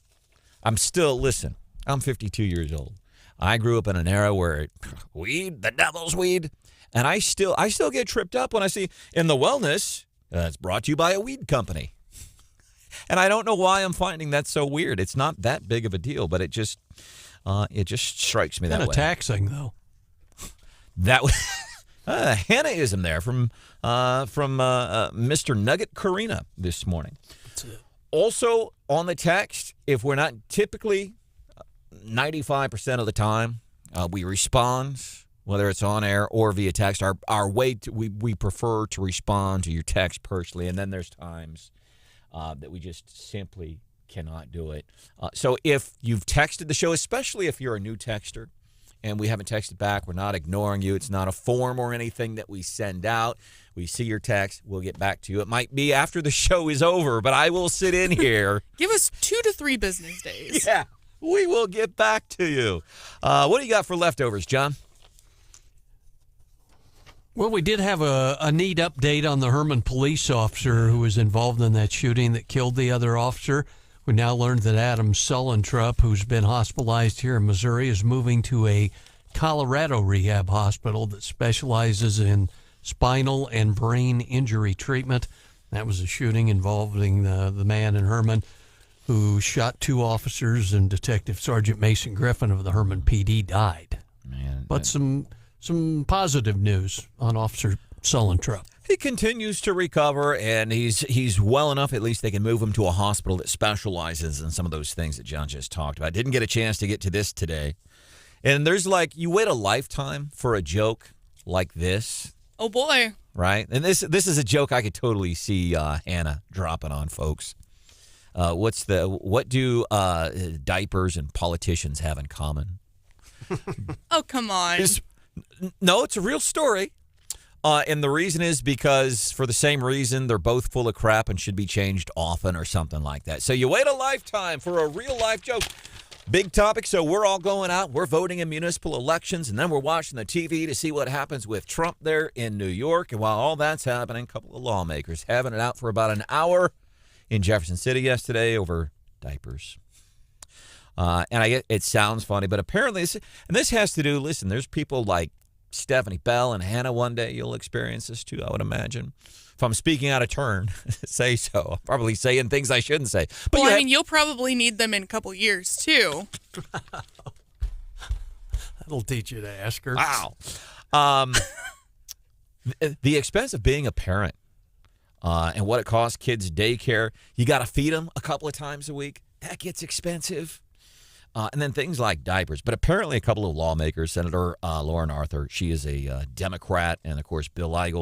I'm 52 years old. I grew up in an era where weed, the devil's weed, and I still get tripped up when I see in the wellness, it's brought to you by a weed company. And I don't know why I'm finding that so weird. It's not that big of a deal, but it just strikes me that way. Kind of taxing, though. That Hannah-ism there from Mr. Nugget Karina this morning. Also on the text, if we're not typically 95% of the time, we respond, whether it's on air or via text. Our way we prefer to respond to your text personally, and then there's times that we just simply cannot do it. So if you've texted the show, especially if you're a new texter and we haven't texted back, we're not ignoring you. It's not a form or anything that we send out. We see your text. We'll get back to you. It might be after the show is over, but I will sit in here. Give us 2 to 3 business days. Yeah, we will get back to you. What do you got for leftovers, John? Well, we did have a neat update on the Herman police officer who was involved in that shooting that killed the other officer. We now learned that Adam Sullentrup, who's been hospitalized here in Missouri, is moving to a Colorado rehab hospital that specializes in spinal and brain injury treatment. That was a shooting involving the man in Herman who shot 2 officers, and Detective Sergeant Mason Griffin of the Herman PD died. But some positive news on Officer Sullentrup. He continues to recover, and he's well enough. At least they can move him to a hospital that specializes in some of those things that John just talked about. Didn't get a chance to get to this today. And there's you wait a lifetime for a joke like this. Oh, boy. Right? And this is a joke I could totally see Hannah dropping on folks. What do diapers and politicians have in common? Oh, come on. No, it's a real story. And the reason is because for the same reason, they're both full of crap and should be changed often or something like that. So you wait a lifetime for a real life joke. Big topic. So we're all going out. We're voting in municipal elections, and then we're watching the TV to see what happens with Trump there in New York. And while all that's happening, a couple of lawmakers having it out for about an hour in Jefferson City yesterday over diapers. And I get it sounds funny, but apparently, this has to do, listen, there's people like Stephanie Bell and Hannah one day. You'll experience this too, I would imagine. If I'm speaking out of turn, say so. I'm probably saying things I shouldn't say. But well, you'll probably need them in a couple years, too. That'll teach you to ask her. Wow. The expense of being a parent and what it costs kids daycare. You got to feed them a couple of times a week. That gets expensive. And then things like diapers. But apparently a couple of lawmakers, Senator Lauren Arthur, she is a Democrat, and, of course, Bill Eigel,